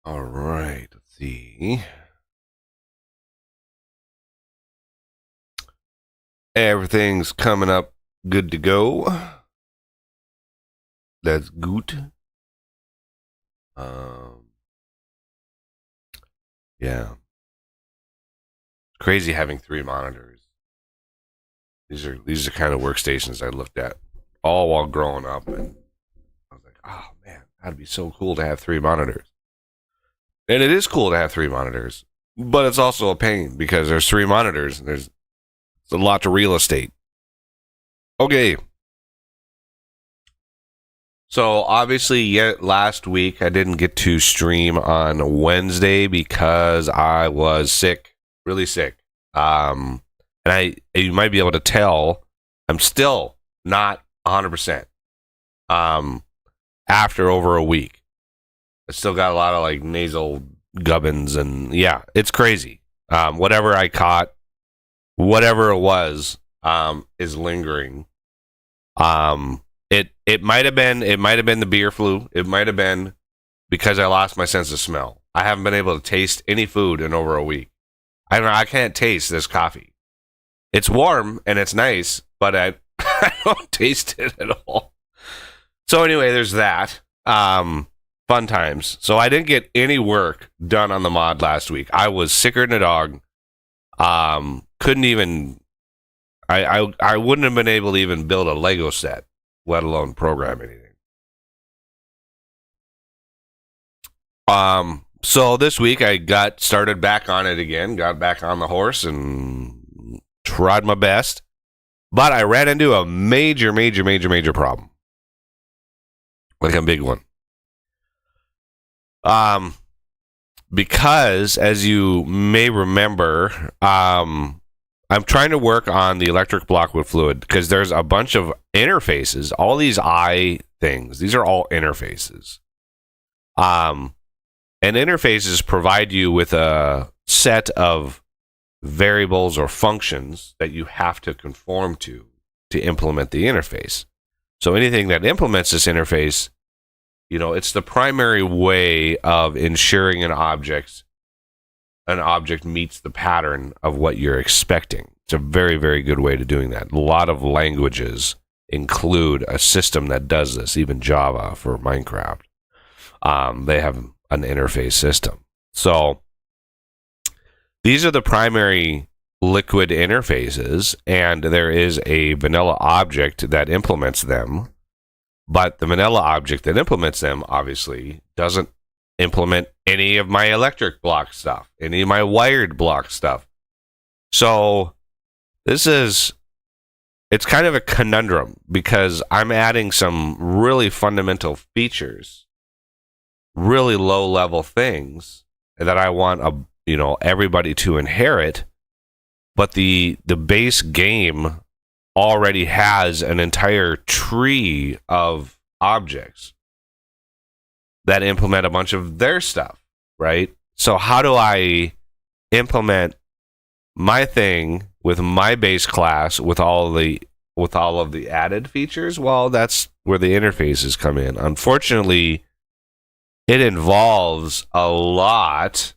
All right, let's see. Everything's coming up good to go. That's good. Yeah. Crazy having 3 monitors. These are kind of workstations I looked at all while growing up, and I was like, oh man, that'd be so cool to have 3 monitors. And it is cool to have 3 monitors, but it's also a pain because there's 3 monitors and there's a lot to real estate. Okay. So obviously, last week I didn't get to stream on Wednesday because I was sick, really sick. And you might be able to tell I'm still not 100%. After over a week, I still got a lot of like nasal gubbins, and yeah, it's crazy. Whatever I caught, whatever it was, is lingering. It might have been the beer flu. It might have been because I lost my sense of smell. I haven't been able to taste any food in over a week. I can't taste this coffee. It's warm and it's nice, but I don't taste it at all. So anyway, there's that. Fun times. So I didn't get any work done on the mod last week. I was sicker than a dog. Couldn't even. I wouldn't have been able to even build a Lego set, let alone program anything. So this week I got started back on it again, got back on the horse and tried my best. But I ran into a major problem. Like a big one. Because as you may remember, I'm trying to work on the electric block with fluid because there's a bunch of interfaces, all these I things. These are all interfaces. And interfaces provide you with a set of variables or functions that you have to conform to implement the interface. So anything that implements this interface, it's the primary way of ensuring an object meets the pattern of what you're expecting. It's a very, very good way to doing that. A lot of languages include a system that does this, even Java for Minecraft. They have an interface system. So these are the primary liquid interfaces, and there is a vanilla object that implements them. But the vanilla object that implements them obviously doesn't implement any of my electric block stuff, any of my wired block stuff. So it's kind of a conundrum because I'm adding some really fundamental features, really low level things that I want everybody to inherit, but the base game already has an entire tree of objects that implement a bunch of their stuff, right? So how do I implement my thing with my base class with all of the added features? Well, that's where the interfaces come in. Unfortunately, it involves a lot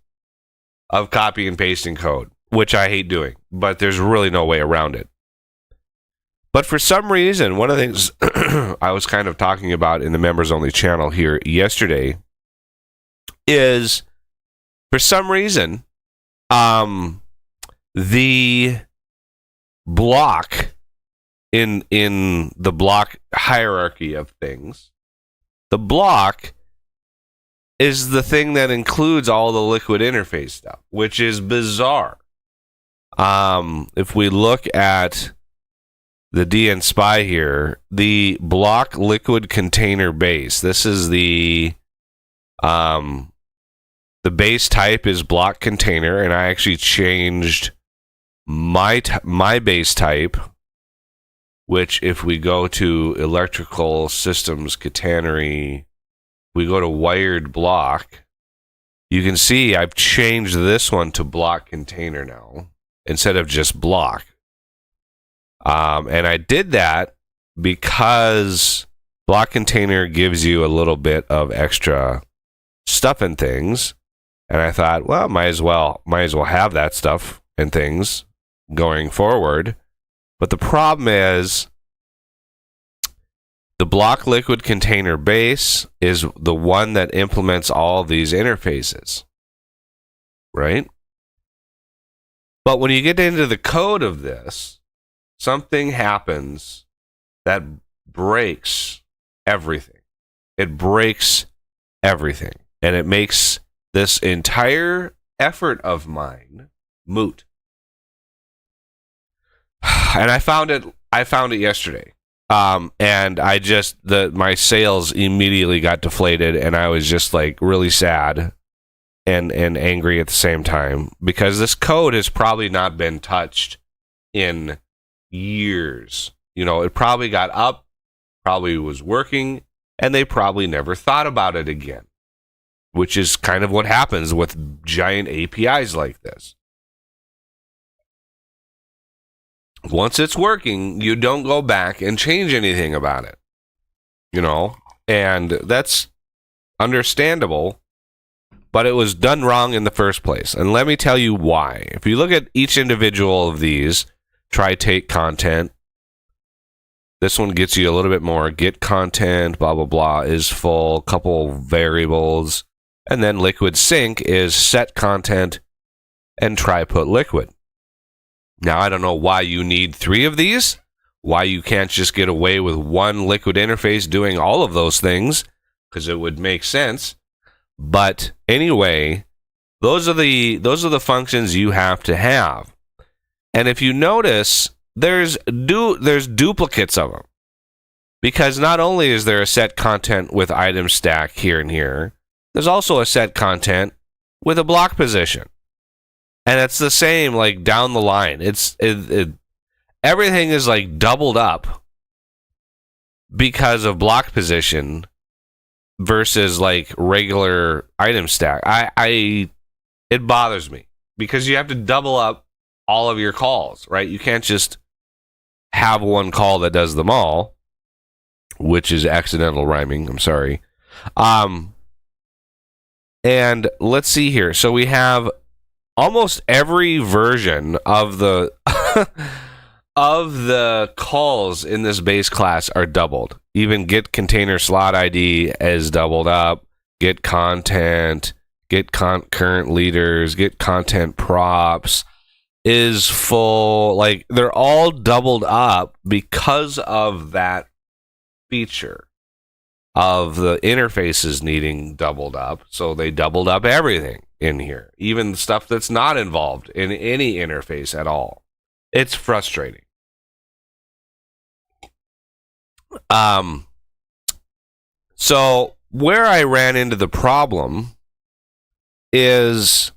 of copy and pasting code, which I hate doing, but there's really no way around it. But for some reason, one of the things I was kind of talking about in the members only channel here yesterday is, for some reason, the block in the block hierarchy of things, the block is the thing that includes all the liquid interface stuff, which is bizarre. If we look at the DN Spy here, the block liquid container base. This is the base type is block container, and I actually changed my base type, which if we go to electrical systems catenary, we go to wired block, you can see I've changed this one to block container now instead of just block. And I did that because block container gives you a little bit of extra stuff and things. And I thought, well, might as well have that stuff and things going forward. But the problem is the block liquid container base is the one that implements all these interfaces, right? But when you get into the code of this, something happens that breaks everything. It breaks everything. And it makes this entire effort of mine moot. And I found it yesterday. And I just my sales immediately got deflated, and I was just like really sad and angry at the same time, because this code has probably not been touched in years. You know, it probably got up, probably was working, and they probably never thought about it again, which is kind of what happens with giant APIs like this. Once it's working, you don't go back and change anything about it, you know, and that's understandable, but it was done wrong in the first place. And let me tell you why. If you look at each individual of these, try take content. This one gets you a little bit more. Get content, blah, blah, blah, is full, couple variables. And then liquid sync is set content and try put liquid. Now, I don't know why you need 3 of these, why you can't just get away with one liquid interface doing all of those things, because it would make sense. But anyway, those are the functions you have to have. And if you notice, there's duplicates of them. Because not only is there a set content with item stack here and here, there's also a set content with a block position. And it's the same, like, down the line. Everything is, like, doubled up because of block position versus, like, regular item stack. It bothers me because you have to double up all of your calls, right? You can't just have one call that does them all, which is accidental rhyming. I'm sorry. And let's see here. So we have almost every version of the of the calls in this base class are doubled. Even get container slot ID is doubled up. Get content, get current leaders, get content props is full. Like, they're all doubled up because of that feature of the interfaces needing doubled up. So they doubled up everything in here, even stuff that's not involved in any interface at all. It's frustrating. So where I ran into the problem is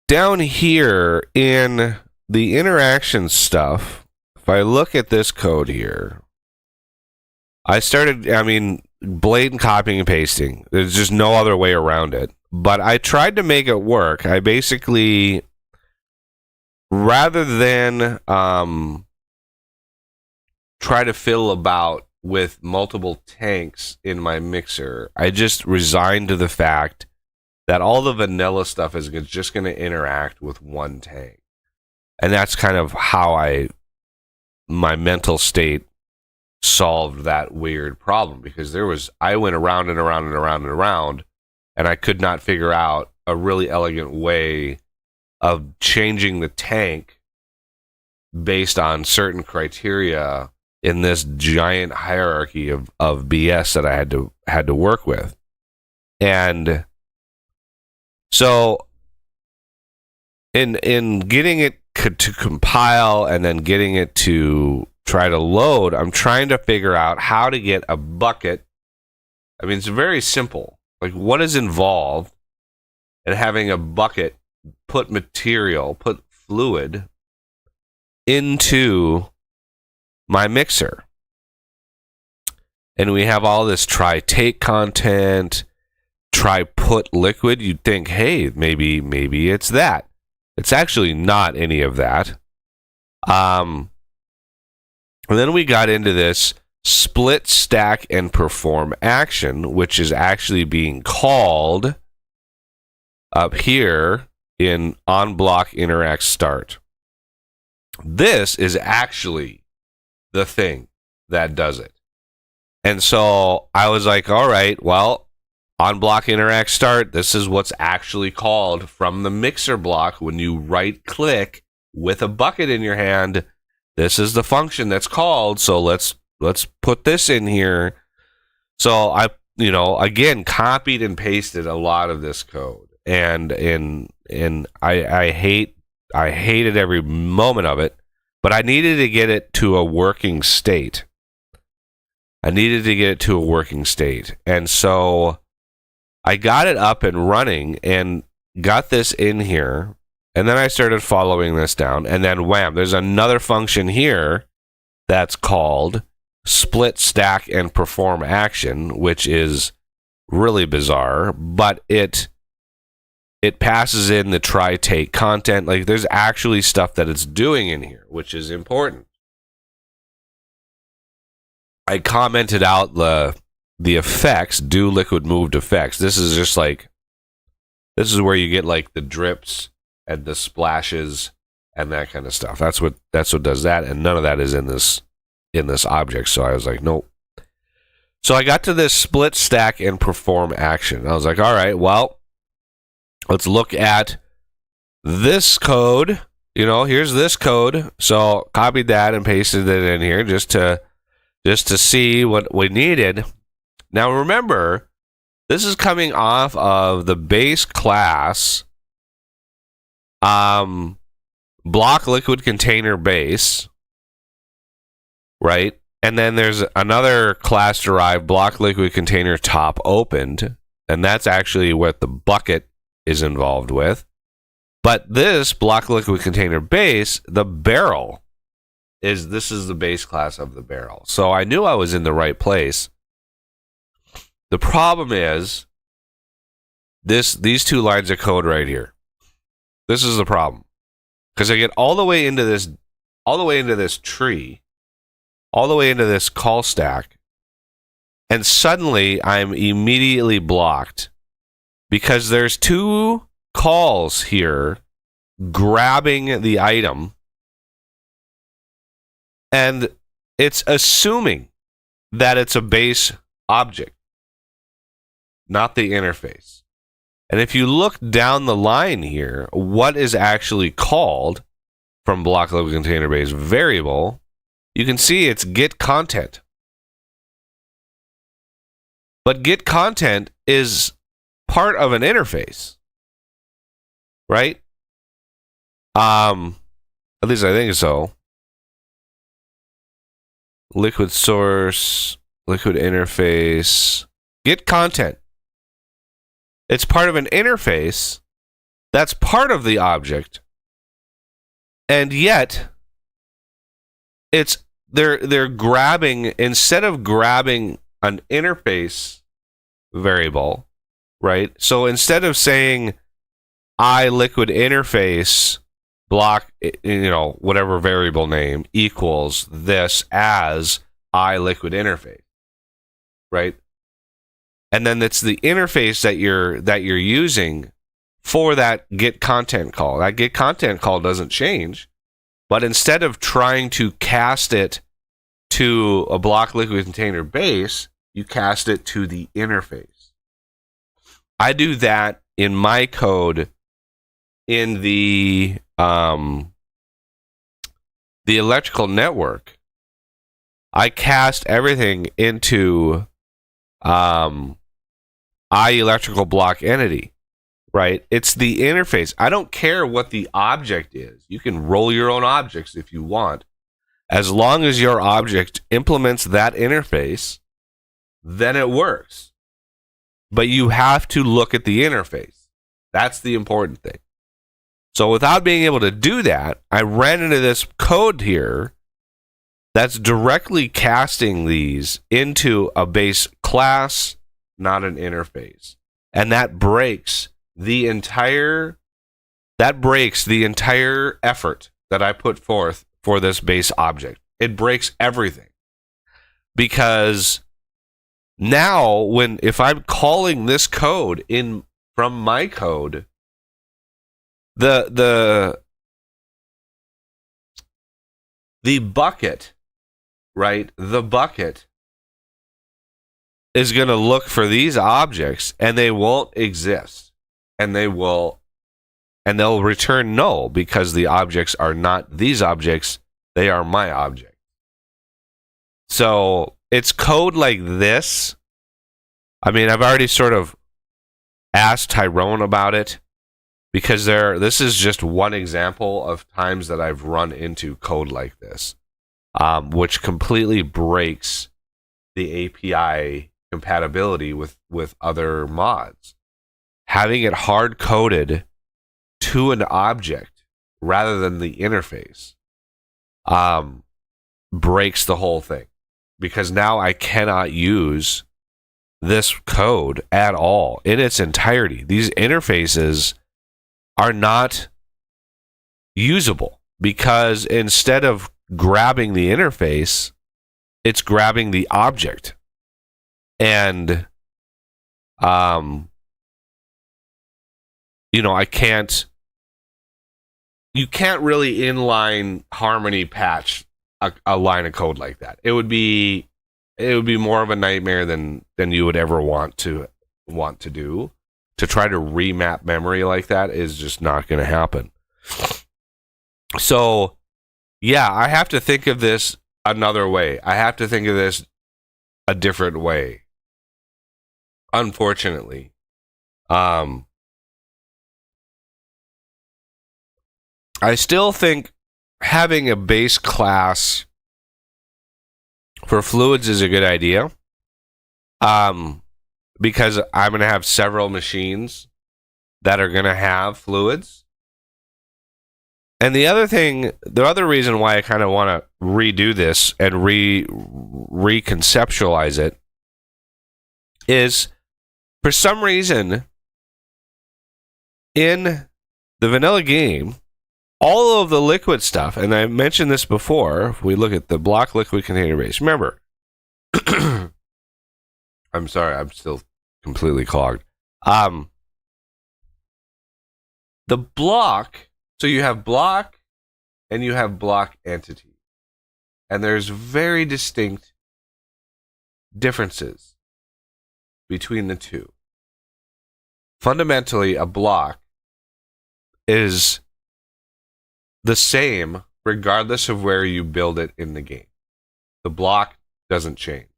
down here in the interaction stuff. If I look at this code here, blatant copying and pasting. There's just no other way around it. But I tried to make it work. I basically, rather than try to fiddle about with multiple tanks in my mixer, I just resigned to the fact that all the vanilla stuff is just going to interact with one tank. And that's kind of how my mental state solved that weird problem, because I went around and around and around and around, and I could not figure out a really elegant way of changing the tank based on certain criteria in this giant hierarchy of BS that I had to work with. And so in getting it to compile and then getting it to try to load, I'm trying to figure out how to get a bucket. I mean, it's very simple. Like, what is involved in having a bucket put fluid into my mixer? And we have all this try take content, try put liquid. You'd think, hey, maybe it's that. It's actually not any of that. And then we got into this split, stack, and perform action, which is actually being called up here in onBlock interact start. This is actually the thing that does it. And so I was like, all right, well, onBlock interact start, this is what's actually called from the mixer block when you right click with a bucket in your hand. This is the function that's called. So let's put this in here. So I, again, copied and pasted a lot of this code, and I hated every moment of it, but I needed to get it to a working state. And so I got it up and running and got this in here. And then I started following this down. And then wham, there's another function here that's called split, stack, and perform action, which is really bizarre. But it passes in the try take content. Like, there's actually stuff that it's doing in here, which is important. I commented out the effects, do liquid moved effects. This is just like, this is where you get like the drips and the splashes and that kind of stuff. That's what does that, and none of that is in this object. So I was like, nope. So I got to this split, stack, and perform action. I was like, all right, well, let's look at this code. Here's this code. So copied that and pasted it in here just to see what we needed. Now remember, this is coming off of the base class block liquid container base, right? And then there's another class derived block liquid container top opened, and that's actually what the bucket is involved with. But this block liquid container base, the barrel, this is the base class of the barrel. So I knew I was in the right place. The problem is these two lines of code right here. This is the problem. Because I get all the way into this tree, all the way into this call stack, and suddenly I'm immediately blocked because there's two calls here grabbing the item, and it's assuming that it's a base object, not the interface. And if you look down the line here, what is actually called from block liquid container base variable, you can see it's get content. But get content is part of an interface, right? At least I think so. Liquid source, liquid interface, get content. It's part of an interface that's part of the object, and yet they're grabbing, instead of grabbing an interface variable, right? So instead of saying I liquid interface block, whatever variable name equals this as I liquid interface, right? And then it's the interface that you're using for that get content call. That get content call doesn't change, but instead of trying to cast it to a block liquid container base, you cast it to the interface. I do that in my code in the electrical network. I cast everything into I electrical block entity, right? It's the interface. I don't care what the object is. You can roll your own objects if you want. As long as your object implements that interface, then it works. But you have to look at the interface. That's the important thing. So without being able to do that, I ran into this code here that's directly casting these into a base class, not an interface. And that breaks the entire effort that I put forth for this base object. It breaks everything. because now if I'm calling this code in from my code, the bucket, right? The bucket is going to look for these objects, and they won't exist, and they'll return null because the objects are not these objects, they are my object. So it's code like this. I mean, I've already sort of asked Tyrone about it, because this is just one example of times that I've run into code like this, which completely breaks the API compatibility with other mods. Having it hard coded to an object rather than the interface breaks the whole thing, because now I cannot use this code at all in its entirety. These interfaces are not usable because instead of grabbing the interface, it's grabbing the object. And you can't really inline Harmony patch a line of code like that. It would be more of a nightmare than you would ever want to do. To try to remap memory like that is just not going to happen. So, yeah, I have to think of this another way. I have to think of this a different way. Unfortunately. I still think having a base class for fluids is a good idea. Because I'm going to have several machines that are going to have fluids. And the other reason why I kind of want to redo this and reconceptualize it is, for some reason, in the vanilla game, all of the liquid stuff, and I mentioned this before, if we look at the block liquid container base, remember, I'm sorry, I'm still completely clogged. The block, so you have block and you have block entity. And there's very distinct differences between the two. Fundamentally, a block is the same regardless of where you build it in the game. The block doesn't change.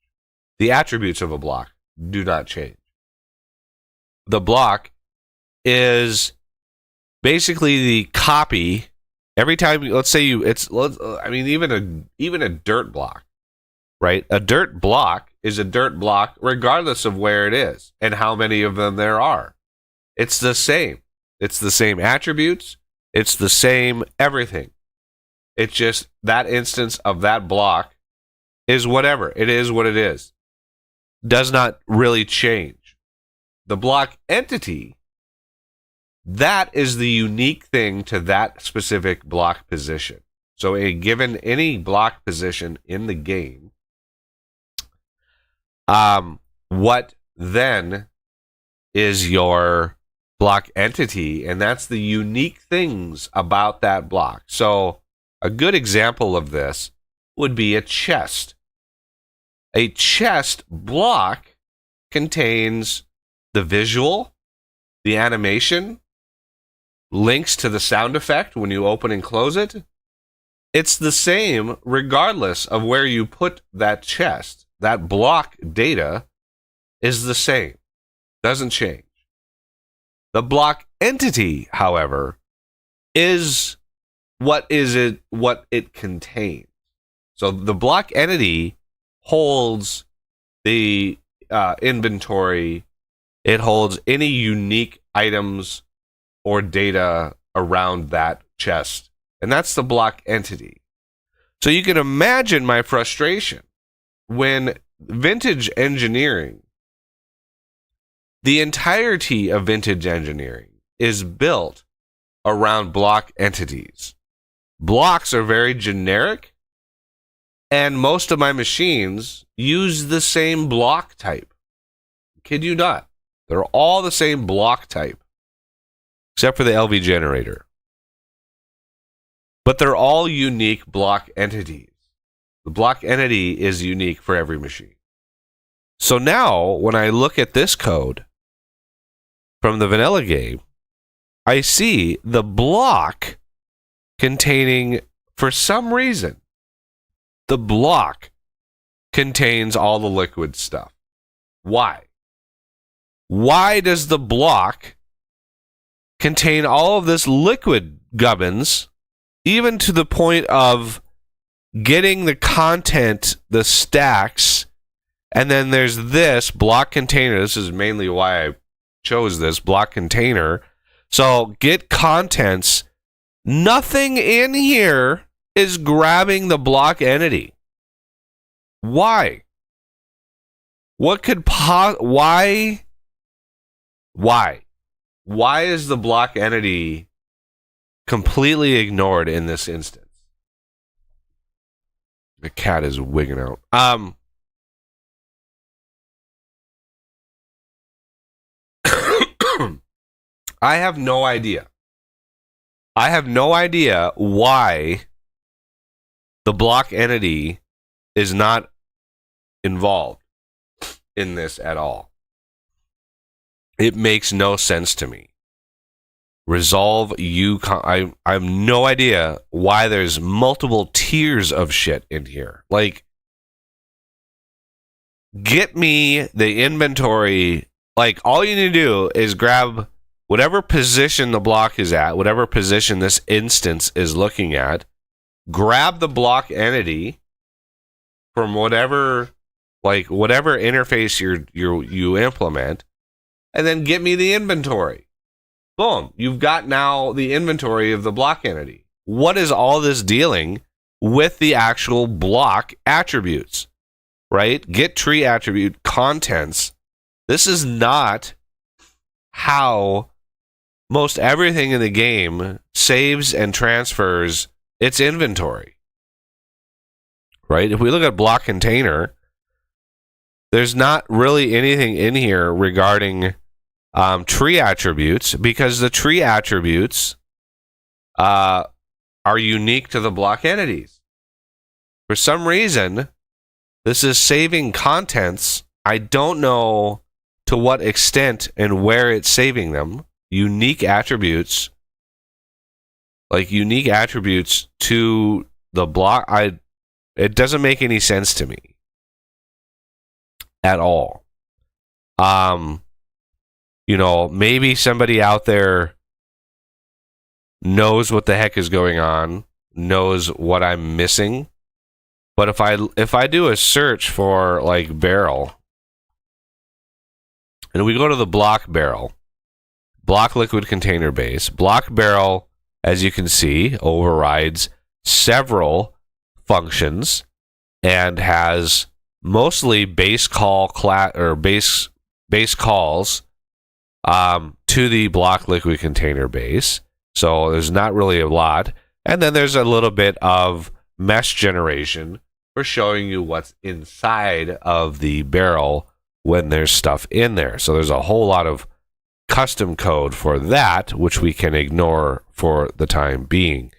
The attributes of a block do not change. The block is basically the copy. Every time, let's say even a dirt block, right? A dirt block is a dirt block regardless of where it is and how many of them there are. It's the same. It's the same attributes. It's the same everything. It's just that instance of that block is whatever. It is what it is. Does not really change. The block entity, that is the unique thing to that specific block position. So given any block position in the game, what then is your block entity? And that's the unique things about that block. So a good example of this would be a chest. A chest block contains the visual, the animation, links to the sound effect when you open and close it. It's the same regardless of where you put that chest. That block data is the same. Doesn't change. The block entity, however, is what it contains. So the block entity holds the inventory. It holds any unique items or data around that chest. And that's the block entity. So you can imagine my frustration when Vintage Engineering, the entirety of Vintage Engineering is built around block entities. Blocks are very generic. And most of my machines use the same block type. Kid you not. They're all the same block type, except for the LV generator. But they're all unique block entities. The block entity is unique for every machine. So now, when I look at this code from the vanilla game, I see the block containing, for some reason, the block contains all the liquid stuff. Why? Why does the block contain all of this liquid gubbins, even to the point of getting the content, the stacks, and then there's this block container. This is mainly why I chose this block container. So get contents. Nothing in here is grabbing the block entity. Why? What could why? Why is the block entity completely ignored in this instance? The cat is wigging out. I have no idea. I have no idea why the block entity is not involved in this at all. It makes no sense to me. Resolve I have no idea why there's multiple tiers of shit in here. Like, get me the inventory. Like, all you need to do is grab whatever position the block is at, whatever position this instance is looking at, grab the block entity from whatever interface you implement, and then get me the inventory. Boom. You've got now the inventory of the block entity. What is all this dealing with the actual block attributes? Right? Get tree attribute contents. This is not how most everything in the game saves and transfers its inventory. Right? If we look at block container, there's not really anything in here regarding tree attributes, because the tree attributes are unique to the block entities. For some reason, this is saving contents. I don't know to what extent and where it's saving them. Unique attributes, like unique attributes to the block. It doesn't make any sense to me at all. Maybe somebody out there knows what the heck is going on, knows what I'm missing. But if I do a search for like barrel, and we go to the block barrel, block liquid container base, block barrel, as you can see, overrides several functions and has mostly base calls to the block liquid container base. So there's not really a lot. And then there's a little bit of mesh generation for showing you what's inside of the barrel when there's stuff in there. So there's a whole lot of custom code for that, which we can ignore for the time being.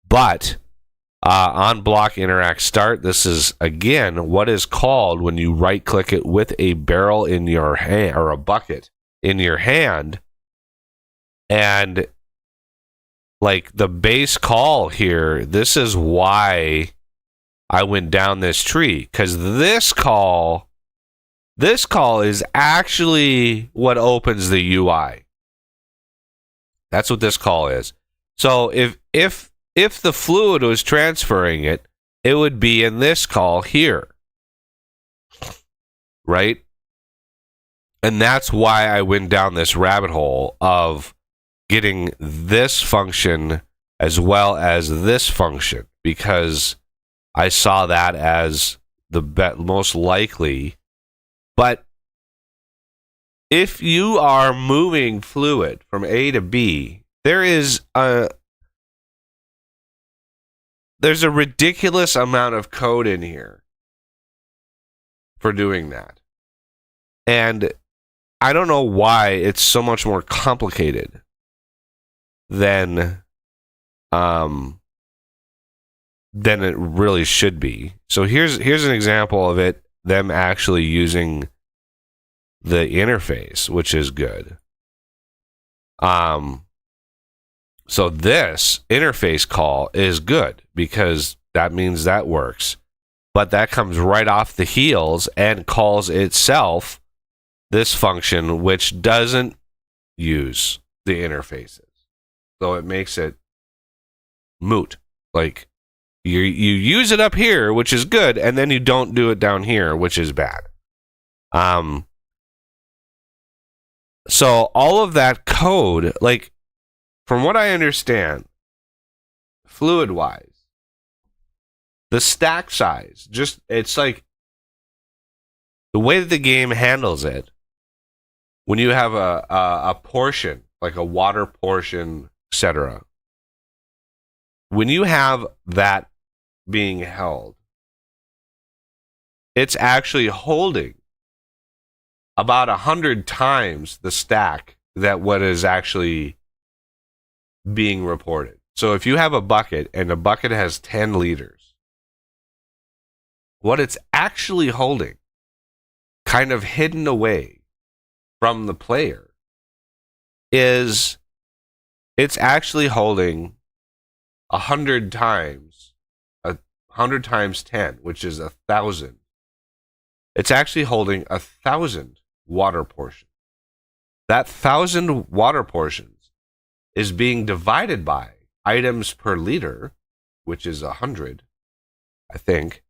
But on block interact start, this is again what is called when you right click it with a barrel in your hand or a bucket in your hand. And like the base call here, this is why I went down this tree, because this call is actually what opens the UI. That's what this call is. So if the fluid was transferring it, it would be in this call here. Right? And that's why I went down this rabbit hole of getting this function as well as this function, because I saw that as the most likely. But if you are moving fluid from A to B, there is there's a ridiculous amount of code in here for doing that. And I don't know why it's so much more complicated than it really should be. So here's an example of it, them actually using the interface, which is good. So this interface call is good because that means that works. But that comes right off the heels and calls itself this function, which doesn't use the interfaces. So it makes it moot. Like, you use it up here, which is good, and then you don't do it down here, which is bad. So all of that code, like, from what I understand, fluid-wise, the stack size, just, it's like, the way that the game handles it, when you have a portion, like a water portion, etc., when you have that being held, it's actually holding about 100 times the stack that what is actually being reported. So if you have a bucket and the bucket has 10 liters, what it's actually holding, kind of hidden away from the player, is it's actually holding 100 times 10, which is 1,000. It's actually holding 1,000 water portions. That 1,000 water portions is being divided by items per liter, which is 100, I think,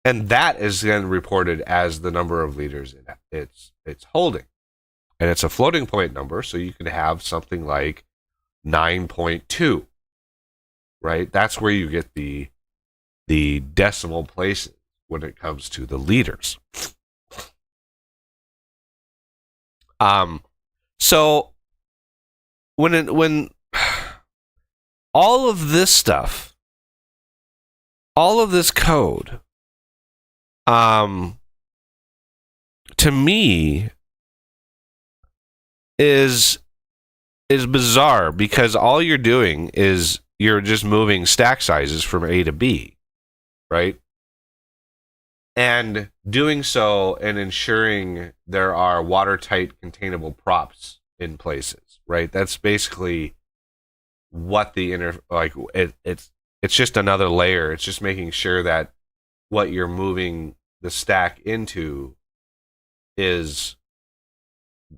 and that is then reported as the number of liters it's holding. And it's a floating point number, so you can have something like 9.2, right? That's where you get the decimal places when it comes to the liters. So when all of this stuff, all of this code, to me is bizarre, because all you're doing is you're just moving stack sizes from A to B, right? And doing so and ensuring there are watertight containable props in places, right? That's basically what the it's just another layer. It's just making sure that what you're moving the stack into is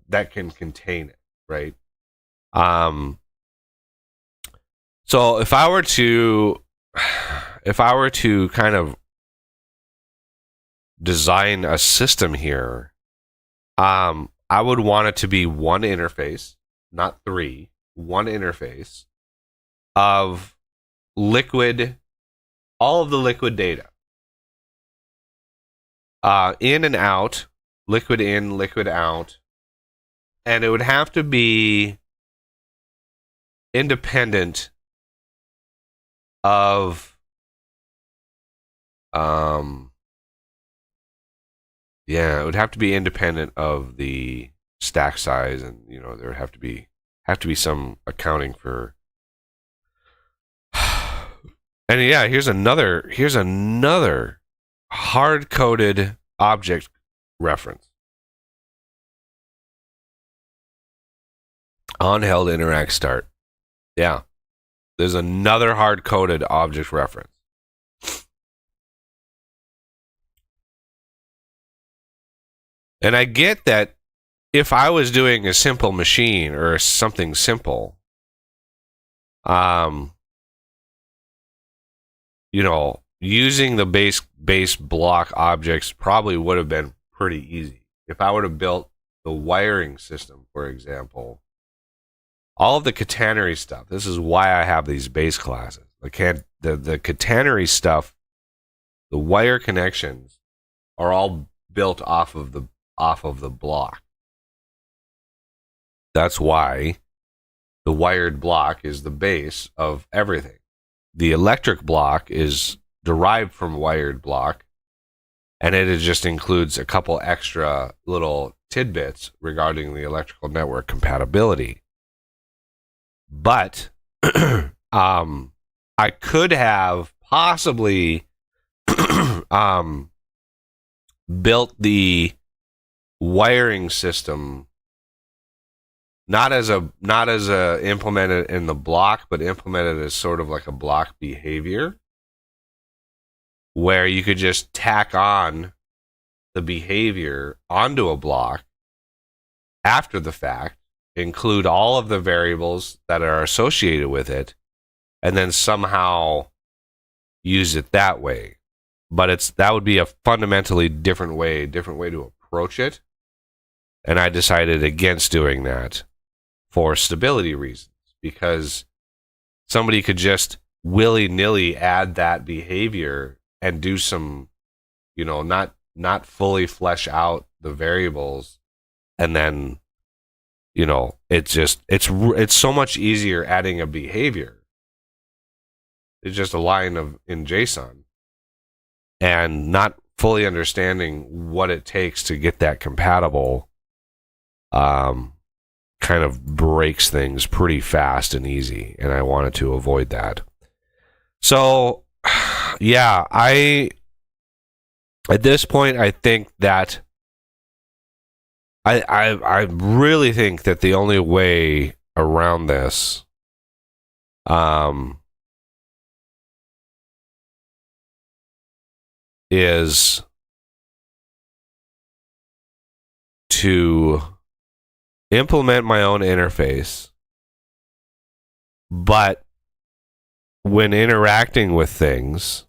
that can contain it, right? So if I were to kind of design a system here, I would want it to be one interface, not three, one interface of liquid, all of the liquid data. In and out, liquid in, liquid out. And it would have to be independent of it would have to be independent of the stack size, and there would have to be some accounting for. And yeah, here's another hard-coded object reference. On held interact start. Yeah. There's another hard-coded object reference. And I get that if I was doing a simple machine or something simple, using the base block objects probably would have been pretty easy. If I would have built the wiring system, for example, all of the catenary stuff. This is why I have these base classes. The catenary stuff, the wire connections, are all built off of the block. That's why the wired block is the base of everything. the electric block is derived from wired block, and it just includes a couple extra little tidbits regarding the electrical network compatibility. But I could have possibly built the wiring system not as a implemented in the block, but implemented as sort of like a block behavior, where you could just tack on the behavior onto a block after the fact, include all of the variables that are associated with it, and then somehow use it that way. But that would be a fundamentally different way to approach it. And I decided against doing that for stability reasons, because somebody could just willy-nilly add that behavior and do some, not fully flesh out the variables, and then, it's so much easier adding a behavior. It's just a line in JSON, and not fully understanding what it takes to get that compatible kind of breaks things pretty fast and easy, and I wanted to avoid that. So, yeah, at this point, I think that I really think that the only way around this is to implement my own interface, but when interacting with things,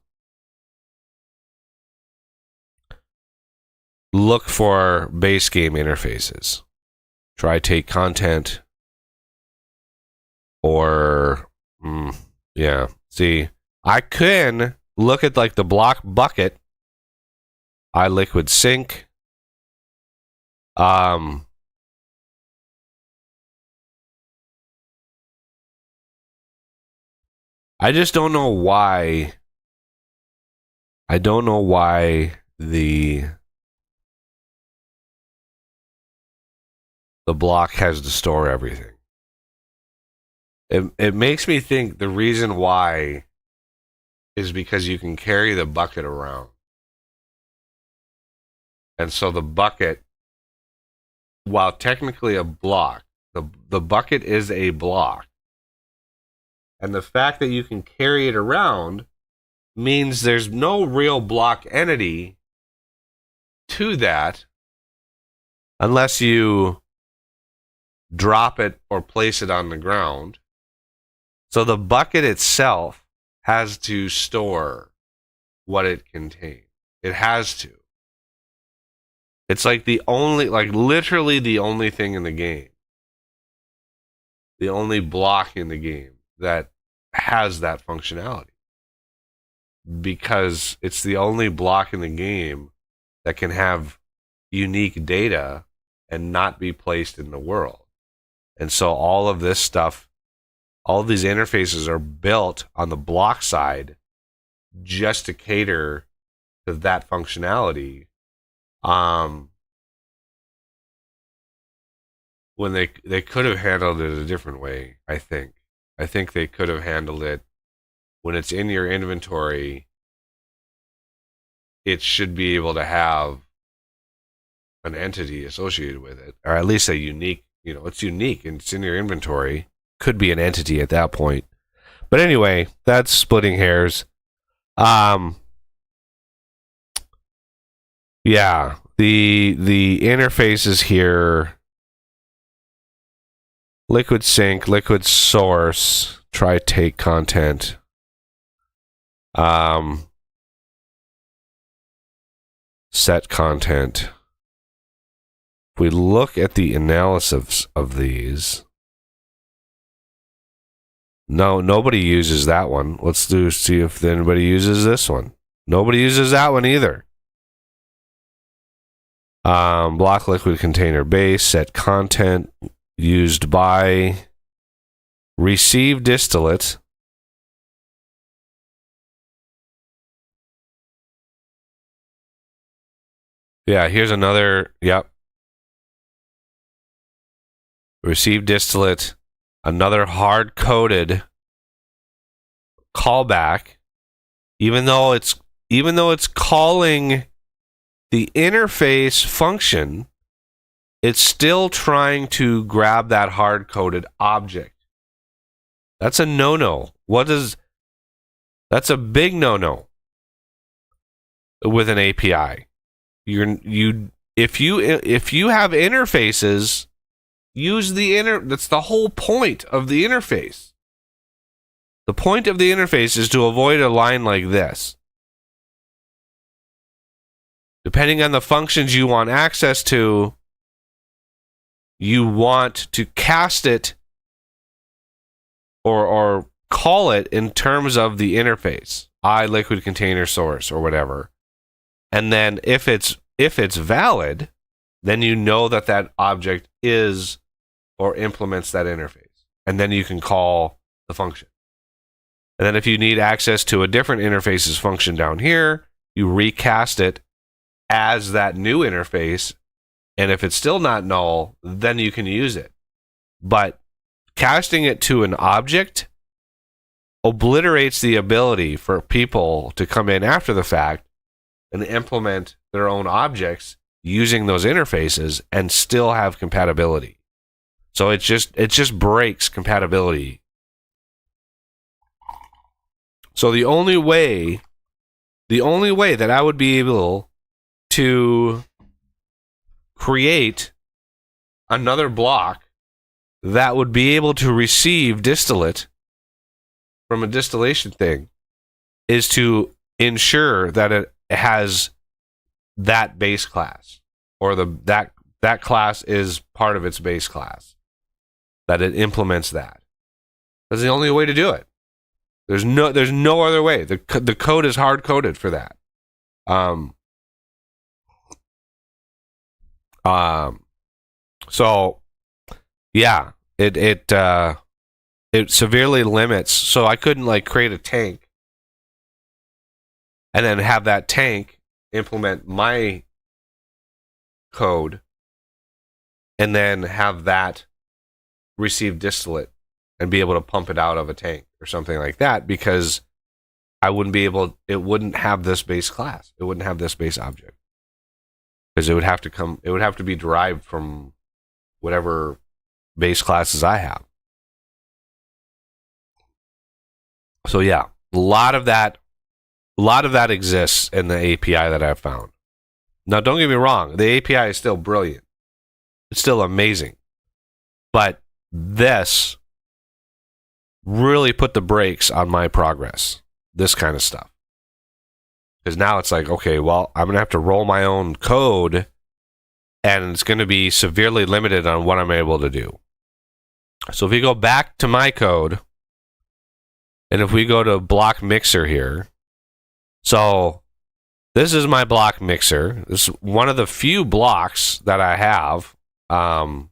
look for base game interfaces. Try take content, or see, I can look at like the block bucket, iLiquid Sync. I just don't know why. I don't know why the block has to store everything. It makes me think the reason why is because you can carry the bucket around. And so the bucket, while technically a block, the bucket is a block. And the fact that you can carry it around means there's no real block entity to that unless you drop it or place it on the ground. So the bucket itself has to store what it contains. It has to. It's like literally the only thing in the game. The only block in the game that has that functionality. Because it's the only block in the game that can have unique data and not be placed in the world. And so all of this stuff, all of these interfaces are built on the block side just to cater to that functionality. When they could have handled it a different way, I think. I think they could have handled it when it's in your inventory. It should be able to have an entity associated with it, or at least a unique, it's unique and it's in your inventory. Could be an entity at that point. But anyway, that's splitting hairs. Yeah, the interfaces here: Liquid Sync, Liquid Source, try take content. Set content. If we look at the analysis of these, no, nobody uses that one. Let's see if anybody uses this one. Nobody uses that one either. Block liquid container base, set content, used by, receive distillate, Yeah, here's another. Yep. Receive distillate. Another hard-coded callback. Even though it's calling the interface function, it's still trying to grab that hard-coded object. That's a no-no. That's a big no-no with an API. If you have interfaces, use that's the whole point of the interface. The point of the interface is to avoid a line like this. Depending on the functions you want access to, you want to cast it or call it in terms of the interface, liquid container source or whatever. And then if it's valid, then you know that object is or implements that interface. And then you can call the function. And then if you need access to a different interface's function down here, you recast it as that new interface. And if it's still not null, then you can use it. But casting it to an object obliterates the ability for people to come in after the fact and implement their own objects using those interfaces and still have compatibility. So it just breaks compatibility. So the only way that I would be able to create another block that would be able to receive distillate from a distillation thing is to ensure that it has that base class, or that class is part of its base class, that it implements that. That's the only way to do it. There's no other way. The code is hard coded for that. So yeah, it severely limits. So I couldn't create a tank and then have that tank implement my code and then have that receive distillate and be able to pump it out of a tank or something like that, because it wouldn't have this base class. It wouldn't have this base object, because it would have to be derived from whatever base classes I have. So yeah, a lot of that exists in the API that I've found. Now, don't get me wrong, the API is still brilliant. It's still amazing. But this really put the brakes on my progress, this kind of stuff. Because now it's like, okay, well, I'm going to have to roll my own code, and it's going to be severely limited on what I'm able to do. So if we go back to my code, and if we go to block mixer here, so this is my block mixer. This is one of the few blocks that I have. I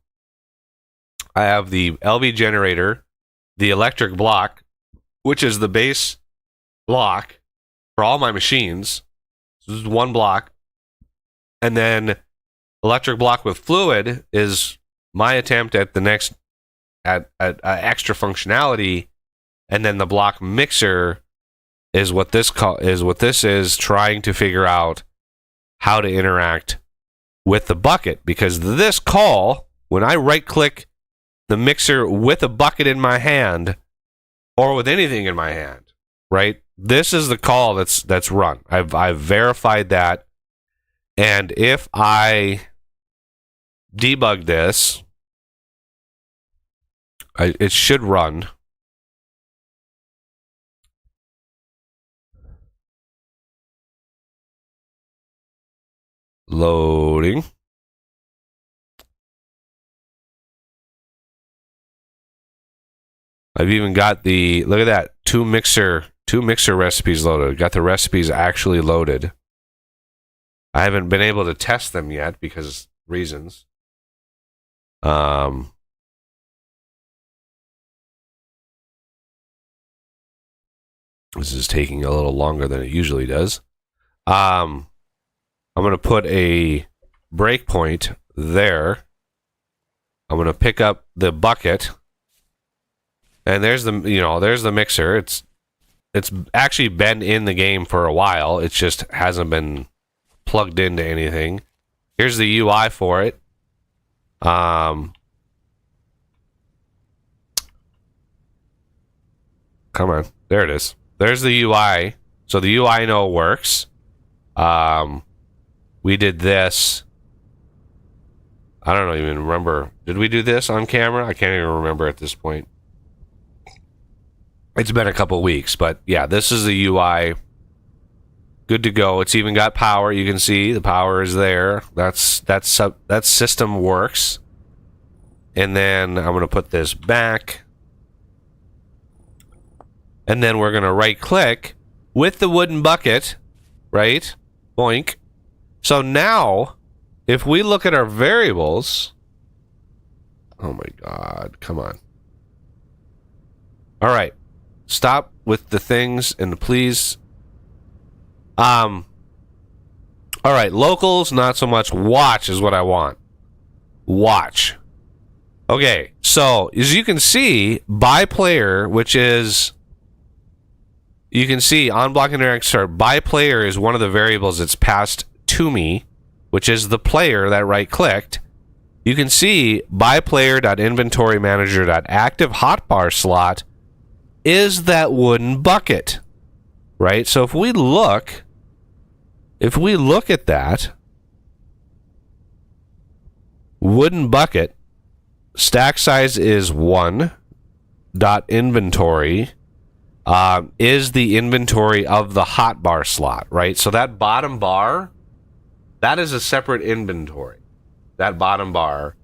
have the LV generator, the electric block, which is the base block for all my machines. This is one block. And then electric block with fluid is my attempt at the next at extra functionality. And then the block mixer is what this is trying to figure out how to interact with the bucket, because this call, when I right click the mixer with a bucket in my hand or with anything in my hand, right? This is the call that's run. I've verified that. And if I debug this, it should run. Loading. I've even got look at that, two mixer recipes loaded. Got the recipes actually loaded. I haven't been able to test them yet because reasons. This is taking a little longer than it usually does. I'm going to put a breakpoint there. I'm going to pick up the bucket. And there's the mixer. It's actually been in the game for a while. It just hasn't been plugged into anything. Here's the UI for it. Come on. There it is. There's the UI. So the UI I know works. We did this. I don't even remember. Did we do this on camera? I can't even remember at this point. It's been a couple weeks, but yeah, this is the UI. Good to go. It's even got power. You can see the power is there. That system works. And then I'm going to put this back. And then we're going to right click with the wooden bucket, right? Boink. So now, if we look at our variables, oh my God, come on. All right. Stop with the things and the please. All right, locals, not so much. Watch is what I want. Watch. Okay, so as you can see, by player, which is, you can see on block interact start, by player is one of the variables that's passed to me, which is the player that right clicked. You can see by player.inventory manager.active hotbar slot is that wooden bucket, right? So if we look at that wooden bucket, stack size is 1 dot inventory is the inventory of the hotbar slot, right? So that bottom bar, that is a separate inventory. That bottom bar.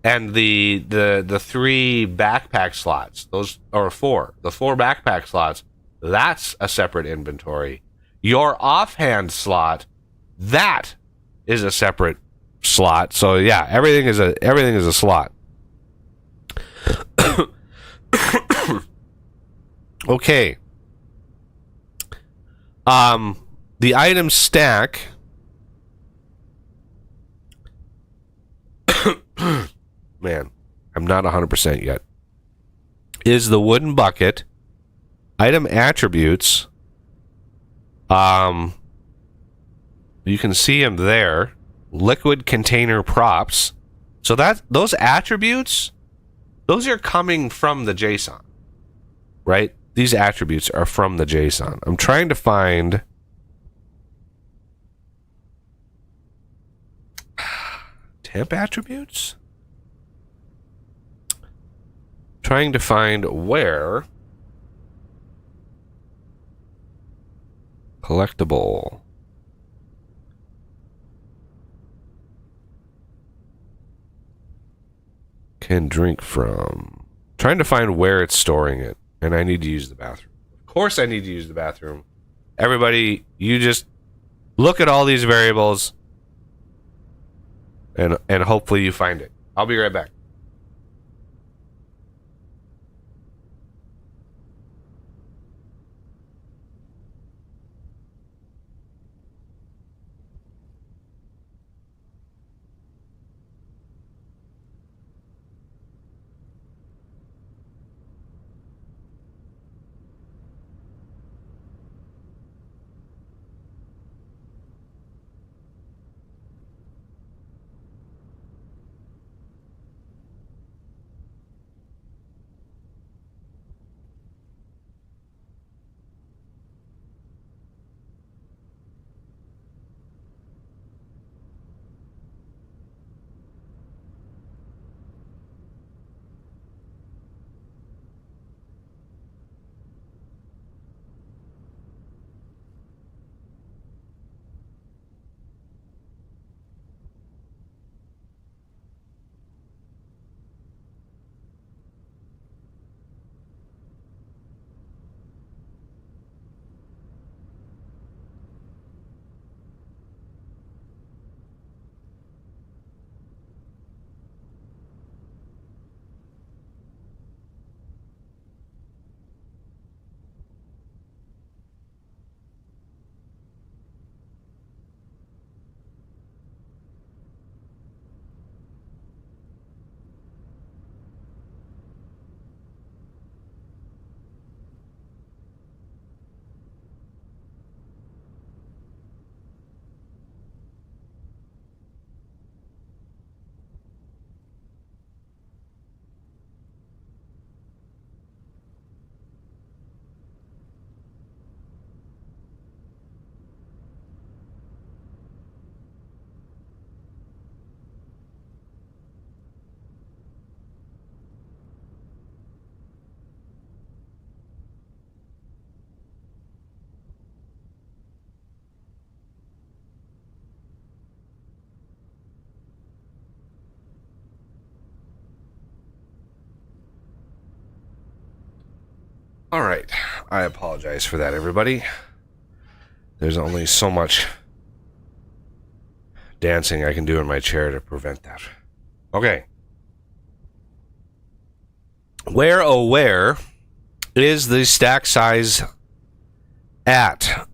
And the 3 backpack slots, the 4 backpack slots, that's a separate inventory. Your offhand slot, that is a separate slot. So yeah, everything is a slot. Okay. The item stack. Man, I'm not 100% yet. Is the wooden bucket, item attributes. You can see them there. Liquid container props. So those attributes, those are coming from the JSON, right? These attributes are from the JSON. I'm trying to find temp attributes. Trying to find where collectible. Can drink from. Trying to find where it's storing it, and I need to use the bathroom. Of course I need to use the bathroom. Everybody, you just look at all these variables and hopefully you find it. I'll be right back. All right. I apologize for that, everybody. There's only so much dancing I can do in my chair to prevent that. Okay. Where, oh, where is the stack size at?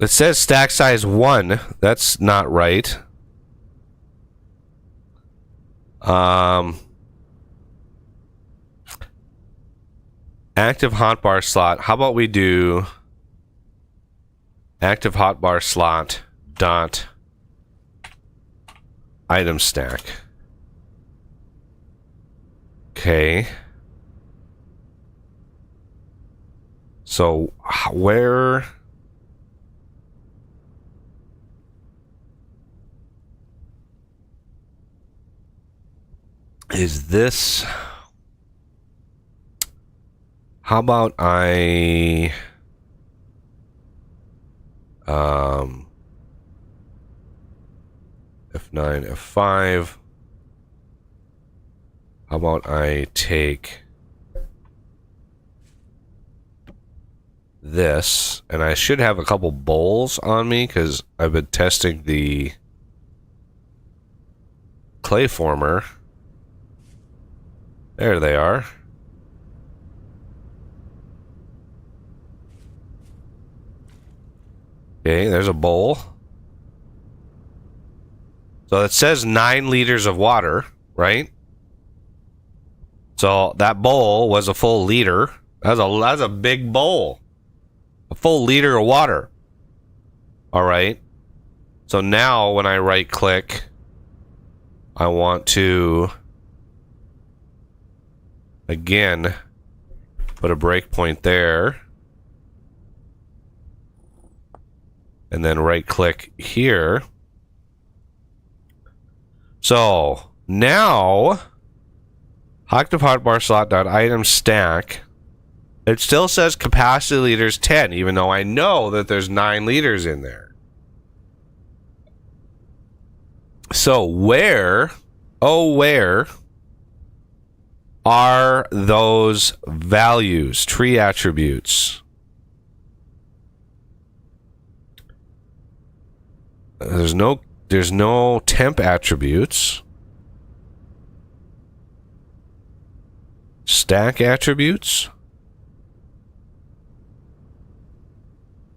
It says stack size 1. That's not right. Active hotbar slot. How about we do active hotbar slot dot item stack. Okay. So where is this? How about I F9, F5. How about I take this, and I should have a couple bowls on me because I've been testing the clay former. There they are. Okay, there's a bowl. So it says 9 liters of water, right? So that bowl was a full liter. That's a big bowl. A full liter of water. All right. So now when I right click, I want to again put a breakpoint there. And then right click here. So now active hotbar slot.item stack. It still says capacity liters 10, even though I know that there's 9 liters in there. So where, oh where are those values, tree attributes? There's no temp attributes. Stack attributes.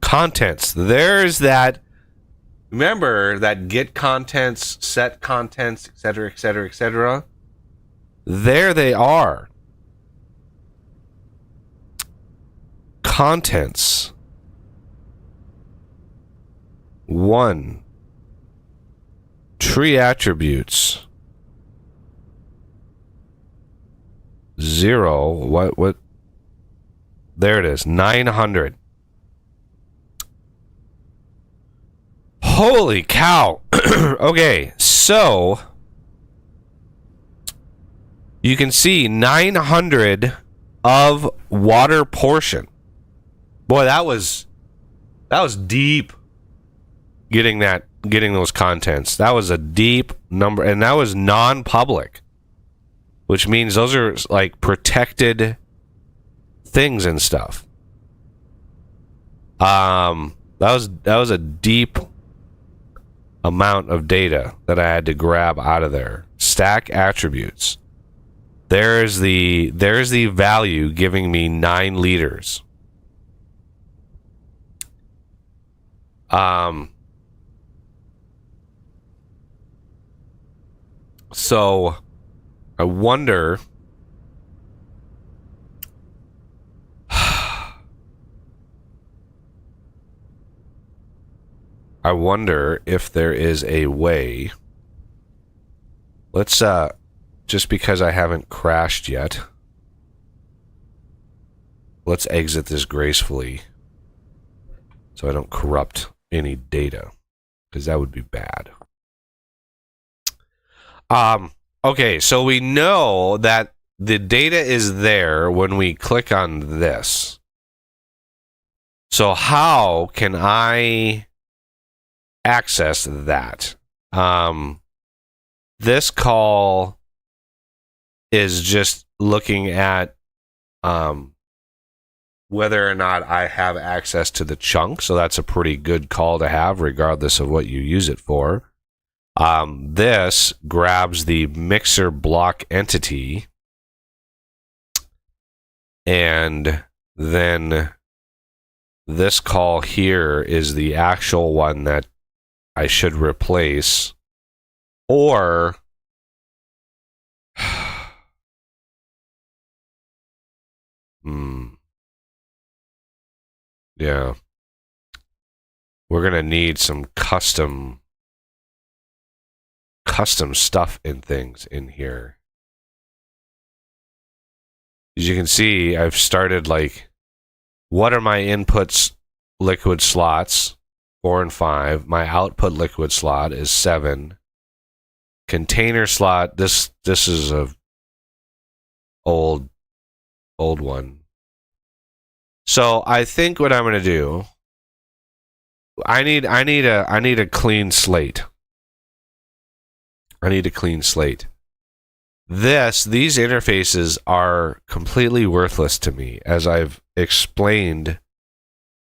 Contents. There's that. Remember that get contents, set contents, etc., etc., etc. There they are. Contents. 1. Tree attributes. 0. What? There it is. 900. Holy cow. Okay, so you can see 900 of water portion. Boy, that was deep. Getting those contents. That was a deep number, and that was non-public, which means those are like protected things and stuff. That was a deep amount of data that I had to grab out of there. Stack attributes. There's the value giving me 9 liters. So I wonder if there is a way. Let's just because I haven't crashed yet, let's exit this gracefully so I don't corrupt any data, because that would be bad. Okay, so we know that the data is there when we click on this. So how can I access that? This call is just looking at whether or not I have access to the chunk. So that's a pretty good call to have, regardless of what you use it for. This grabs the mixer block entity, and then this call here is the actual one that I should replace, or yeah, we're gonna need some custom stuff and things in here. As you can see, I've started like, what are my inputs liquid slots? 4 and 5. My output liquid slot is 7. Container slot, this is a old one. So I think what I'm going to do, I need a clean slate. I need a clean slate. These interfaces are completely worthless to me, as I've explained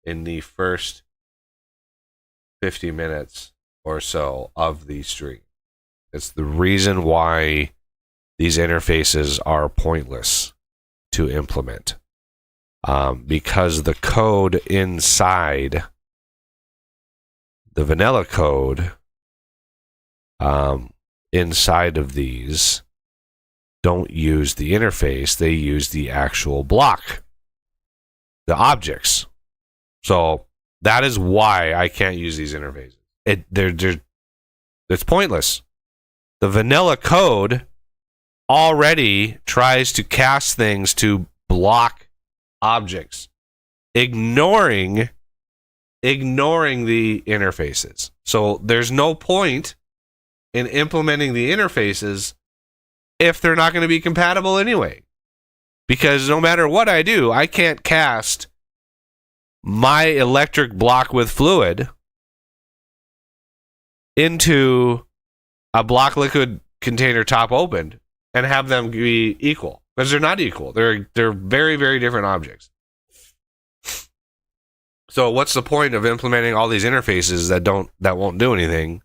in the first 50 minutes or so of the stream. It's the reason why these interfaces are pointless to implement. Because the code inside, the vanilla code inside of these, don't use the interface, they use the actual block, the objects. So that is why I can't use these interfaces. It's pointless. The vanilla code already tries to cast things to block objects, ignoring the interfaces. So there's no point in implementing the interfaces if they're not going to be compatible anyway. Because no matter what I do, I can't cast my electric block with fluid into a block liquid container top opened and have them be equal, because they're not equal. They're very, very different objects. So what's the point of implementing all these interfaces that won't do anything?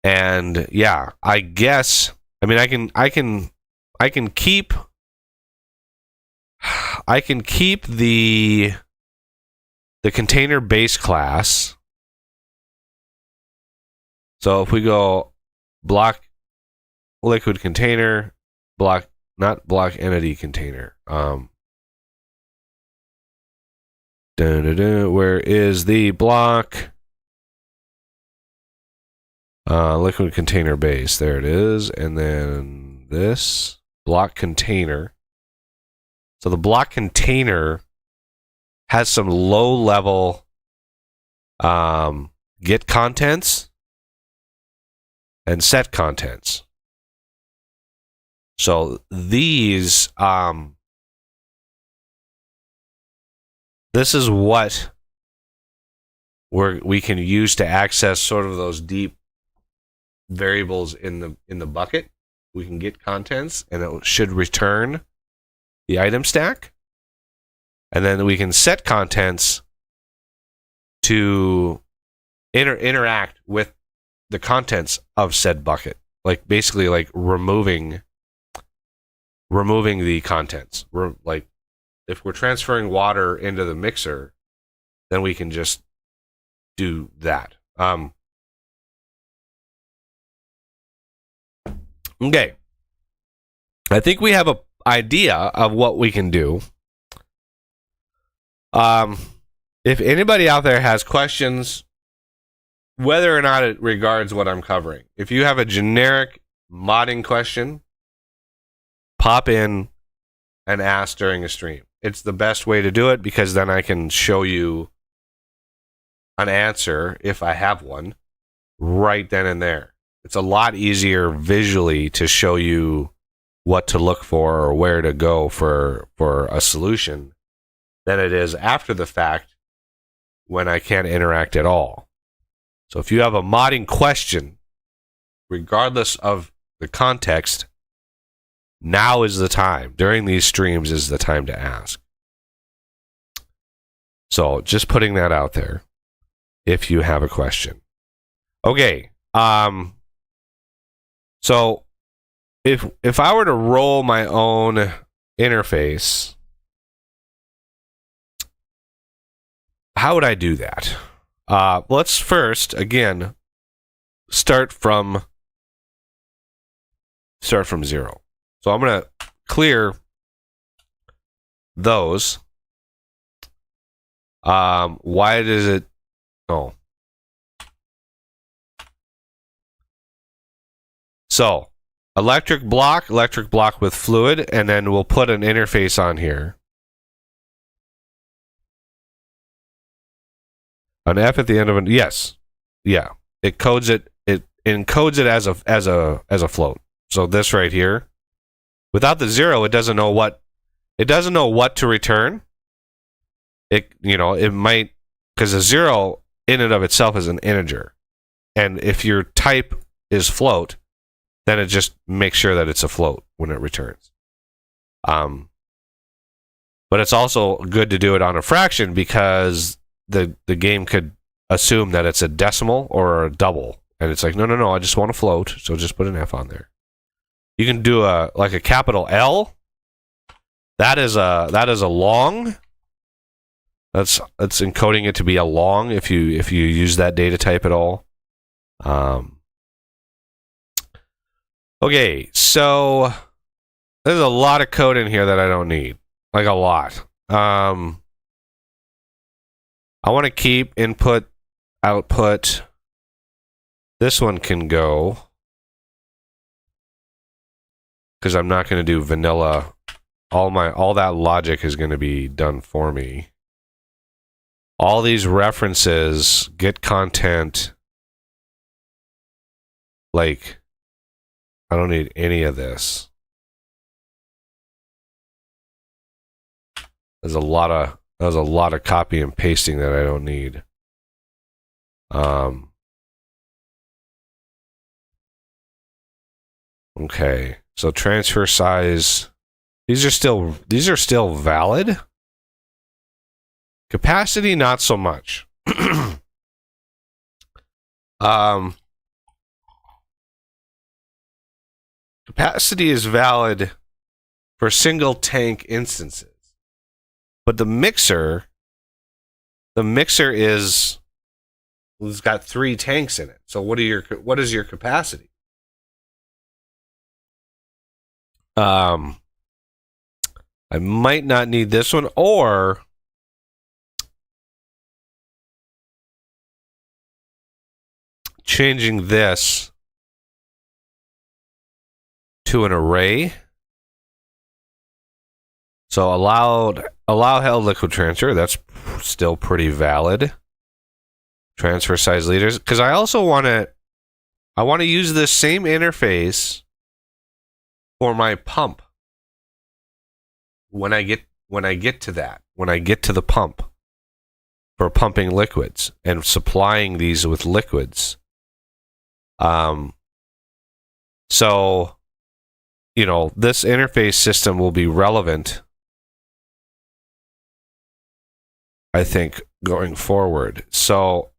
And yeah, I guess, I mean, I can keep the container base class. So if we go block liquid container, not block entity container. Where is the block? Liquid container base. There it is. And then this block container. So the block container has some low level get contents and set contents. So these this is what we can use to access sort of those deep variables in the bucket. We can get contents, and it should return the item stack, and then we can set contents to interact with the contents of said bucket, like basically like removing the contents. Like if we're transferring water into the mixer, then we can just do that. Okay. I think we have an idea of what we can do. If anybody out there has questions, whether or not it regards what I'm covering, if you have a generic modding question, pop in and ask during a stream. It's the best way to do it, because then I can show you an answer, if I have one, right then and there. It's a lot easier visually to show you what to look for or where to go for a solution than it is after the fact when I can't interact at all. So if you have a modding question, regardless of the context, Now is the time. During these streams is the time to ask. So just putting that out there if you have a question. Okay. So if I were to roll my own interface, how would I do that? Let's first, again, start from 0. So I'm going to clear those. Why does it... Oh. So, electric block with fluid, and then we'll put an interface on here. An F at the end of it. Yes. Yeah. It codes it. It encodes it as a float. So this right here. Without the 0, it doesn't know what to return. It might, because a 0 in and of itself is an integer. And if your type is float, then it just makes sure that it's a float when it returns. But it's also good to do it on a fraction because the game could assume that it's a decimal or a double. And it's like, no, I just want to float, so just put an F on there. You can do a capital L. That is a long. That's encoding it to be a long if you use that data type at all. Okay, so there's a lot of code in here that I don't need. Like a lot. I want to keep input, output. This one can go, because I'm not going to do vanilla. All that logic is going to be done for me. All these references, get content, like, I don't need any of this. There's a lot of copy and pasting that I don't need. Okay, so transfer size. These are still valid. Capacity, not so much. Capacity is valid for single tank instances. But the mixer has got 3 tanks in it. So what is your capacity? I might not need this one, or changing this to an array. So allow held liquid transfer. That's still pretty valid. Transfer size liters, because I also want to use this same interface for my pump. When I get to the pump for pumping liquids and supplying these with liquids. So, this interface system will be relevant, I think, going forward. So,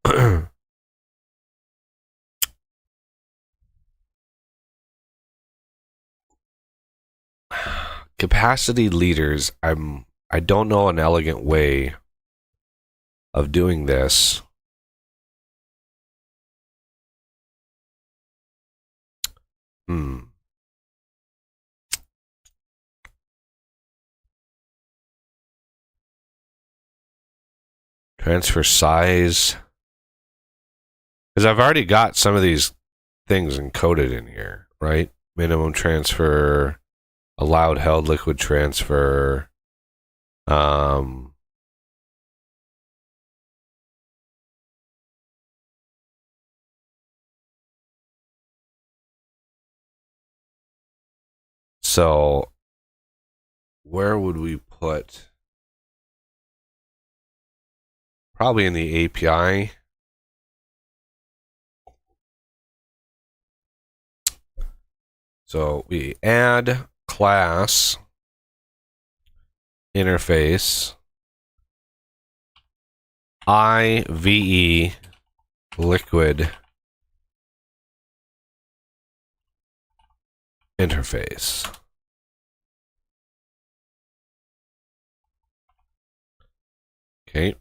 capacity liters, I don't know an elegant way of doing this. Transfer size. Because I've already got some of these things encoded in here, right? Minimum transfer, allowed held liquid transfer. So where would we put? Probably in the API. So we add class interface IVE liquid interface. Okay.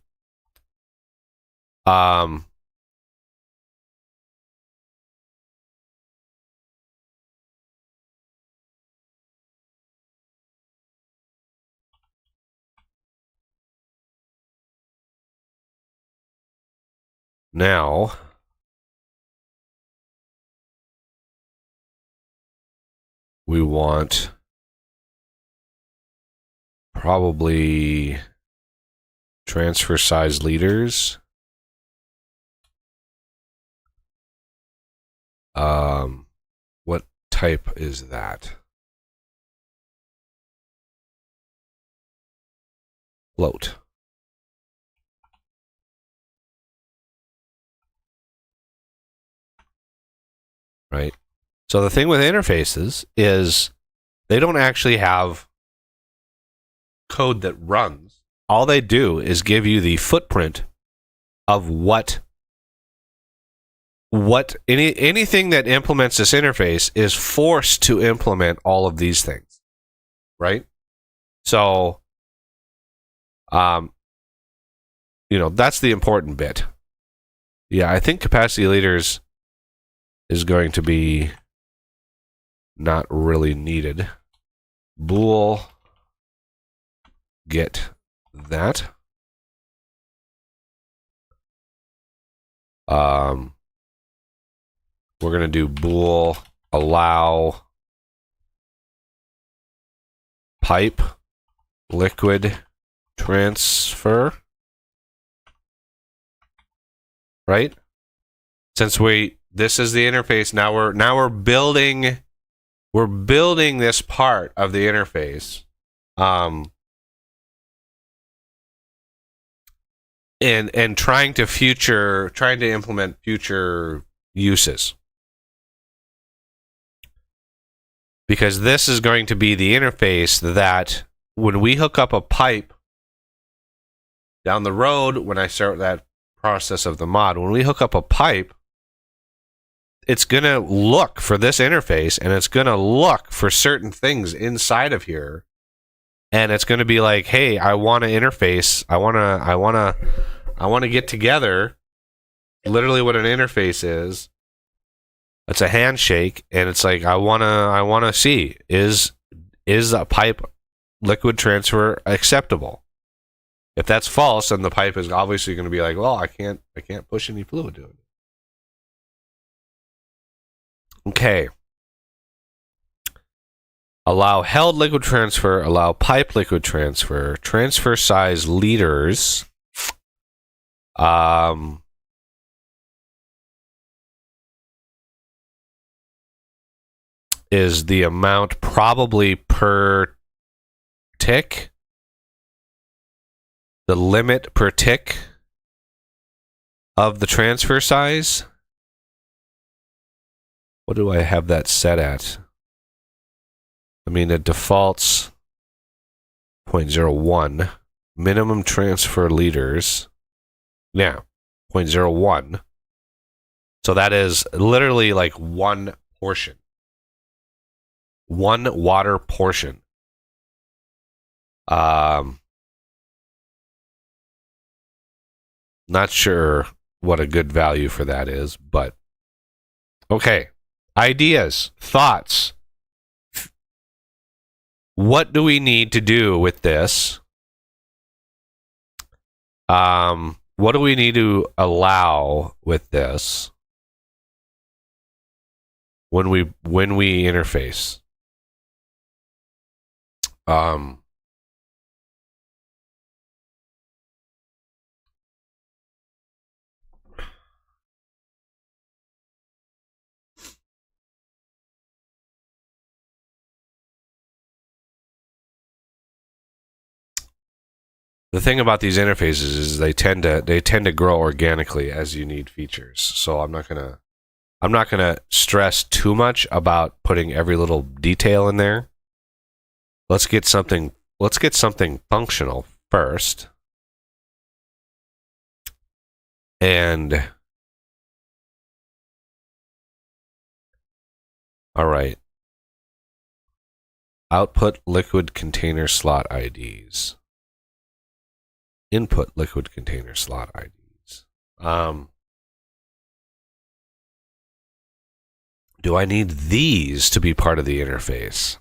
Now we want probably transfer size leaders. What type is that? Float. Right. So the thing with interfaces is they don't actually have code that runs. All they do is give you the footprint of anything that implements this interface is forced to implement all of these things, right? So, that's the important bit. Yeah, I think capacity leaders is going to be not really needed. Bool get that. We're going to do bool allow pipe liquid transfer, right? Since this is the interface, now we're building this part of the interface, and trying to implement future uses. Because this is going to be the interface that when we hook up a pipe down the road, when I start that process of the mod, when we hook up a pipe, it's going to look for this interface and it's going to look for certain things inside of here. And it's going to be like, hey, I want to interface. I want to get together. Literally what an interface is. It's a handshake, and it's like I wanna see is a pipe liquid transfer acceptable. If that's false, then the pipe is obviously going to be like, well, I can't push any fluid to it. Okay. Allow held liquid transfer, allow pipe liquid transfer, transfer size liters. Is the amount probably per tick? The limit per tick of the transfer size? What do I have that set at? I mean, it defaults 0.01. Minimum transfer liters. Yeah, 0.01. So that is literally like one portion. One water portion. Not sure what a good value for that is, but okay. Ideas, thoughts. What do we need to do with this? What do we need to allow with this when we interface? The thing about these interfaces is they tend to grow organically as you need features. So I'm not gonna stress too much about putting every little detail in there. let's get something functional first. And all right. Output liquid container slot IDs. Input liquid container slot IDs. Do I need these to be part of the interface?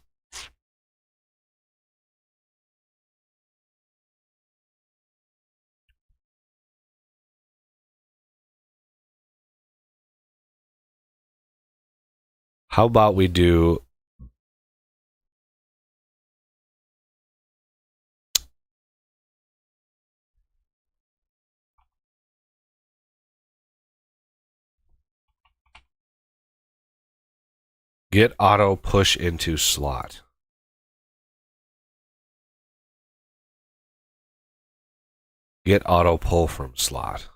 How about we do get auto push into slot? Get auto pull from slot.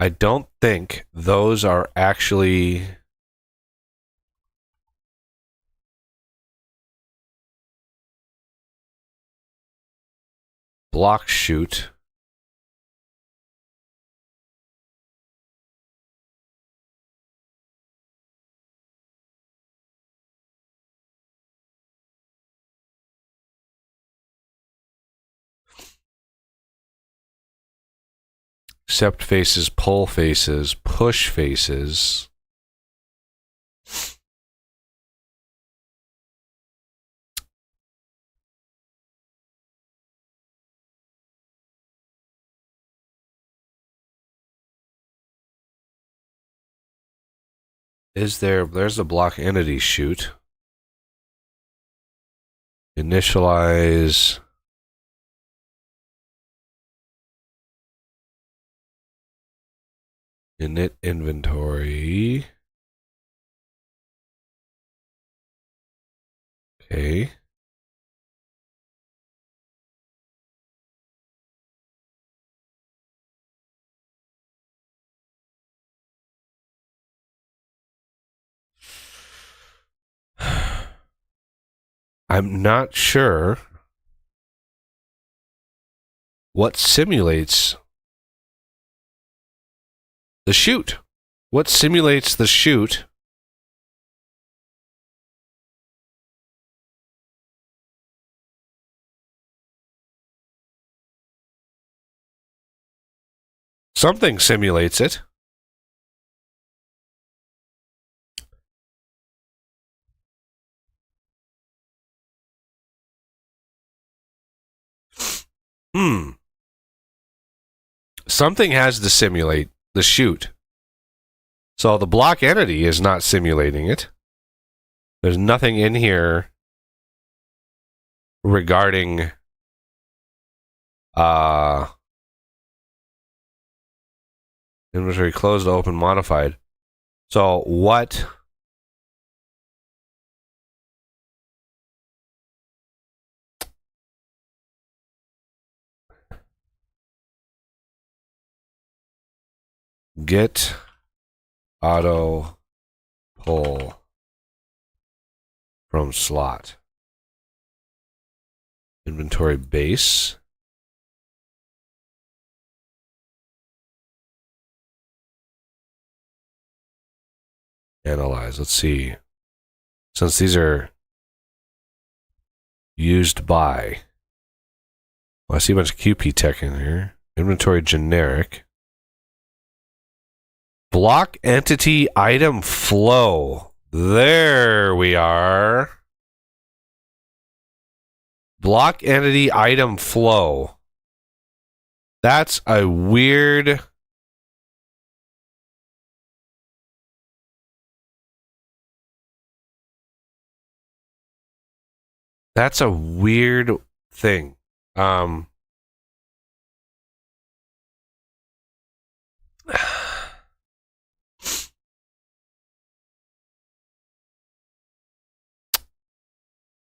I don't think those are actually block shoot. Accept faces, pull faces, push faces. There's a block entity shoot. Initialize. Init inventory. Okay. I'm not sure what simulates the shoot. What simulates the shoot? Something simulates it. Something has to simulate the shoot. So the block entity is not simulating it. There's nothing in here regarding inventory closed, open, modified. So what? Get auto pull from slot. Inventory base. Analyze. Let's see. Since these are used by. Well, I see a bunch of QP tech in here. Inventory generic. Block entity item flow. There we are. Block entity item flow. That's a weird. That's a weird thing.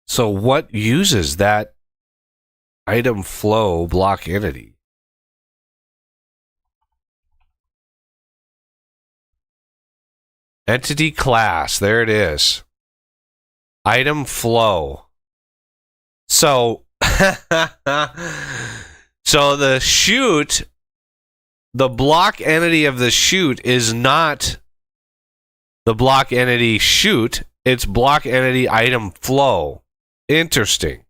So what uses that item flow block entity? Entity class. There it is. Item flow. So, so the chute, the block entity of the chute is not the block entity chute. It's block entity item flow. Interesting.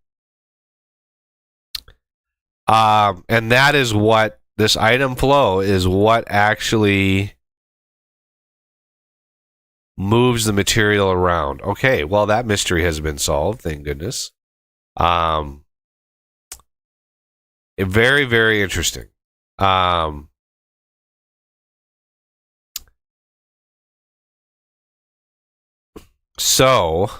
And that is what this item flow is, what actually moves the material around. Okay, well, that mystery has been solved, thank goodness. Very, very interesting. So,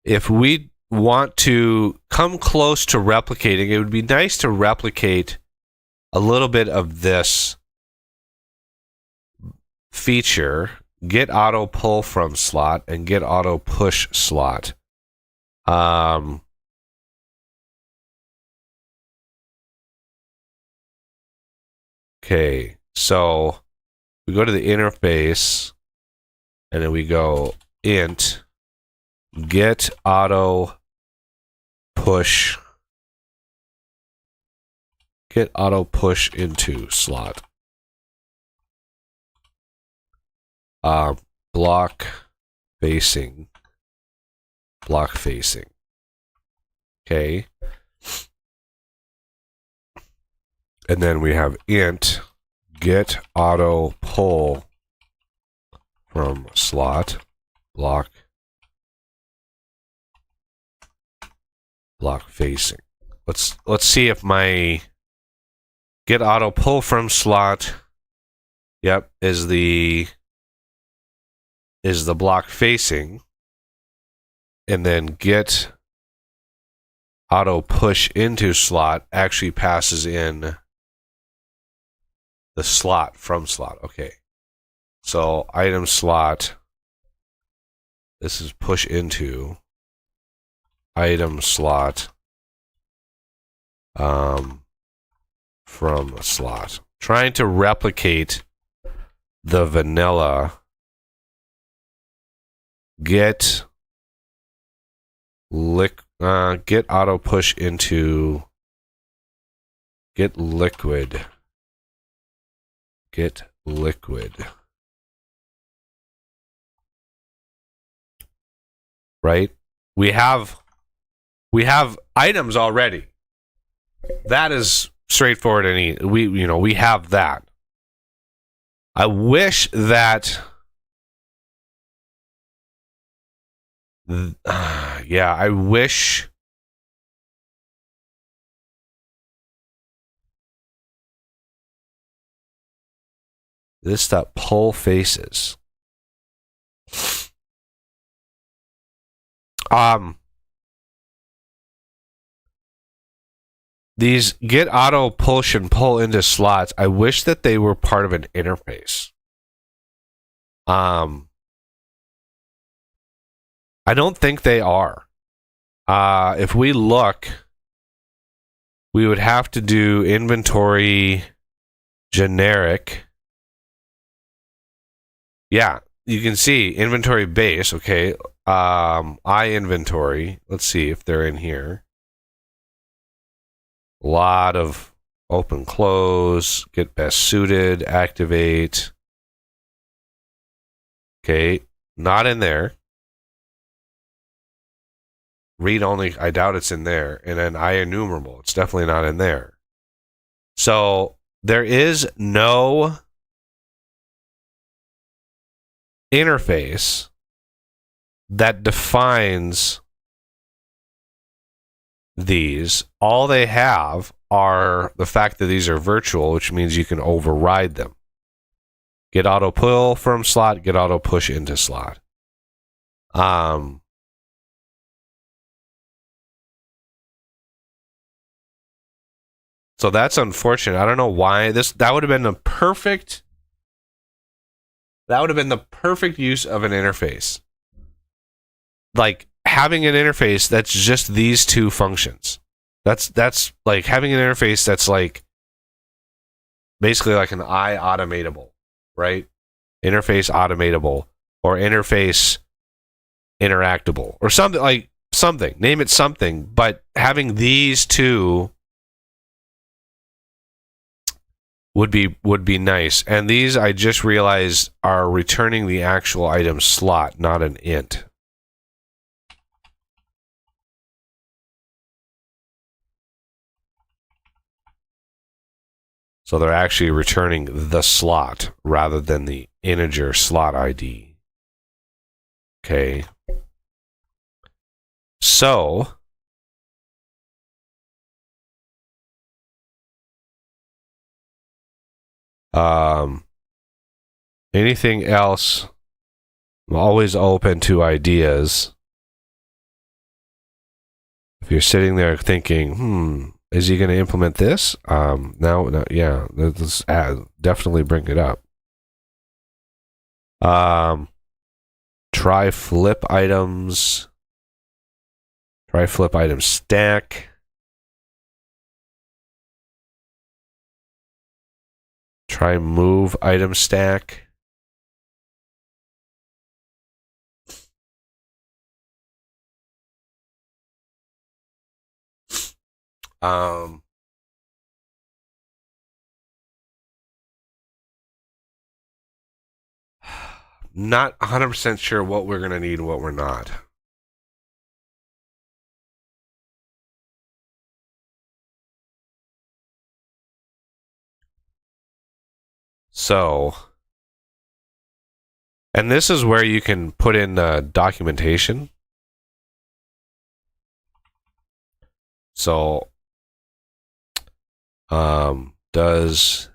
if we want to come close to replicating, it would be nice to replicate a little bit of this feature. Get auto pull from slot and get auto push slot. Okay, so we go to the interface and then we go int get auto push into slot. Block facing. Okay. And then we have int get auto pull from slot block facing. Let's see if my get auto pull from slot, yep, is the block facing, and then get auto push into slot actually passes in the slot from slot. Okay, so item slot, this is push into item slot from a slot. Trying to replicate the vanilla get auto push into get liquid. Right? We have items already. That is straightforward and we have that. I wish that I wish this that pull faces. These get auto push and pull into slots, I wish that they were part of an interface. I don't think they are. If we look, we would have to do inventory generic. Yeah, you can see inventory base. Okay. I inventory. Let's see if they're in here. A lot of open close, get best suited, activate. Okay, not in there. Read only, I doubt it's in there. And then IEnumerable, it's definitely not in there. So there is no interface that defines these. All they have are the fact that these are virtual, which means you can override them. Get auto pull from slot, get auto push into slot. So that's unfortunate. I don't know why that would have been the perfect use of an interface. Like having an interface that's just these two functions. That's like having an interface that's like basically like an automatable right? Interface automatable or interface interactable or something like something. Name it something. But having these two would be nice. And these, I just realized, are returning the actual item slot, not an int. So they're actually returning the slot rather than the integer slot ID. Okay. So anything else, I'm always open to ideas. If you're sitting there thinking, is he going to implement this? No, yeah, let's definitely bring it up. Try flip items. Try flip item stack. Try move item stack. Not 100% sure what we're going to need and what we're not. So, and this is where you can put in documentation. So, does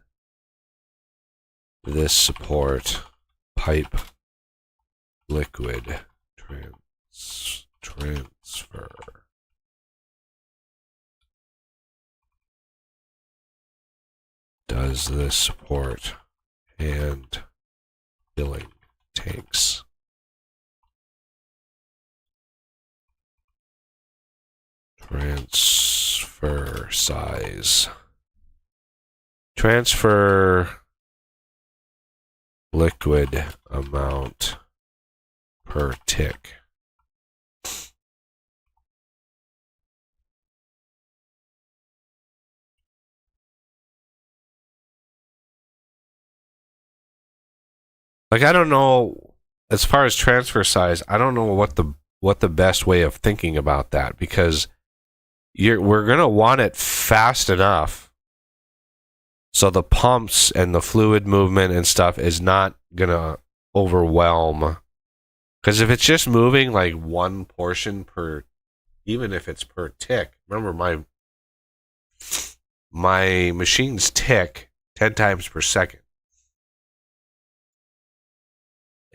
this support pipe liquid transfer? Does this support hand filling tanks? Transfer size. Transfer liquid amount per tick. Like, I don't know, as far as transfer size, I don't know what the best way of thinking about that, because we're going to want it fast enough so the pumps and the fluid movement and stuff is not going to overwhelm. Because if it's just moving like one portion per, even if it's per tick, remember my machines tick 10 times per second.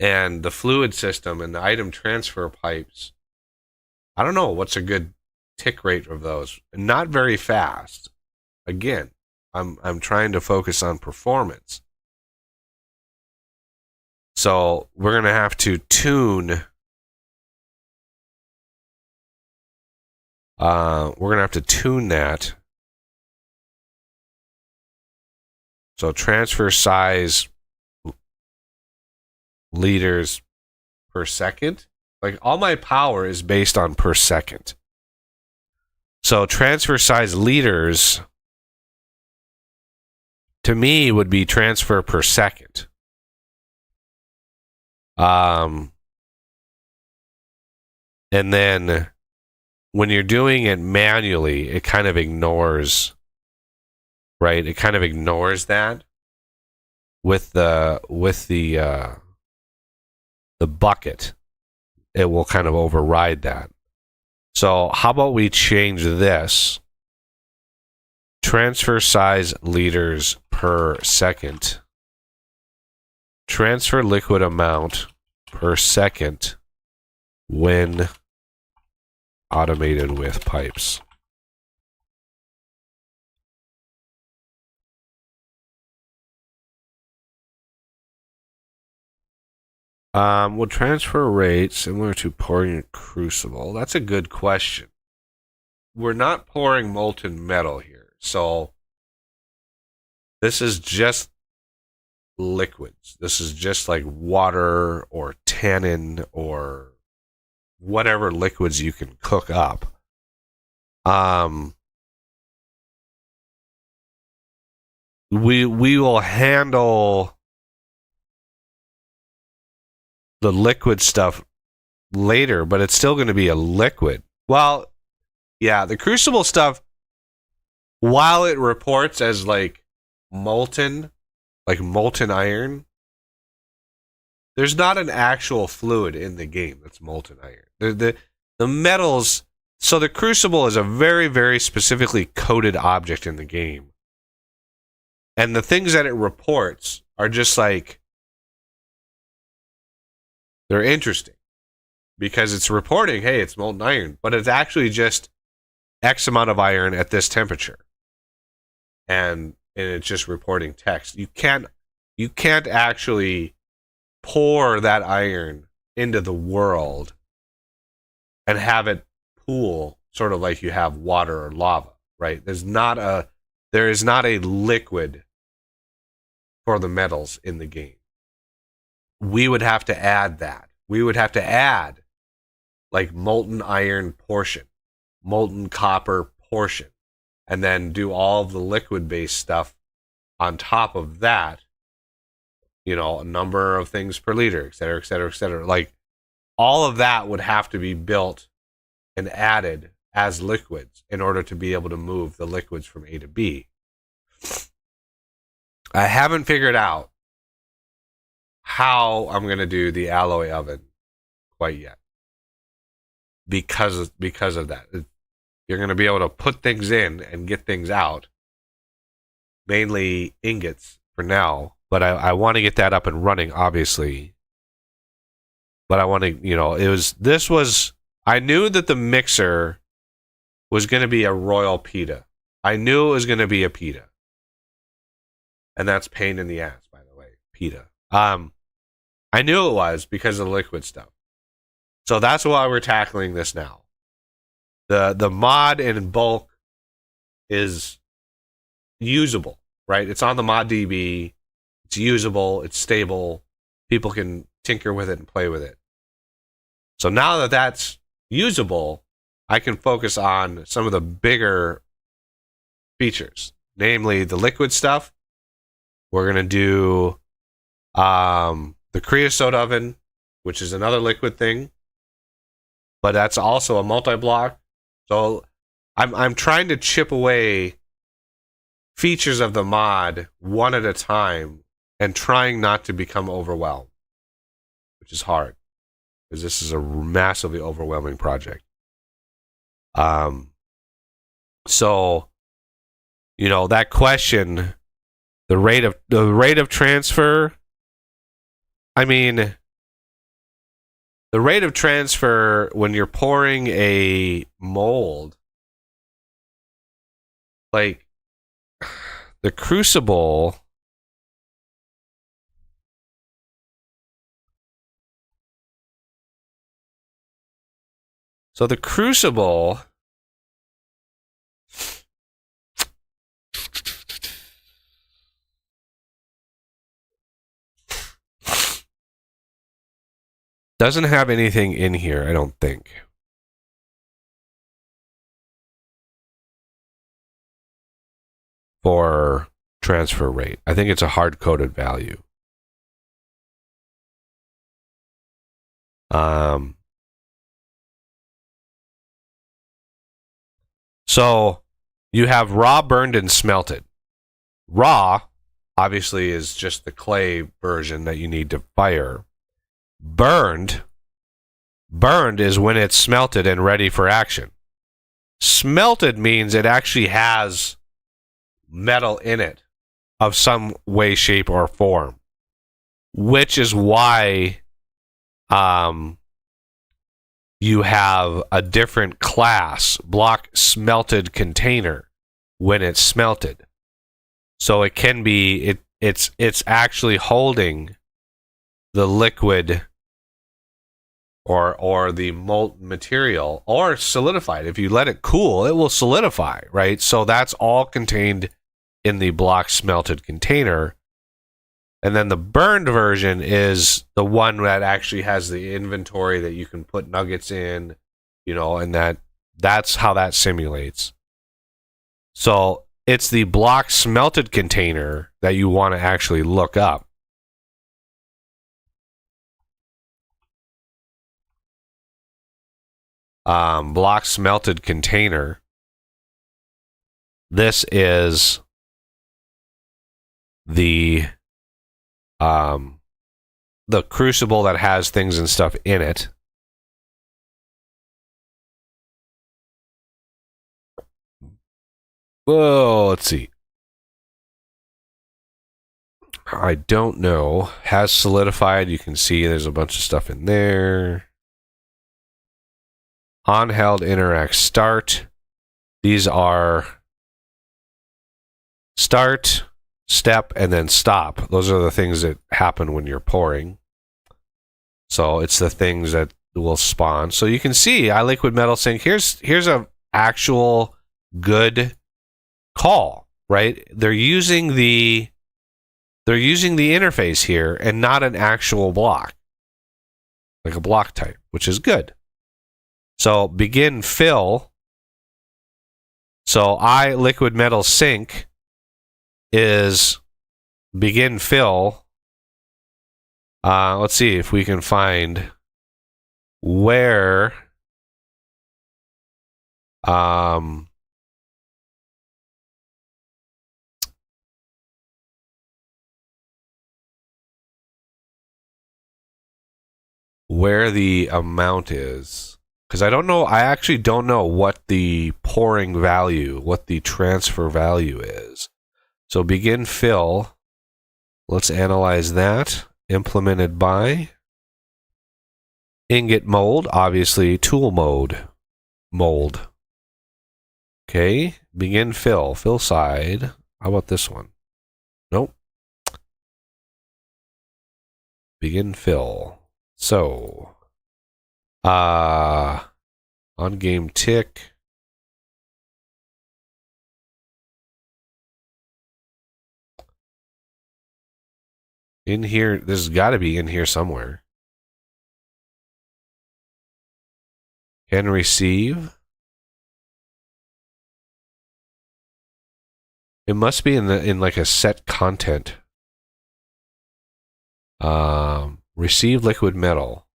And the fluid system and the item transfer pipes, I don't know what's a good tick rate of those. Not very fast. Again, I'm trying to focus on performance. So we're going to have to tune. We're going to have to tune that. So transfer size liters per second. Like, all my power is based on per second. So transfer size liters to me would be transfer per second. And then when you're doing it manually, it kind of ignores, right? It kind of ignores that with the bucket. It will kind of override that. So how about we change this? Transfer size liters per second. Transfer liquid amount per second when automated with pipes. Will transfer rate similar to pouring a crucible? That's a good question. We're not pouring molten metal here, so this is just liquids. This is just like water or tannin or whatever liquids you can cook up. We will handle the liquid stuff later, but it's still going to be a liquid. Well, yeah, the crucible stuff, while it reports as like molten iron, there's not an actual fluid in the game that's molten iron. The metals, so the crucible is a very, very specifically coded object in the game. And the things that it reports are just like, they're interesting because it's reporting, hey, it's molten iron, but it's actually just X amount of iron at this temperature. And it's just reporting text. You can't actually pour that iron into the world and have it pool sort of like you have water or lava, right? There is not a liquid for the metals in the game. We would have to add that. We would have to add like molten iron portion, molten copper portion, and then do all of the liquid-based stuff on top of that. You know, a number of things per liter, et cetera, et cetera, et cetera. Like, all of that would have to be built and added as liquids in order to be able to move the liquids from A to B. I haven't figured out how I'm going to do the alloy oven quite yet because of that. You're going to be able to put things in and get things out, mainly ingots for now, but I want to get that up and running, obviously. But I want to, you know, I knew that the mixer was going to be a Royal Pita. I knew it was going to be a Pita. And that's pain in the ass, by the way, Pita. I knew it was because of the liquid stuff. So that's why we're tackling this now. The mod in bulk is usable, right? It's on the ModDB. It's usable. It's stable. People can tinker with it and play with it. So now that that's usable, I can focus on some of the bigger features, namely the liquid stuff. We're going to do the creosote oven, which is another liquid thing, but that's also a multi-block. So I'm trying to chip away features of the mod one at a time and trying not to become overwhelmed, which is hard because this is a massively overwhelming project. So, you know, that question, the rate of transfer, I mean, the rate of transfer when you're pouring a mold, like the crucible, so the crucible doesn't have anything in here, I don't think. For transfer rate. I think it's a hard-coded value. So you have raw, burned, and smelted. Raw, obviously, is just the clay version that you need to fire. Burned is when it's smelted and ready for action. Smelted means it actually has metal in it of some way, shape, or form, which is why you have a different class block smelted container when it's smelted. So it can be it's actually holding the liquid or the molten material or solidified. If you let it cool, it will solidify, right? So that's all contained in the block smelted container. And then the burned version is the one that actually has the inventory that you can put nuggets in, and that's how that simulates. So it's the block smelted container that you want to actually look up. Block smelted container. This is the crucible that has things and stuff in it. Whoa, let's see. I don't know. Has solidified. You can see there's a bunch of stuff in there. On held interact start. These are start, step, and then stop. Those are the things that happen when you're pouring. So it's the things that will spawn. So you can see iLiquid Metal Sink. Here's a actual good call, right? They're using the interface here and not an actual block, like a block type, which is good. So begin fill. So iLiquid Metal Sink is begin fill. Let's see if we can find where where the amount is, because I actually don't know what the pouring value, what the transfer value is. So begin fill, let's analyze that. Implemented by ingot mold, obviously tool mode mold. Okay, begin fill side. How about this one? Nope. Begin fill. So, on game tick. In here, this has got to be in here somewhere. Can receive. It must be in like a set content. Receive liquid metal.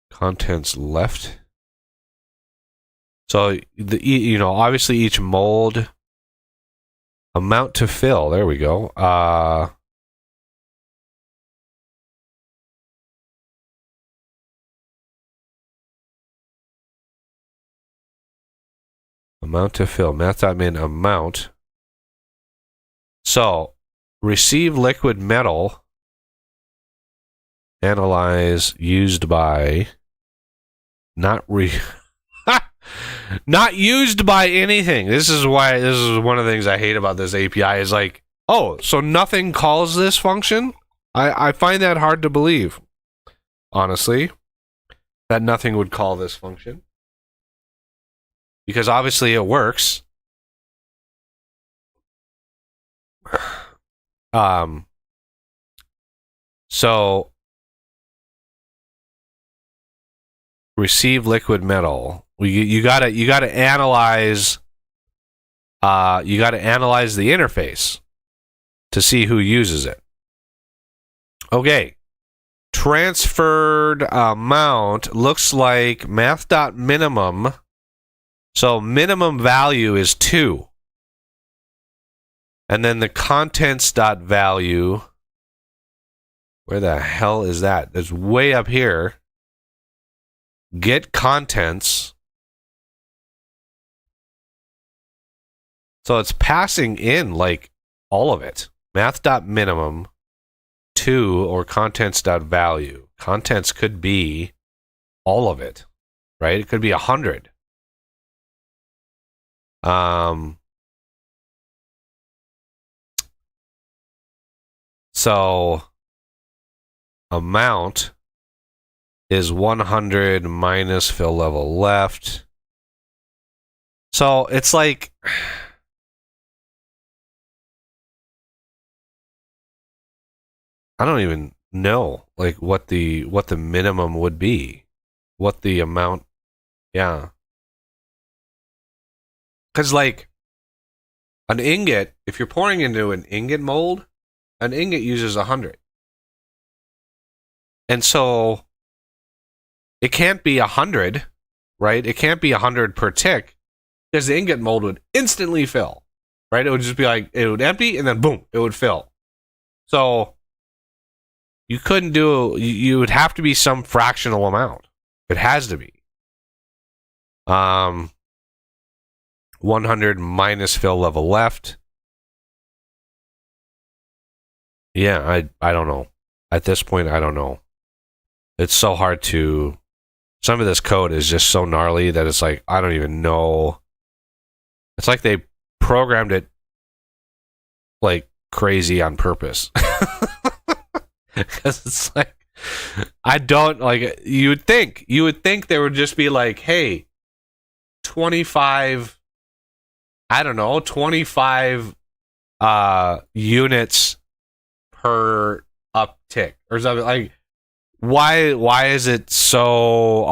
Contents left. So obviously each mold amount to fill. There we go. Amount to fill. Math.min amount. So receive liquid metal. Analyze used by. Not used by anything. This is one of the things I hate about this API is like, oh, so nothing calls this function? I find that hard to believe, honestly, that nothing would call this function. Because obviously it works. So receive liquid metal. You gotta analyze. You gotta analyze the interface to see who uses it. Okay. Transferred amount looks like math.minimum. So minimum value is 2. And then the contents.value. Where the hell is that? It's way up here. Get contents. So it's passing in like all of it. Math.minimum 2 or contents.value. Contents could be all of it, right? It could be 100. So amount is 100 minus fill level left. So it's like, I don't even know like what the minimum would be, what the amount. Yeah, because like an ingot, if you're pouring into an ingot mold, an ingot uses 100, and so it can't be 100, right? It can't be 100 per tick, because the ingot mold would instantly fill, right? It would just be like, it would empty and then boom, it would fill. So you couldn't do, you would have to be some fractional amount. It has to be. 100 minus fill level left. Yeah, I don't know. At this point, I don't know. It's so hard to, some of this code is just so gnarly that it's like, I don't even know. It's like they programmed it like crazy on purpose. Because it's like, I don't, like, you would think there would just be like, hey, 25, I don't know, 25 units per uptick or something. Like, why is it so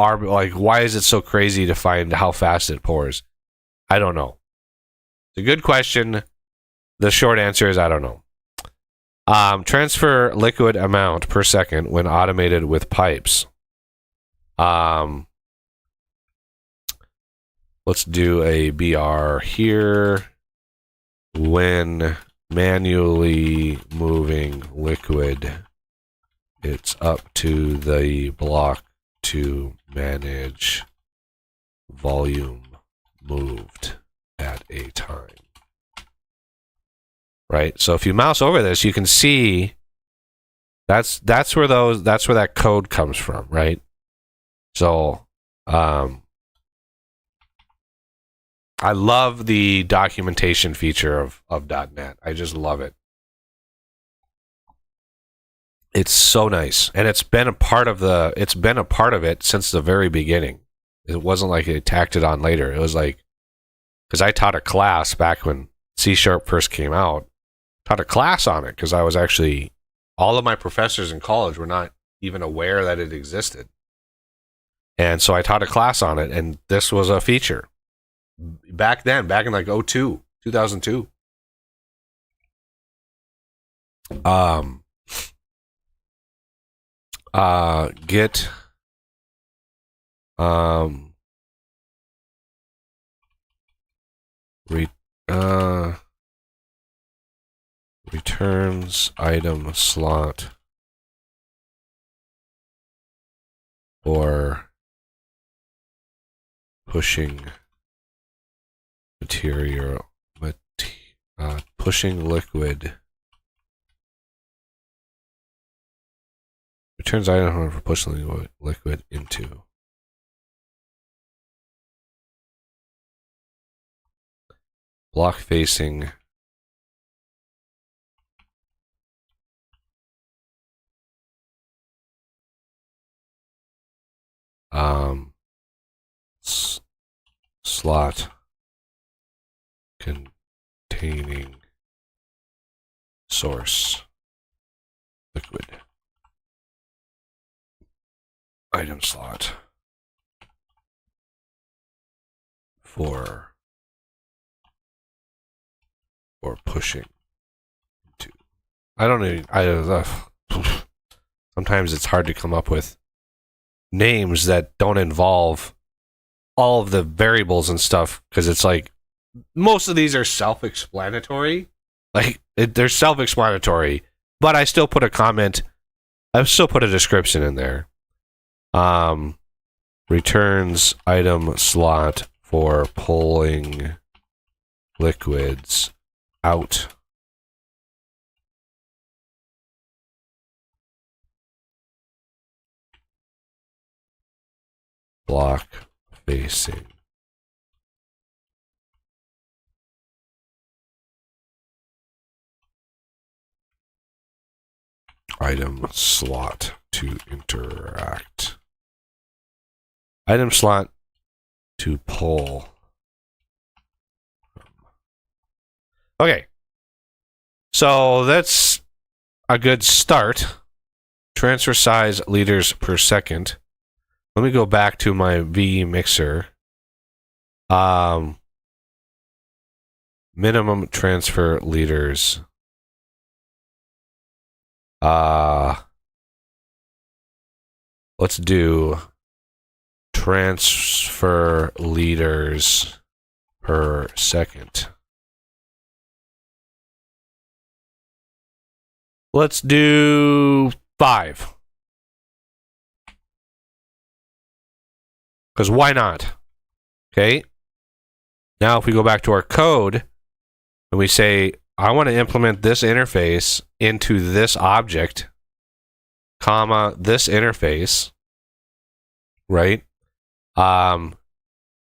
why is it so crazy to find how fast it pours? I don't know. It's a good question. The short answer is I don't know. Transfer liquid amount per second when automated with pipes. Let's do a BR here. When manually moving liquid, it's up to the block to manage volume moved at a time. Right? So if you mouse over this, you can see that's where that code comes from, right? So I love the documentation feature of .NET. I just love it. It's so nice, and it's been a part of it since the very beginning. It wasn't like they tacked it on later. It was like, because I taught a class back when C# first came out, taught a class on it because I was actually, all of my professors in college were not even aware that it existed, and so I taught a class on it, and this was a feature back then, back in like 2002. Get returns item slot for pushing pushing liquid. Returns item for pushing liquid into. Block facing. Slot containing source liquid. Item slot for pushing to. I don't know. Sometimes it's hard to come up with names that don't involve all of the variables and stuff, because it's like most of these are self-explanatory. Like they're self-explanatory, but I still put a comment. I still put a description in there. Returns item slot for pulling liquids out. Block facing. Item slot to interact Item slot to pull. Okay. So that's a good start. Transfer size liters per second. Let me go back to my VE mixer. Minimum transfer liters. Let's do transfer liters per second. Let's do 5. Because why not? Okay. Now if we go back to our code and we say, I want to implement this interface into this object, comma, this interface, right?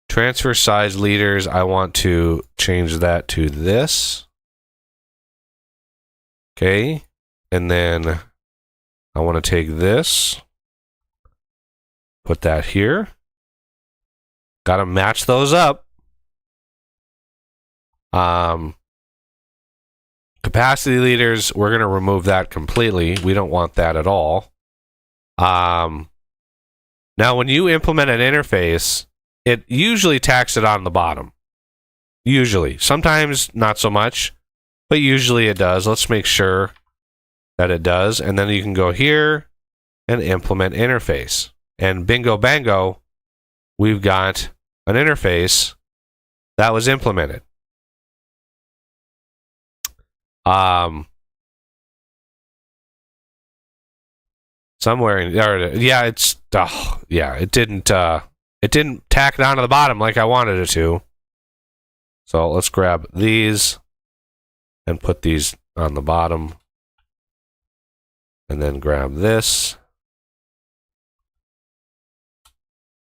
Transfer size liters, I want to change that to this. Okay. And then I want to take this, put that here. Got to match those up. Capacity liters, we're going to remove that completely. We don't want that at all. Now, when you implement an interface, it usually tacks it on the bottom. Usually. Sometimes not so much, but usually it does. Let's make sure that it does. And then you can go here and implement interface. And bingo bango, we've got an interface that was implemented. Somewhere in there, yeah, it didn't tack it onto the bottom like I wanted it to. So let's grab these and put these on the bottom. And then grab this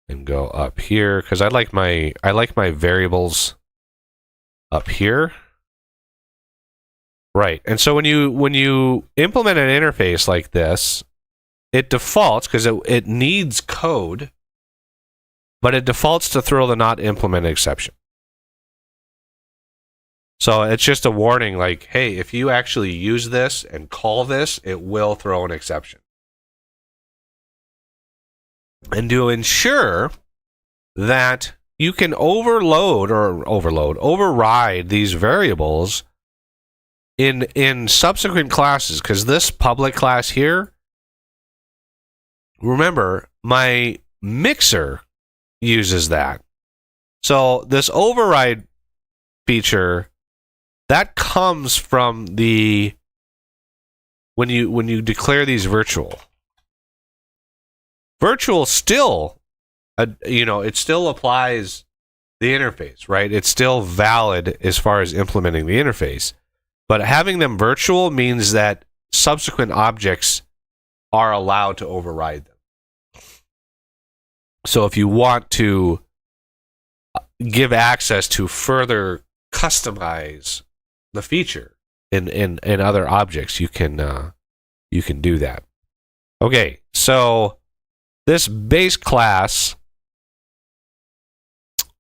and go up here because I like my variables up here. Right. And so when you implement an interface like this, it defaults because it needs code, but it defaults to throw the not implemented exception. So it's just a warning like, hey, if you actually use this and call this, it will throw an exception. And to ensure that you can override these variables in subsequent classes, because this public class here, remember, my mixer uses that. So this override feature, that comes from the when you declare these virtual. Virtual still, it still applies the interface, right? It's still valid as far as implementing the interface. But having them virtual means that subsequent objects are allowed to override them. So if you want to give access to further customize the feature in other objects, you can do that. Okay, so this base class,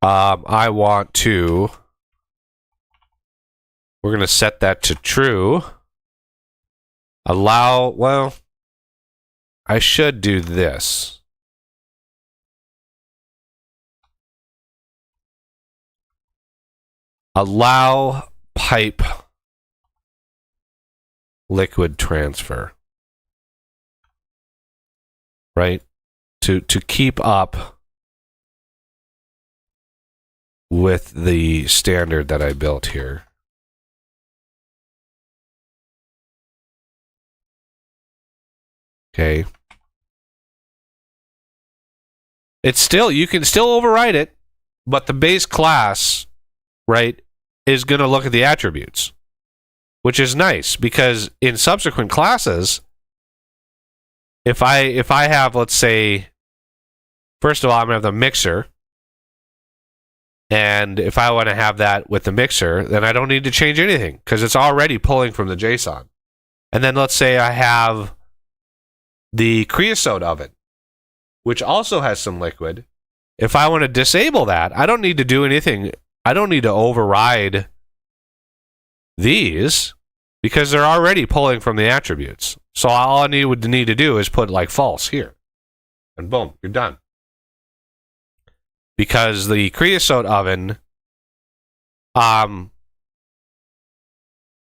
I want to. We're going to set that to true. Allow. Well, I should do this. Allow pipe liquid transfer. Right? To keep up with the standard that I built here. Okay. It's still, you can still override it, but the base class, right, is going to look at the attributes, which is nice because in subsequent classes, if I have, let's say, first of all, I'm going to have the mixer, and if I want to have that with the mixer, then I don't need to change anything because it's already pulling from the JSON. And then let's say I have the creosote oven, which also has some liquid, If I want to disable that, I don't need to do anything. I don't need to override these because they're already pulling from the attributes. So all I would need to do is put like false here. And boom, you're done. Because the creosote oven,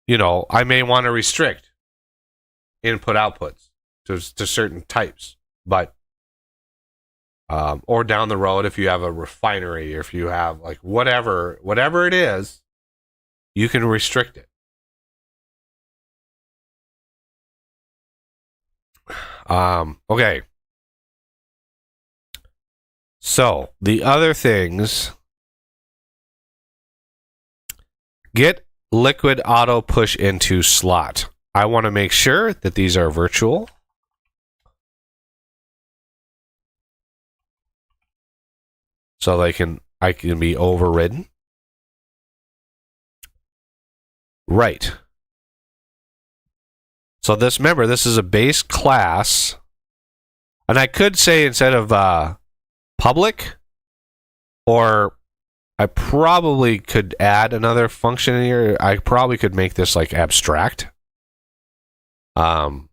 you know, I may want to restrict input outputs to certain types, but or down the road if you have a refinery, or if you have like whatever it is, you can restrict it. Okay. So the other things, get liquid auto push into slot. I want to make sure that these are virtual. So I can be overridden. Right. So remember, this is a base class. And I could say instead of public, or I probably could add another function in here. I probably could make this like abstract. But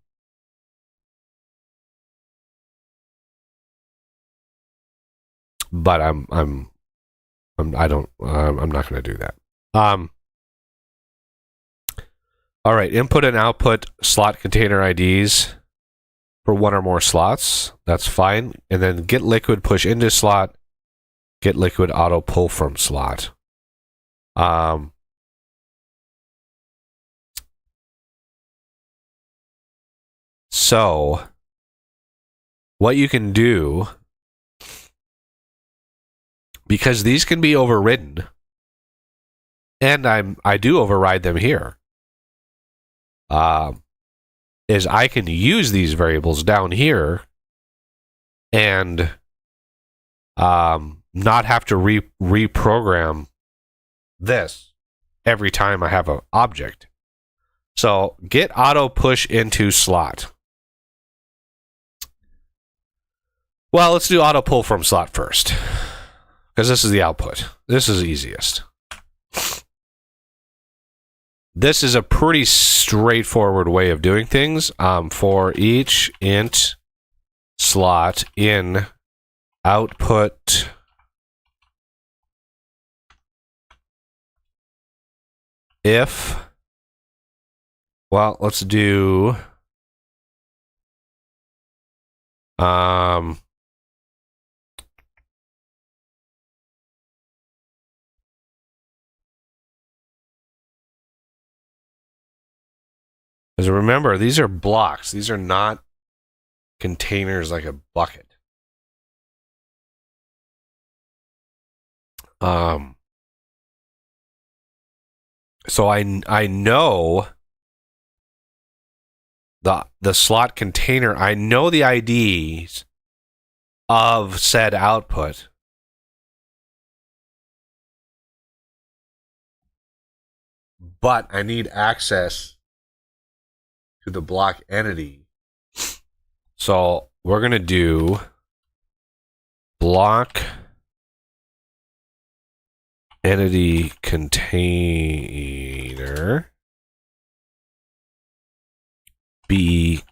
I'm not going to do that. All right, input and output slot container IDs for one or more slots. That's fine. And then get liquid push into slot, get liquid auto pull from slot. So what you can do, because these can be overridden, and I do override them here, is I can use these variables down here and not have to reprogram this every time I have an object. So get auto push into slot. Well, let's do auto pull from slot first, because this is the output. This is easiest. This is a pretty straightforward way of doing things. For each int slot in output if, well, let's do because remember, these are blocks. These are not containers like a bucket. So I know the slot container. I know the IDs of said output. But I need access to the block entity. So we're going to do block entity container B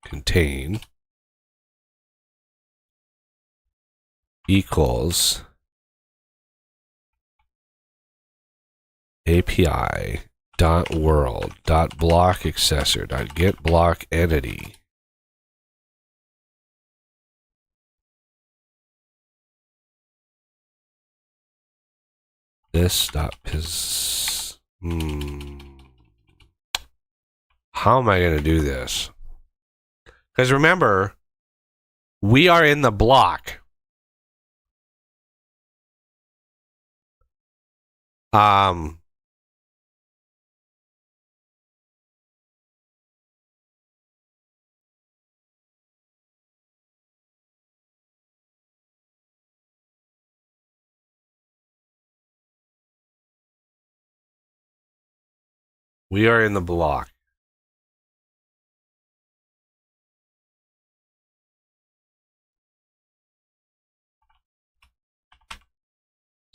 contain equals API dot world dot block accessor dot get block entity. This dot pis. How am I going to do this? Because remember, we are in the block. We are in the block.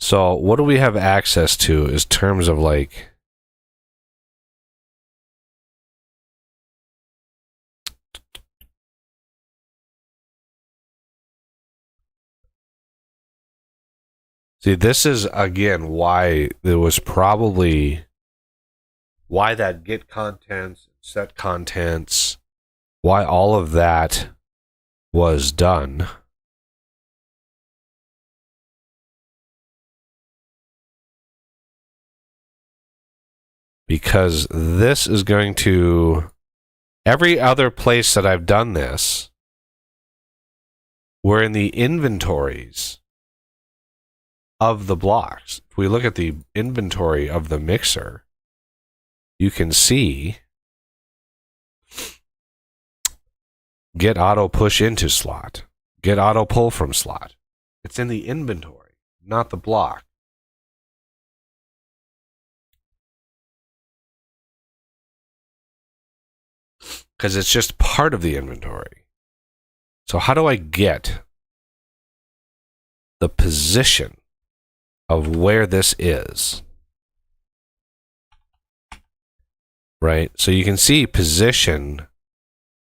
So what do we have access to is terms of like see, this is again why there was probably why that get contents, set contents, why all of that was done. Because this is going to, every other place that I've done this, we're in the inventories of the blocks. If we look at the inventory of the mixer, you can see get auto push into slot, get auto pull from slot. It's in the inventory, not the block. Because it's just part of the inventory. So how do I get the position of where this is? Right? So you can see position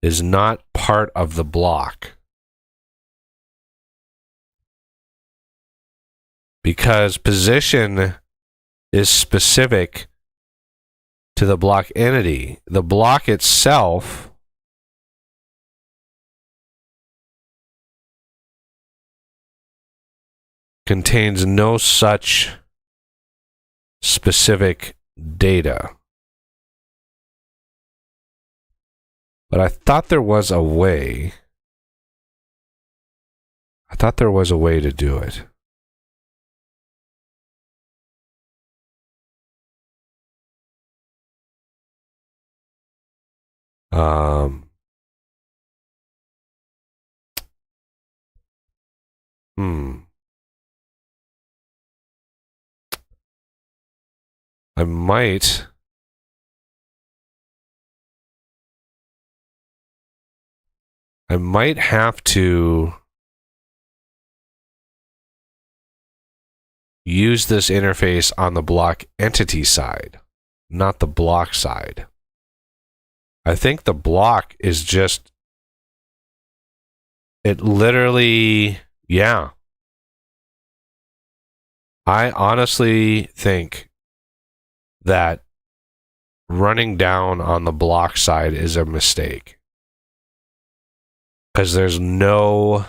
is not part of the block. Because position is specific to the block entity. The block itself contains no such specific data. But I thought there was a way. I thought there was a way to do it. I might have to use this interface on the block entity side, not the block side. I think the block is just, it literally, yeah. I honestly think that running down on the block side is a mistake. Because there's no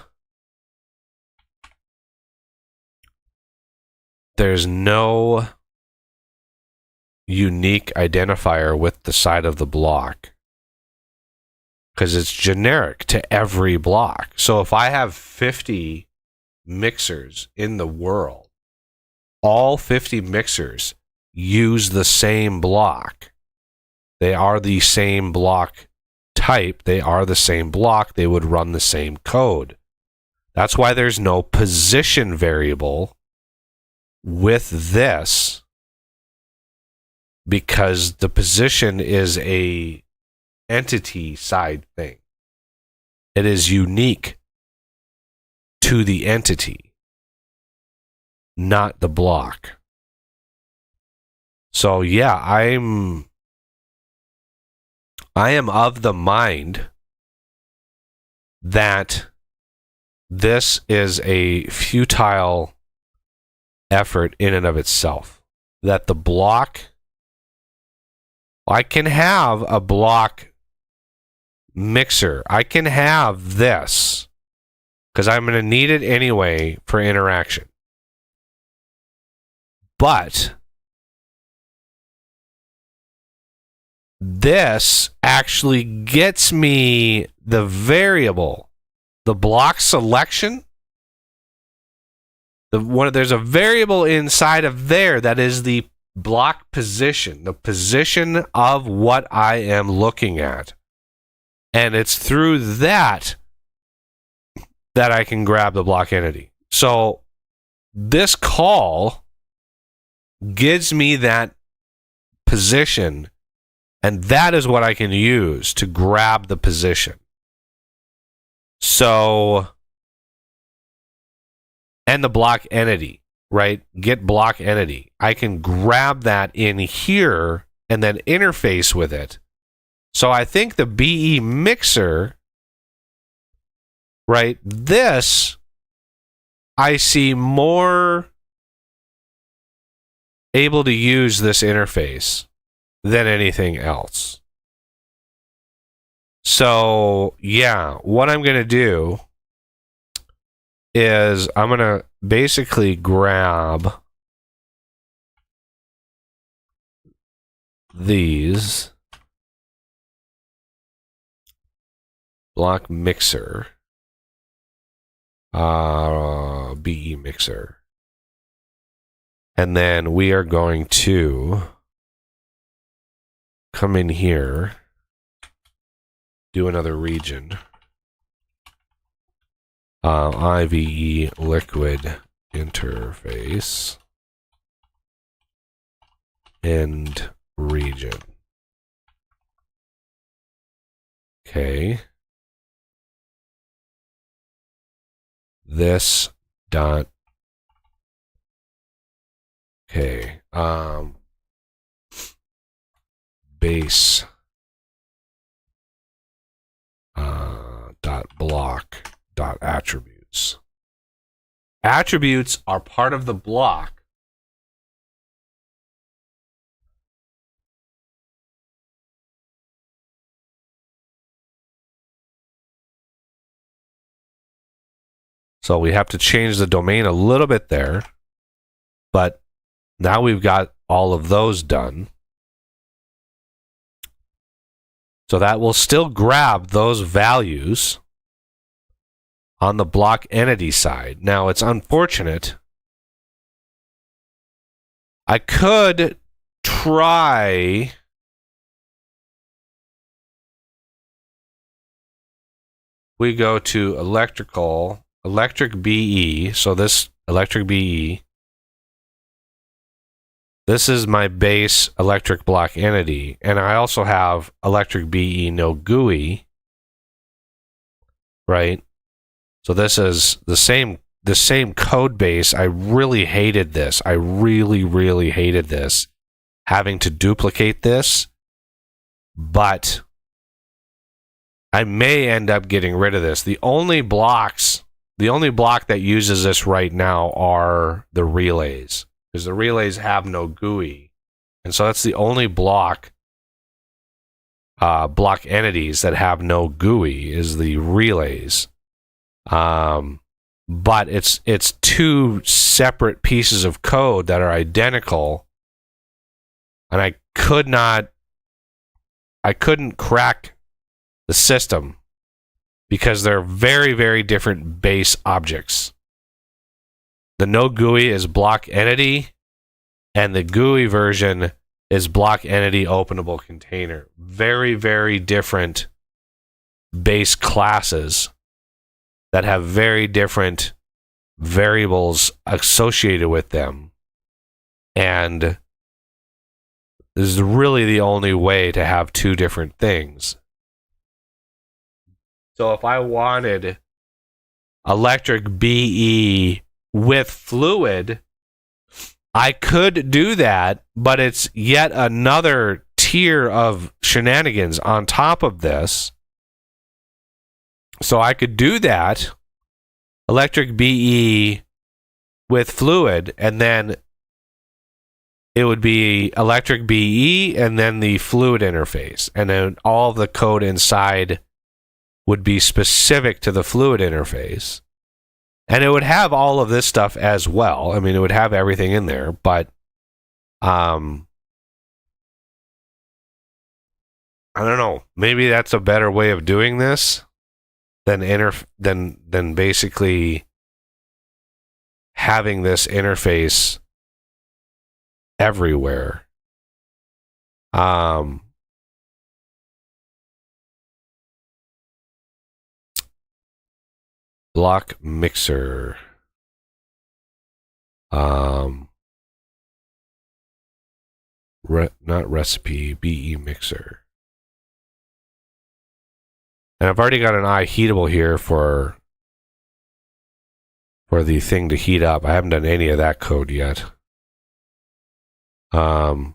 unique identifier with the side of the block. Because it's generic to every block. So if I have 50 mixers in the world, all 50 mixers use the same block. They are the same block type. They are the same block. They would run the same code. That's why there's no position variable with this, because the position is a entity side thing. It is unique to the entity, not the block. So yeah, I am of the mind that this is a futile effort in and of itself. That the block, I can have a block mixer. I can have this because I'm going to need it anyway for interaction. But this actually gets me the variable, the block selection. There's a variable inside of there that is the block position, the position of what I am looking at. And it's through that I can grab the block entity. So this call gives me that position, and that is what I can use to grab the position. So, and the block entity. right? Get block entity. I can grab that in here and then interface with it. So I think the BE mixer, right? This, I see more able to use this interface than anything else. So, yeah, what I'm going to do is I'm going to basically grab these block mixer, BE mixer, and then we are going to come in here, do another region, IVE liquid interface, end region. Okay. This dot. Okay. Base dot block dot attributes. Attributes are part of the block. So we have to change the domain a little bit there, but now we've got all of those done. So that will still grab those values on the block entity side. Now it's unfortunate. I could try we go to electric BE. So this electric BE, this is my base electric block entity, and I also have electric BE no GUI, right? So this is the same code base. I really hated this. I really hated this, having to duplicate this, but I may end up getting rid of this. The only block that uses this right now are the relays, because the relays have no GUI. And so that's the only block entities that have no GUI is the relays. But it's two separate pieces of code that are identical, and I couldn't crack the system because they're very different base objects. The no GUI is block entity, and the GUI version is block entity openable container. Very different base classes that have very different variables associated with them. And this is really the only way to have two different things. So if I wanted electric BE with fluid, I could do that, but it's yet another tier of shenanigans on top of this. So I could do that, electric BE with fluid, and then it would be electric BE and then the fluid interface. And then all the code inside would be specific to the fluid interface. And it would have all of this stuff as well. I mean, it would have everything in there, but I don't know. Maybe that's a better way of doing this than basically having this interface everywhere. Block mixer. Not recipe, BE mixer. And I've already got an iHeatable here for for the thing to heat up. I haven't done any of that code yet. God,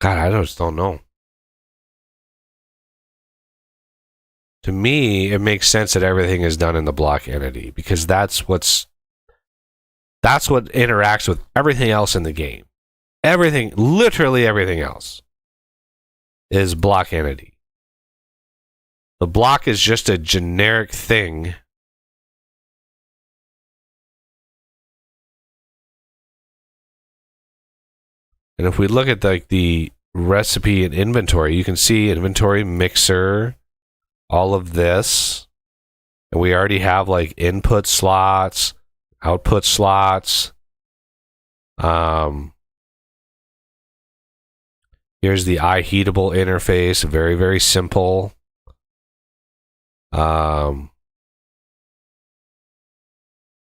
I just don't know. To me, it makes sense that everything is done in the block entity because that's what interacts with everything else in the game. Everything, literally everything else, is block entity. The block is just a generic thing. And if we look at the recipe and inventory, you can see inventory, mixer, all of this. And we already have like input slots, output slots. Here's the iHeatable interface, very, very simple. And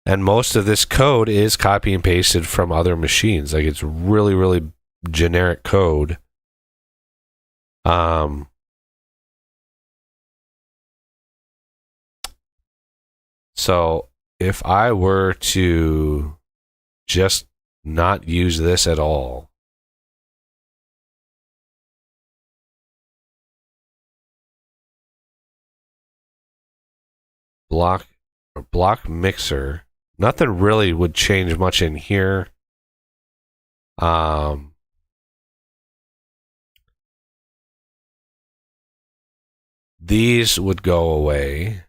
most of this code is copy and pasted from other machines. Like it's really, really generic code. So if I were to just not use this at all, block mixer, nothing really would change much in here. These would go away.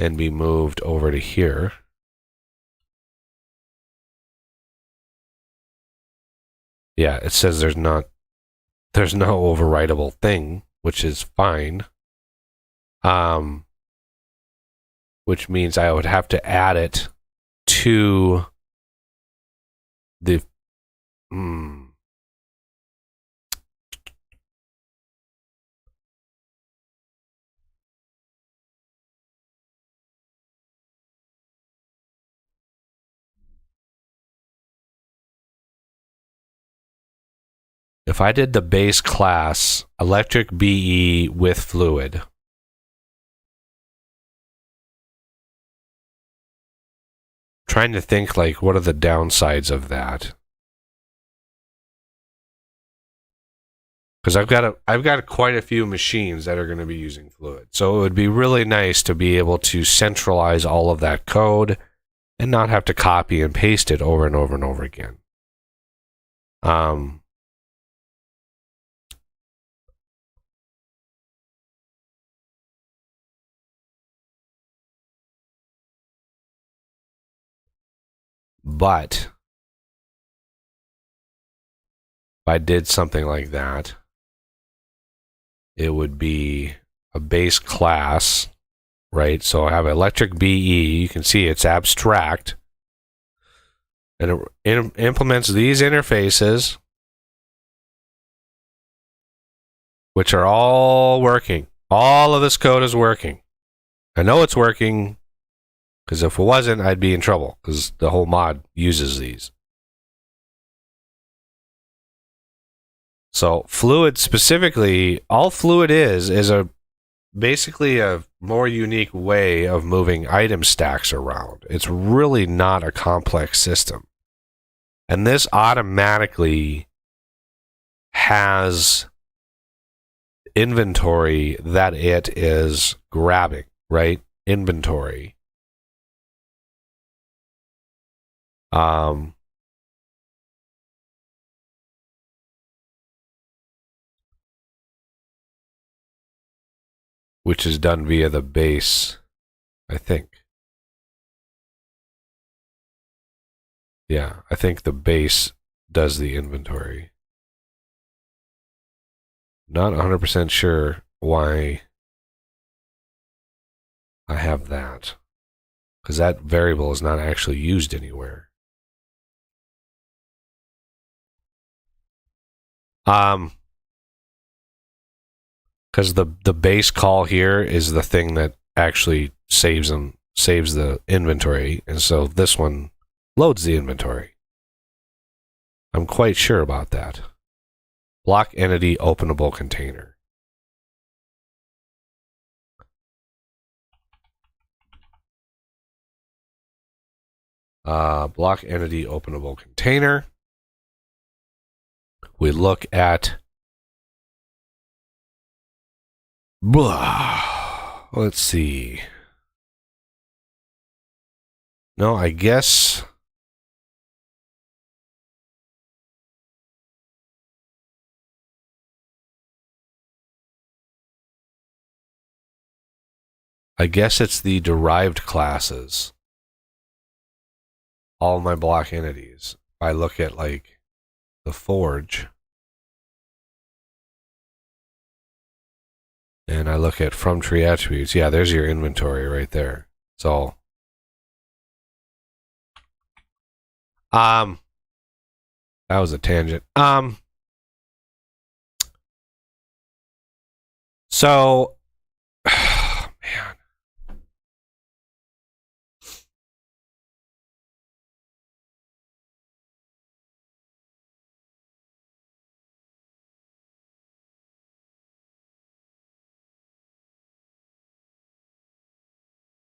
And be moved over to here. Yeah, it says there's no overwritable thing, which is fine. Which means I would have to add it to the if I did the base class electric BE with fluid, trying to think like what are the downsides of that? Because I've got quite a few machines that are going to be using fluid, so it would be really nice to be able to centralize all of that code and not have to copy and paste it over and over and over again. But if I did something like that, it would be a base class, right? So I have electric BE. You can see it's abstract. And it implements these interfaces, which are all working. All of this code is working. I know it's working because if it wasn't, I'd be in trouble because the whole mod uses these. So fluid specifically, all fluid is basically a more unique way of moving item stacks around. It's really not a complex system. And this automatically has inventory that it is grabbing, right? Inventory. Which is done via the base, I think. Yeah, I think the base does the inventory. Not 100% sure why I have that. Because that variable is not actually used anywhere. Because because the base call here is the thing that actually saves the inventory, and so this one loads the inventory. I'm quite sure about that. Block entity openable container. Block entity openable container. We look at. Let's see. No, I guess. I guess it's the derived classes. All my block entities. I look at like the forge. And I look at from tree attributes. Yeah, there's your inventory right there. So that was a tangent. So man.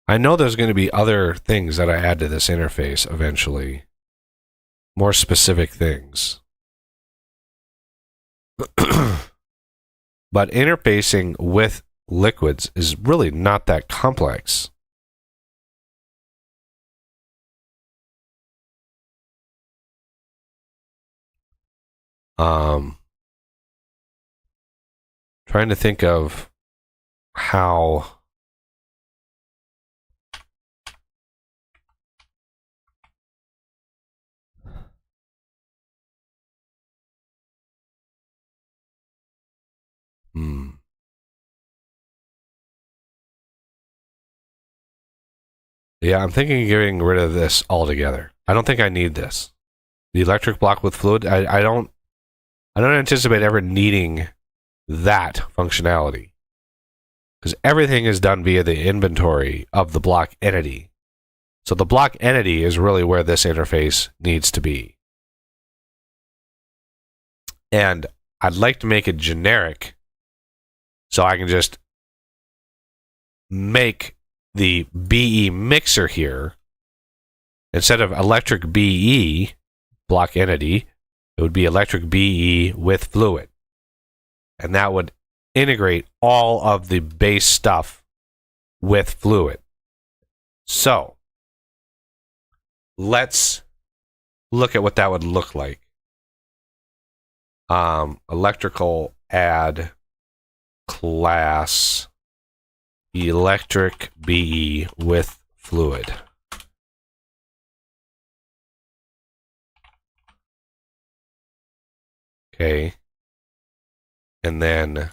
I know there's going to be other things that I add to this interface eventually. More specific things. But interfacing with liquids is really not that complex. Trying to think of how Yeah, I'm thinking of getting rid of this altogether. I don't think I need this. The electric block with fluid, I don't anticipate ever needing that functionality. Because everything is done via the inventory of the block entity. So the block entity is really where this interface needs to be. And I'd like to make it generic so I can just make the BE mixer here. Instead of electric BE, block entity, it would be electric BE with fluid. And that would integrate all of the base stuff with fluid. So, let's look at what that would look like. Electrical add class electric BE with fluid. Okay. And then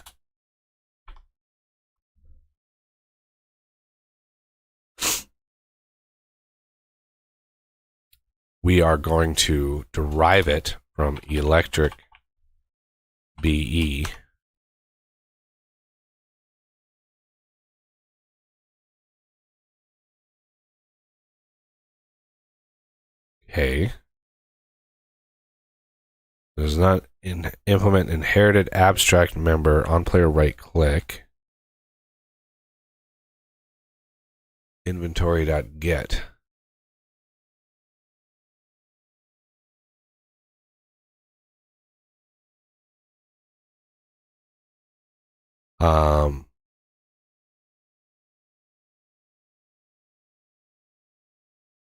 we are going to derive it from electric BE. Okay. Does not implement inherited abstract member on player right click. Inventory.get.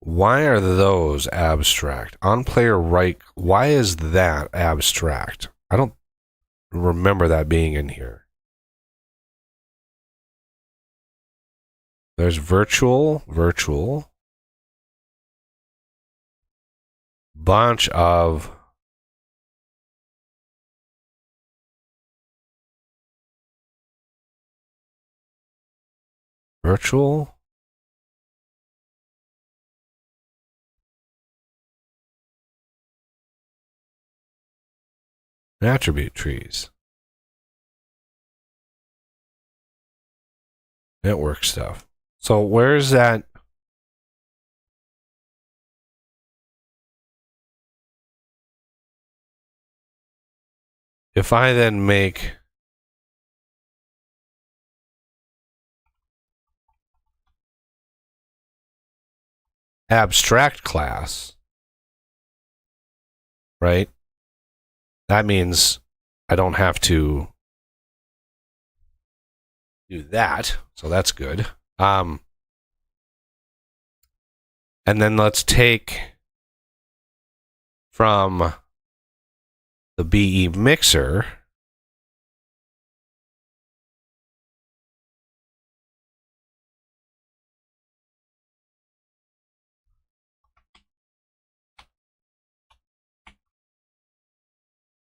Why are those abstract? On player right, why is that abstract? I don't remember that being in here. There's virtual. Bunch of virtual. Attribute trees. Network stuff. So where's that? If I then make abstract class, right? That means I don't have to do that. So that's good. And then let's take from the BE mixer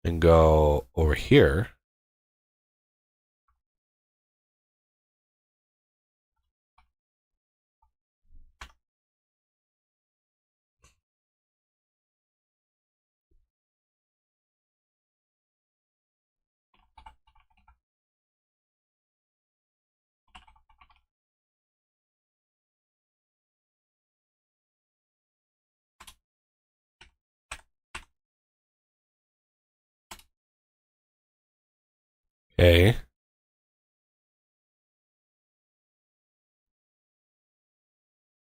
and go over here. Okay.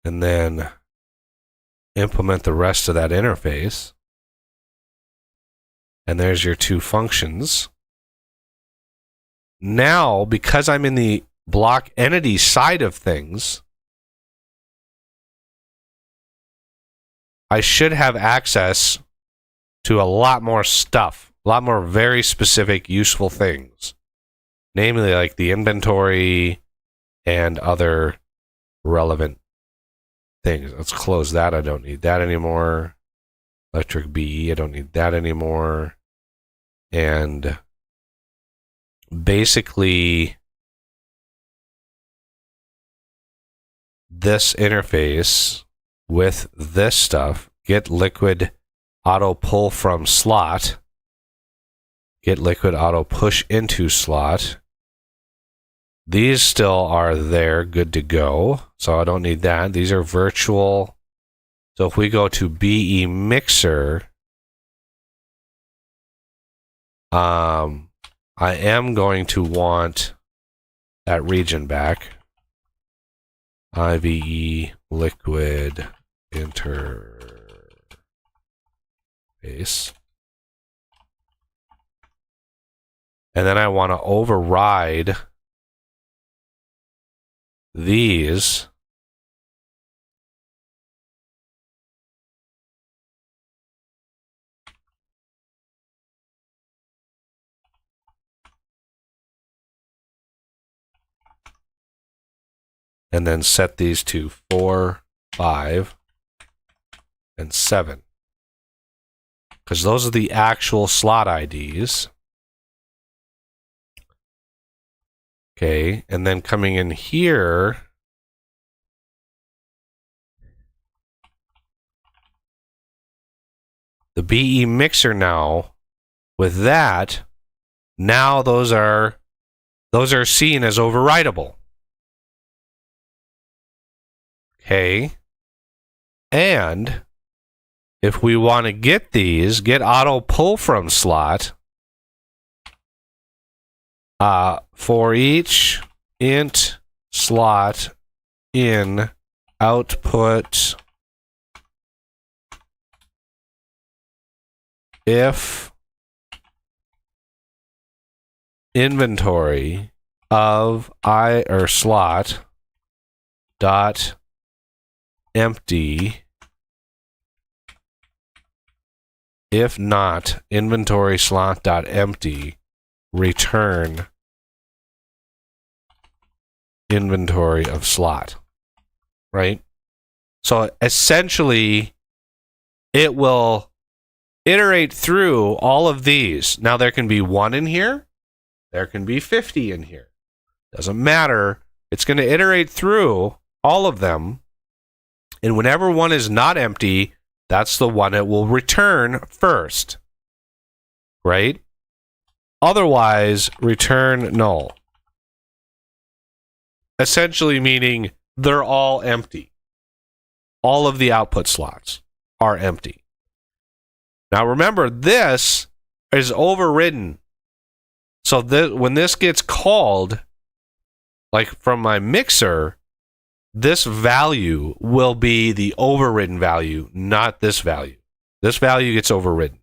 And then implement the rest of that interface. And there's your two functions. Now, because I'm in the block entity side of things, I should have access to a lot more stuff, a lot more very specific, useful things. Namely, like the inventory and other relevant things. Let's close that. I don't need that anymore. Electric BE, I don't need that anymore. And basically, this interface with this stuff, get liquid auto pull from slot, get liquid auto push into slot. These still are there, good to go. So I don't need that. These are virtual. So if we go to BE mixer, I am going to want that region back. IVE liquid interface. And then I want to override these and then set these to 4, 5, and 7. Because those are the actual slot IDs. Okay, and then coming in here, the BE mixer now, with that, now those are seen as overridable. Okay, and if we want to get these, get auto pull from slot, for each int slot in output if inventory of I or slot dot empty, if not inventory slot dot empty, return inventory of slot, right? So essentially, it will iterate through all of these. Now there can be 1 in here, there can be 50 in here. Doesn't matter. It's going to iterate through all of them. And whenever one is not empty, that's the one it will return first, right? Otherwise, return null. essentially meaning they're all empty. All of the output slots are empty. Now remember, this is overridden. So when this gets called, like from my mixer, this value will be the overridden value, not this value. This value gets overridden.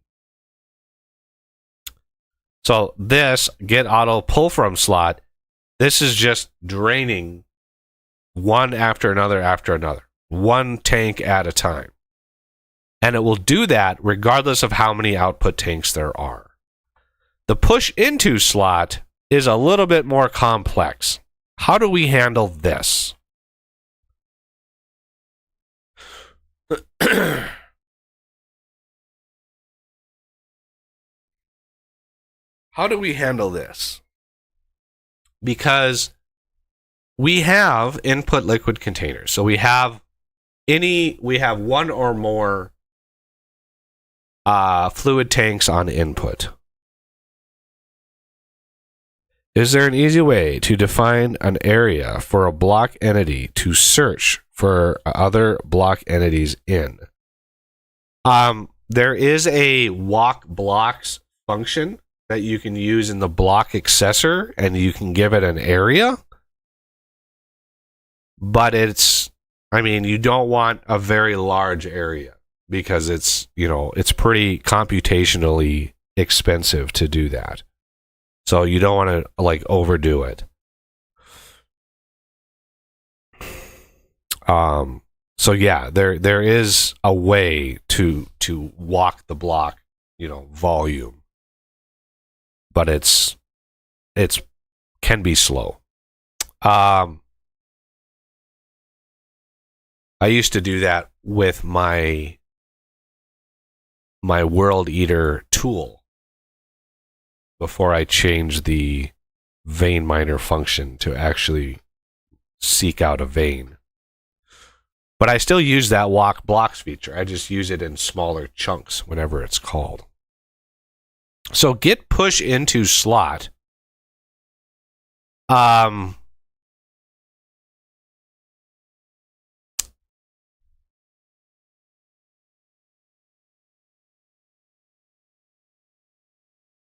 So this get auto pull from slot, this is just draining one after another, one tank at a time. And it will do that regardless of how many output tanks there are. The push into slot is a little bit more complex. How do we handle this? How do we handle this? Because we have input liquid containers. So we have one or more fluid tanks on input. Is there an easy way to define an area for a block entity to search for other block entities in? There is a walk blocks function that you can use in the block accessor, and you can give it an area. But you don't want a very large area because it's pretty computationally expensive to do that. So you don't want to overdo it. So yeah, there is a way to walk the block, volume. But it's can be slow. I used to do that with my World Eater tool before I changed the vein miner function to actually seek out a vein. But I still use that walk blocks feature. I just use it in smaller chunks whenever it's called. So git push into slot. How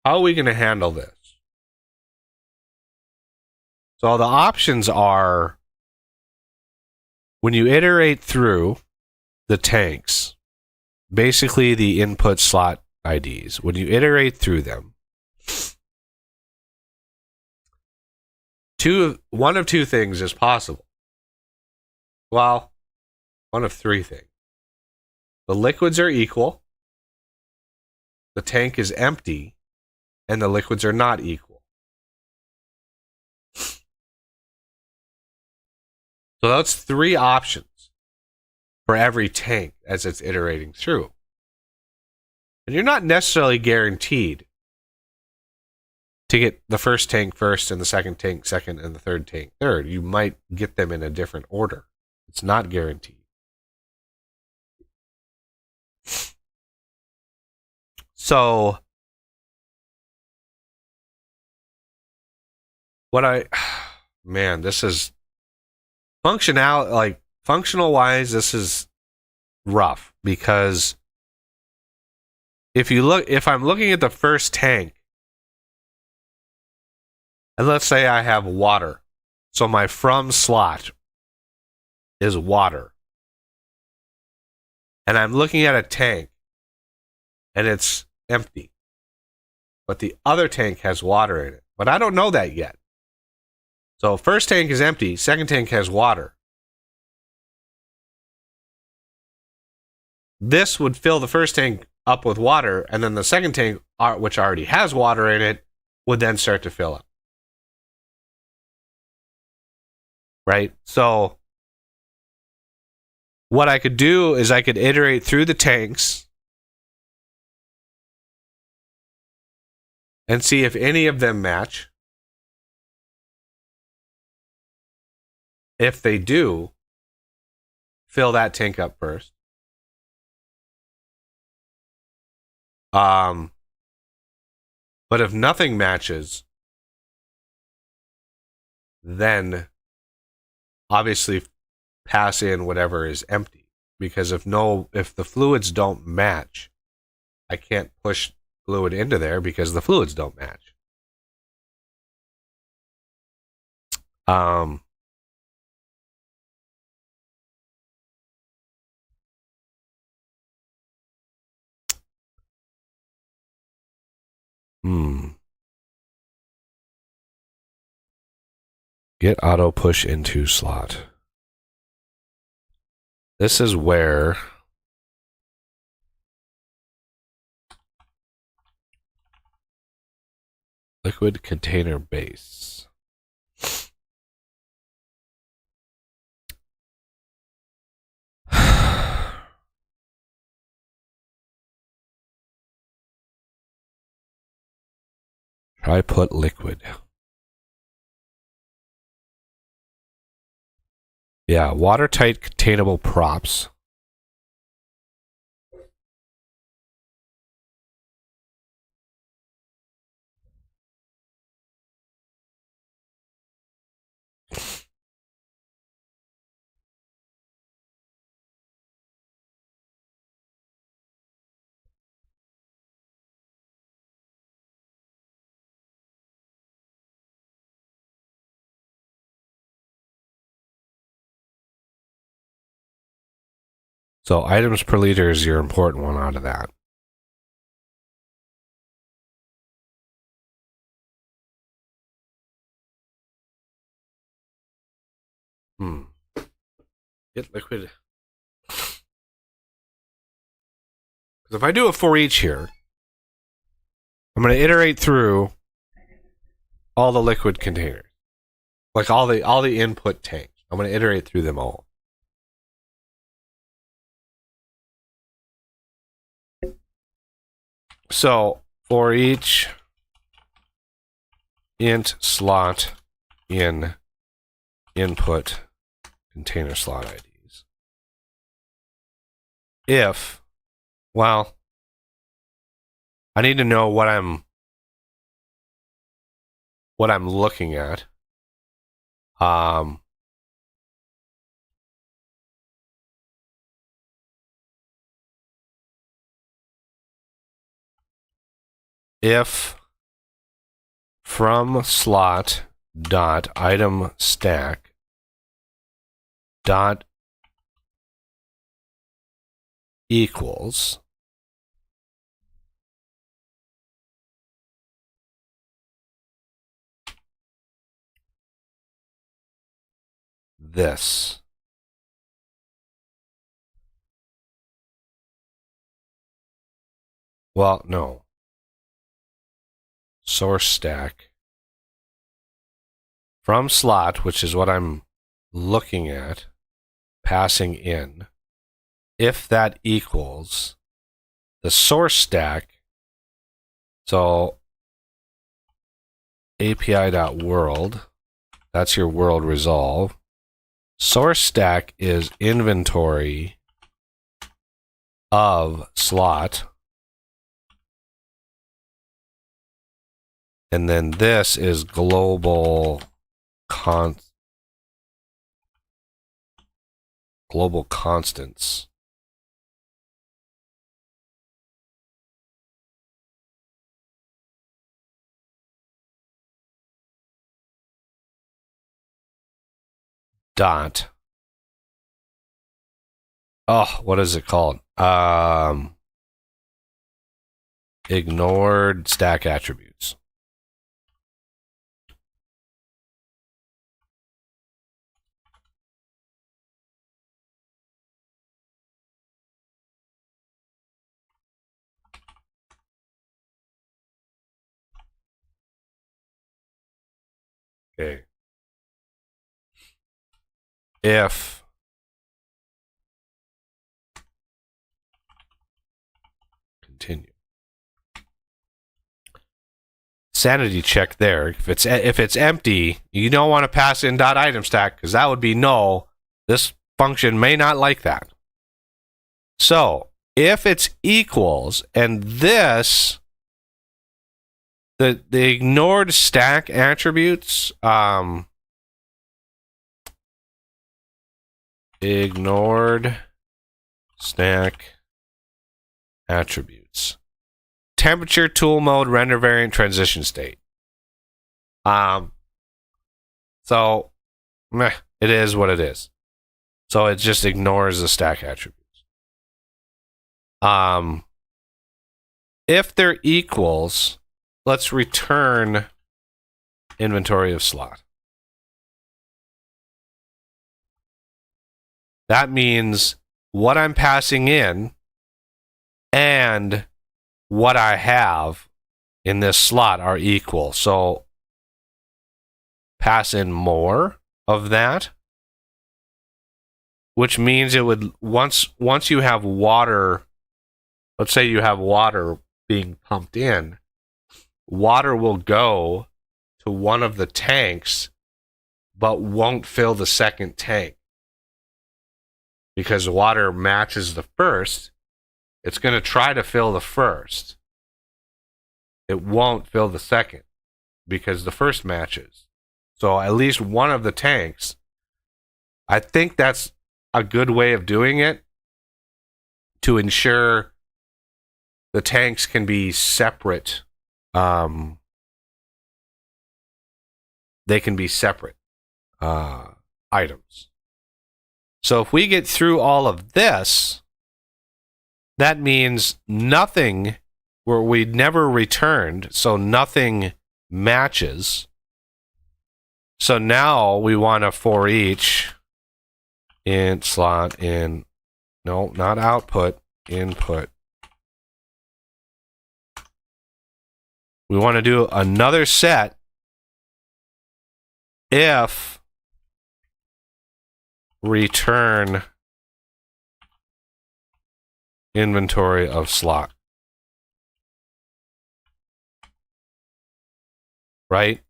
are we going to handle this? So the options are, when you iterate through the tanks, basically the input slot IDs, when you iterate through them, one of two things is possible. Well, one of three things. The liquids are equal, the tank is empty, and the liquids are not equal. So that's three options for every tank as it's iterating through. And you're not necessarily guaranteed to get the first tank first and the second tank second and the third tank third. You might get them in a different order. It's not guaranteed. So this is functional wise, this is rough, because if I'm looking at the first tank, and let's say I have water, so my from slot is water, and I'm looking at a tank and it's empty, but the other tank has water in it, but I don't know that yet. So first tank is empty, second tank has water. This would fill the first tank up with water, and then the second tank, which already has water in it, would then start to fill up. Right? So what I could do is I could iterate through the tanks and see if any of them match. If they do, fill that tank up first. But if nothing matches, then obviously pass in whatever is empty, because if the fluids don't match, I can't push fluid into there because the fluids don't match. Get auto push into slot. This is where liquid container base. Try put liquid. Yeah, watertight containable props. So items per liter is your important one out of that. Get liquid. Because if I do a for each here, I'm going to iterate through all the liquid containers, like all the input tanks. I'm going to iterate through them all. So for each int slot in input container slot IDs, if, well, I need to know what I'm looking at. If from slot dot item stack dot equals this. Well, no. Source stack from slot, which is what I'm looking at, passing in, if that equals the source stack, so API.world, that's your world resolve. Source stack is inventory of slot. And then this is global constants. Dot. Oh, what is it called? Ignored stack attributes. Okay. If continue. Sanity check there. If it's empty, you don't want to pass in dot item stack because that would be no. This function may not like that. So if it's equals and this the ignored stack attributes ignored stack attributes. Temperature, tool mode, render variant, transition state. So meh, it is what it is. So it just ignores the stack attributes. If they're equals, let's return inventory of slot. That means what I'm passing in and what I have in this slot are equal. So pass in more of that, which means it would once you have water, let's say you have water being pumped in, water will go to one of the tanks but won't fill the second tank. Because water matches the first, it's going to try to fill the first. It won't fill the second because the first matches. So at least one of the tanks, I think that's a good way of doing it to ensure the tanks can be separate. They can be separate items. So if we get through all of this, that means nothing where we never returned, so nothing matches. So now we want a for each in slot in, no, not output, input. We want to do another set if return inventory of slot. Right?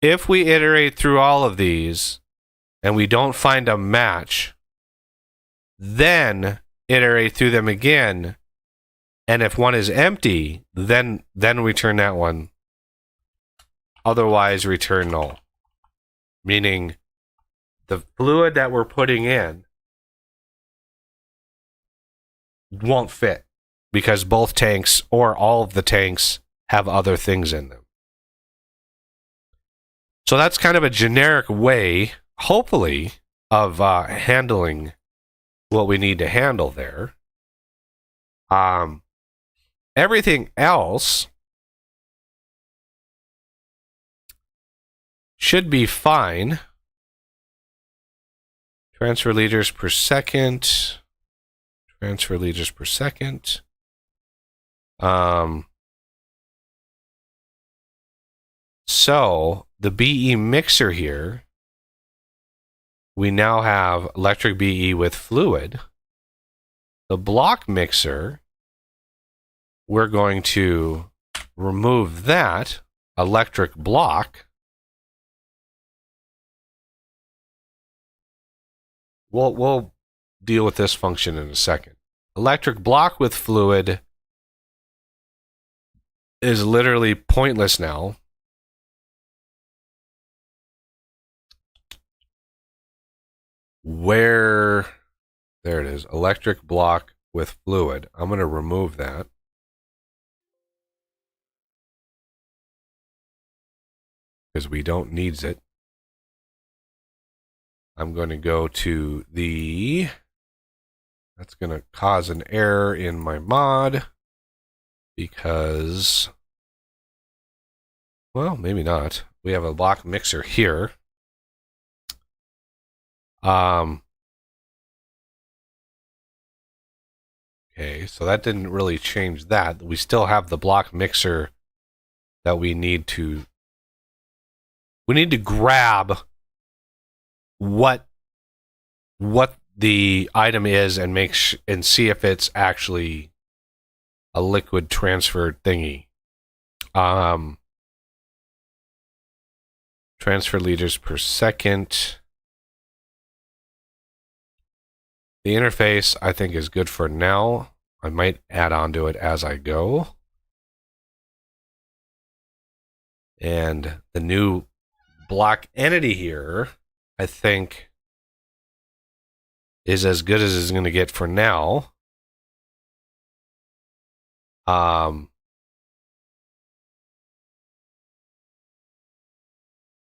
If we iterate through all of these and we don't find a match, then iterate through them again. And if one is empty, then return that one. Otherwise, return null. Meaning the fluid that we're putting in won't fit because both tanks or all of the tanks have other things in them. So that's kind of a generic way, hopefully, of handling what we need to handle there. Everything else should be fine. Transfer liters per second. Transfer liters per second. So the BE mixer here, we now have electric BE with fluid. The block mixer, we're going to remove that electric block. We'll deal with this function in a second. Electric block with fluid is literally pointless now. There it is, electric block with fluid. I'm going to remove that. Because we don't need it. I'm going to go to the, that's going to cause an error in my mod because, well, maybe not. We have a block mixer here. Okay, so that didn't really change that. We still have the block mixer that we need to grab what the item is and and see if it's actually a liquid transfer thingy. Transfer liters per second. The interface, I think, is good for now. I might add on to it as I go. And the new block entity here, I think, is as good as it's going to get for now.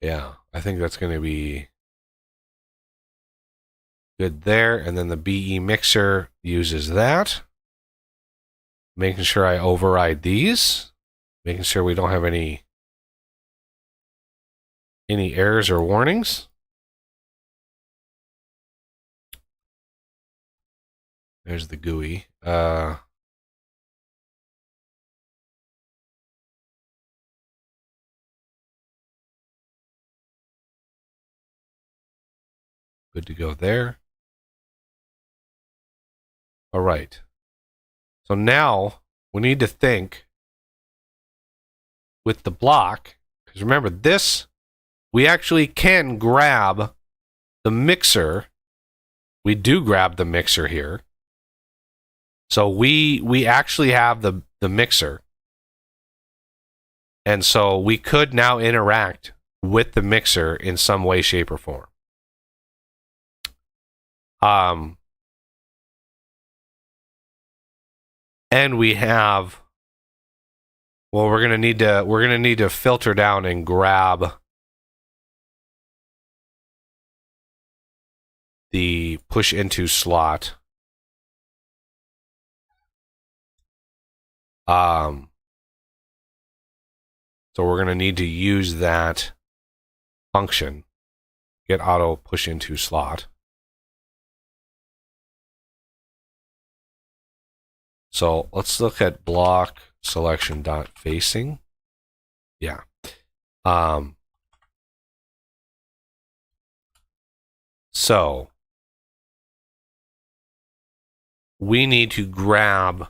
Yeah, I think that's going to be good there. And then the BE mixer uses that. Making sure I override these. Making sure we don't have any errors or warnings. There's the GUI. Good to go there. All right. So now we need to think with the block, because remember this, we actually can grab the mixer. We do grab the mixer here. So we actually have the mixer. And so we could now interact with the mixer in some way, shape, or form. And we have, well, we're gonna need to filter down and grab the push into slot. So we're gonna need to use that function, get auto push into slot. So let's look at block selection dot facing. Yeah. So we need to grab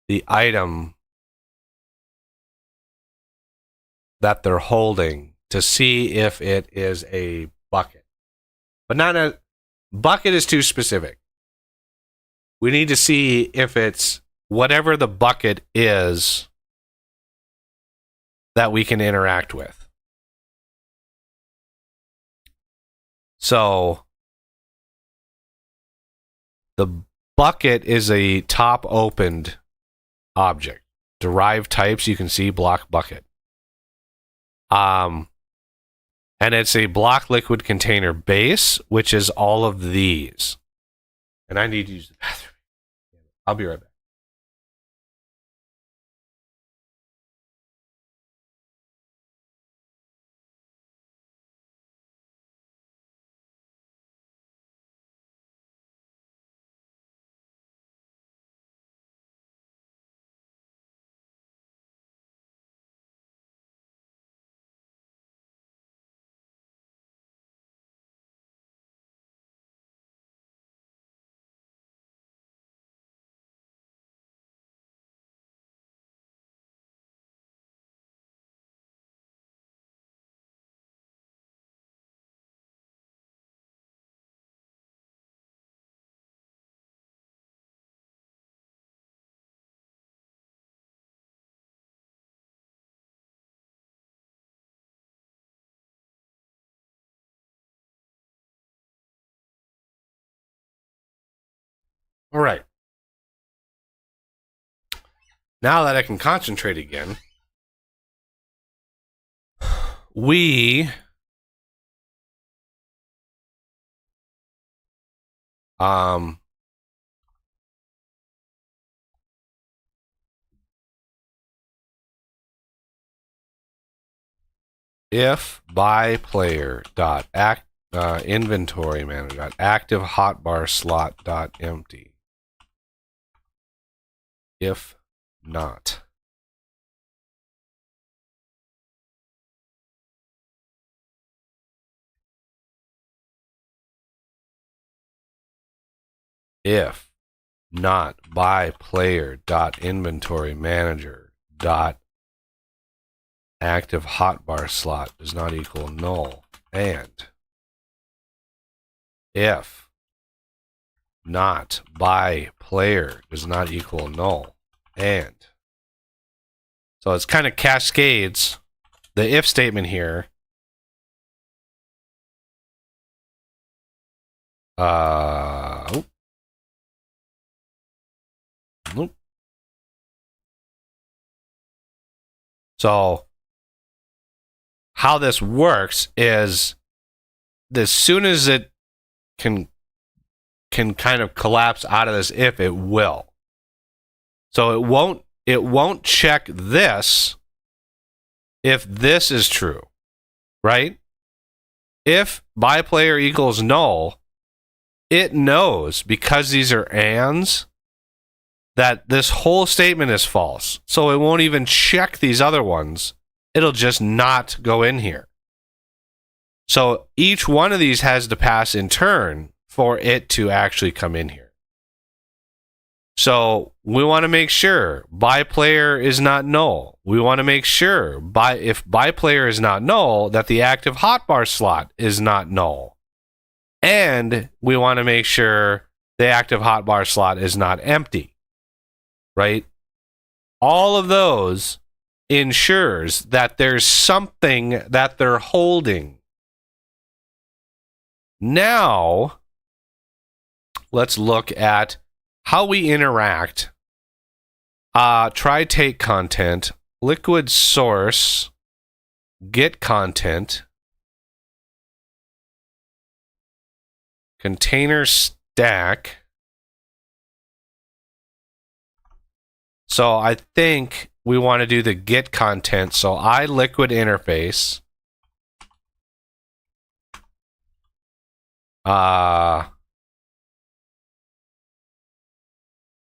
the item that they're holding to see if it is a bucket. But not a bucket is too specific. We need to see if it's whatever the bucket is that we can interact with. So the bucket is a top opened object. Derived types, you can see block bucket. And it's a block liquid container base, which is all of these. And I need to use the bathroom. I'll be right back. All right. Now that I can concentrate again, we if by player dot act inventory manager dot active hotbar slot dot empty, if not, if not by player dot inventory manager dot active hotbar slot does not equal null, and if not by player does not equal null, and so it's kind of cascades the if statement here Nope. So how this works is, as soon as it can kind of collapse out of this if, it will. So it won't check this if this is true, right? If byPlayer equals null, it knows, because these are ands, that this whole statement is false. So it won't even check these other ones. It'll just not go in here. So each one of these has to pass in turn for it to actually come in here. So we want to make sure byPlayer is not null. We want to make sure if byPlayer is not null, that the active hotbar slot is not null. And we want to make sure the active hotbar slot is not empty. Right? All of those ensures that there's something that they're holding. Now, let's look at how we interact. Try take content, liquid source, get content, container stack. So I think we want to do the get content. So iLiquid interface.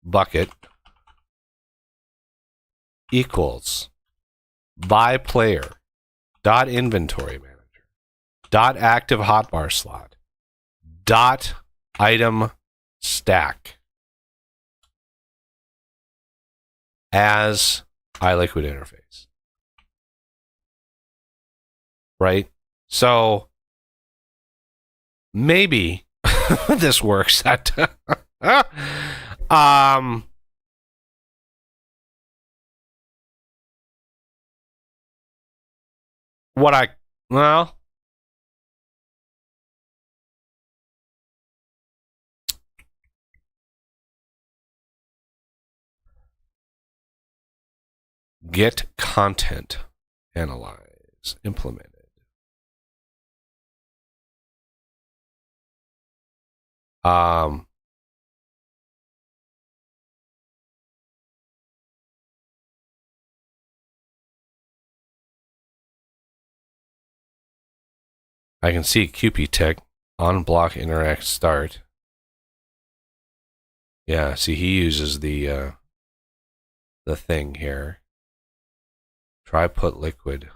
Bucket equals byPlayer dot inventory manager dot active hotbar slot dot item stack as iLiquid interface. Right? So maybe this works. Get content, analyze, implemented. I can see QP-Tech on block interact start. Yeah, see, he uses the thing here. Try put liquid.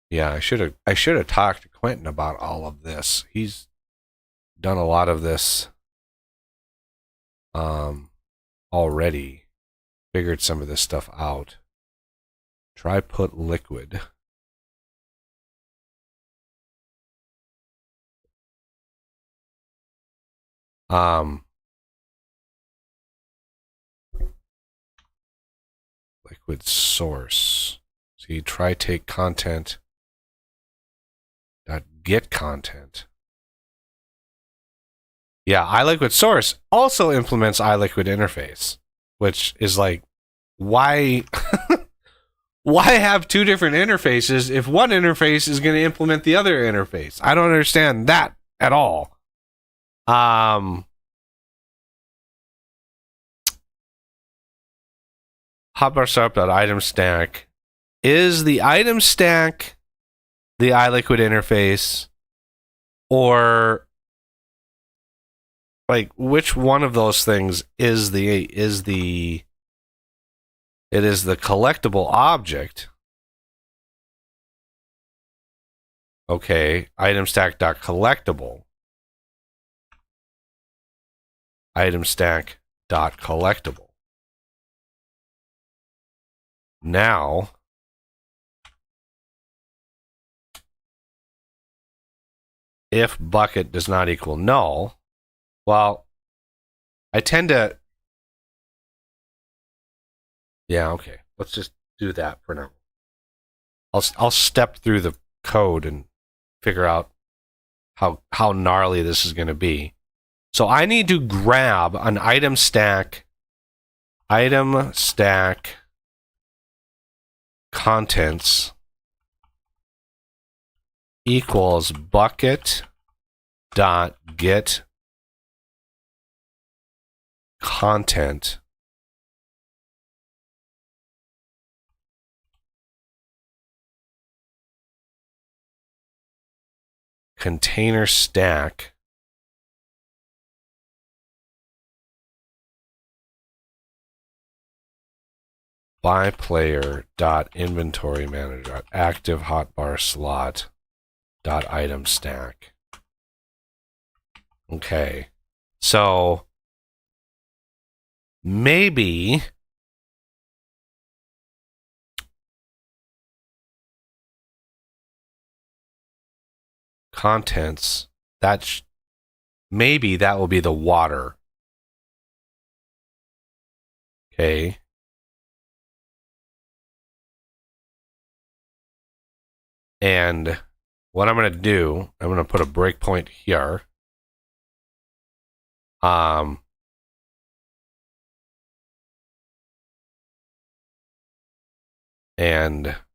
Yeah, I should have talked to Quentin about all of this. He's done a lot of this already. Figured some of this stuff out. Try put liquid. Liquid source. See, try take content dot get content. Yeah, iLiquid source also implements iLiquid interface, which is like, why why have two different interfaces if one interface is going to implement the other interface? I don't understand that at all. Hotbar startup.item stack. Is the item stack the iLiquid interface, or like which one of those things is the collectible object? Okay, item stack.collectible. Item stack.collectible. Now, if bucket does not equal null, well, I tend to... Yeah, okay. Let's just do that for now. I'll step through the code and figure out how gnarly this is going to be. So I need to grab an item stack contents equals bucket dot get content container stack by player dot inventory manager active hotbar slot dot item stack. Okay, so maybe contents maybe that will be the water. Okay. And what I'm going to do, I'm going to put a breakpoint here. And,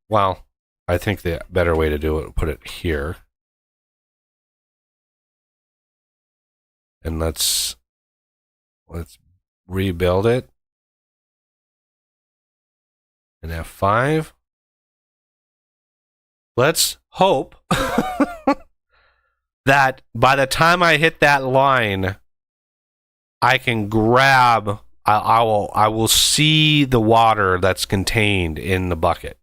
well, I think the better way to do it, put it here. And let's rebuild it. And F5. Let's hope that by the time I hit that line, I can grab, I will see the water that's contained in the bucket.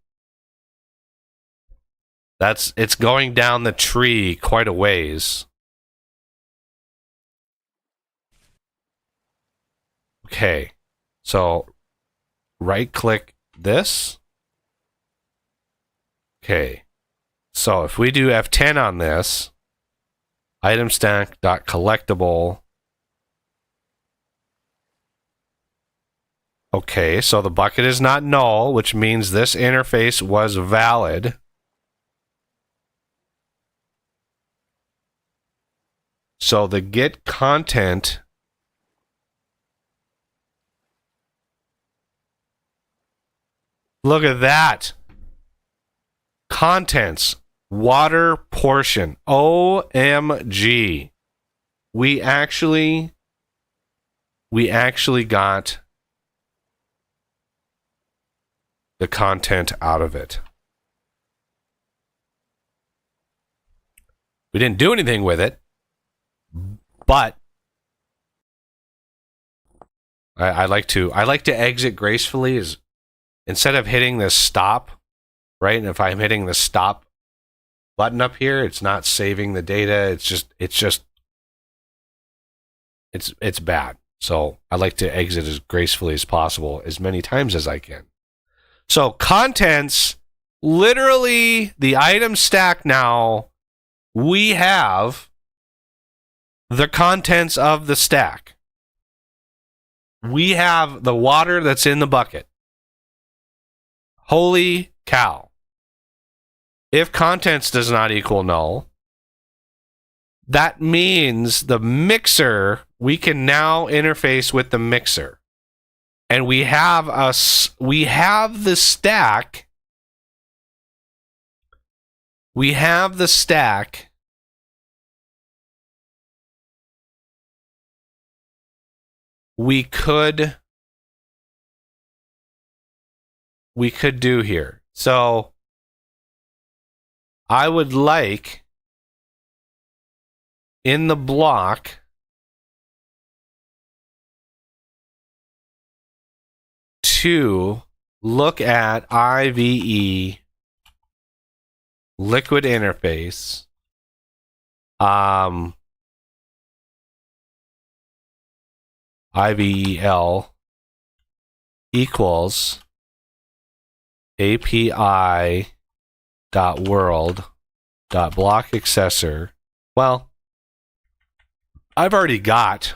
It's going down the tree quite a ways. Okay, so right click this. Okay, so if we do F10 on this, item stack dot collectible. Okay, so the bucket is not null, which means this interface was valid. So the get content look at that. Contents, water portion. OMG. We actually got the content out of it. We didn't do anything with it, but I like to exit gracefully. Is instead of hitting the stop, right? And if I'm hitting the stop button up here, it's not saving the data. It's bad. So I like to exit as gracefully as possible, as many times as I can. So contents, literally the item stack now, we have the contents of the stack. We have the water that's in the bucket. Holy cow. If contents does not equal null, that means the mixer, we can now interface with the mixer. And we have the stack. We have the stack. We could do here. So I would like in the block to look at IVE liquid interface. IVEL equals API.world.block accessor. Well, I've already got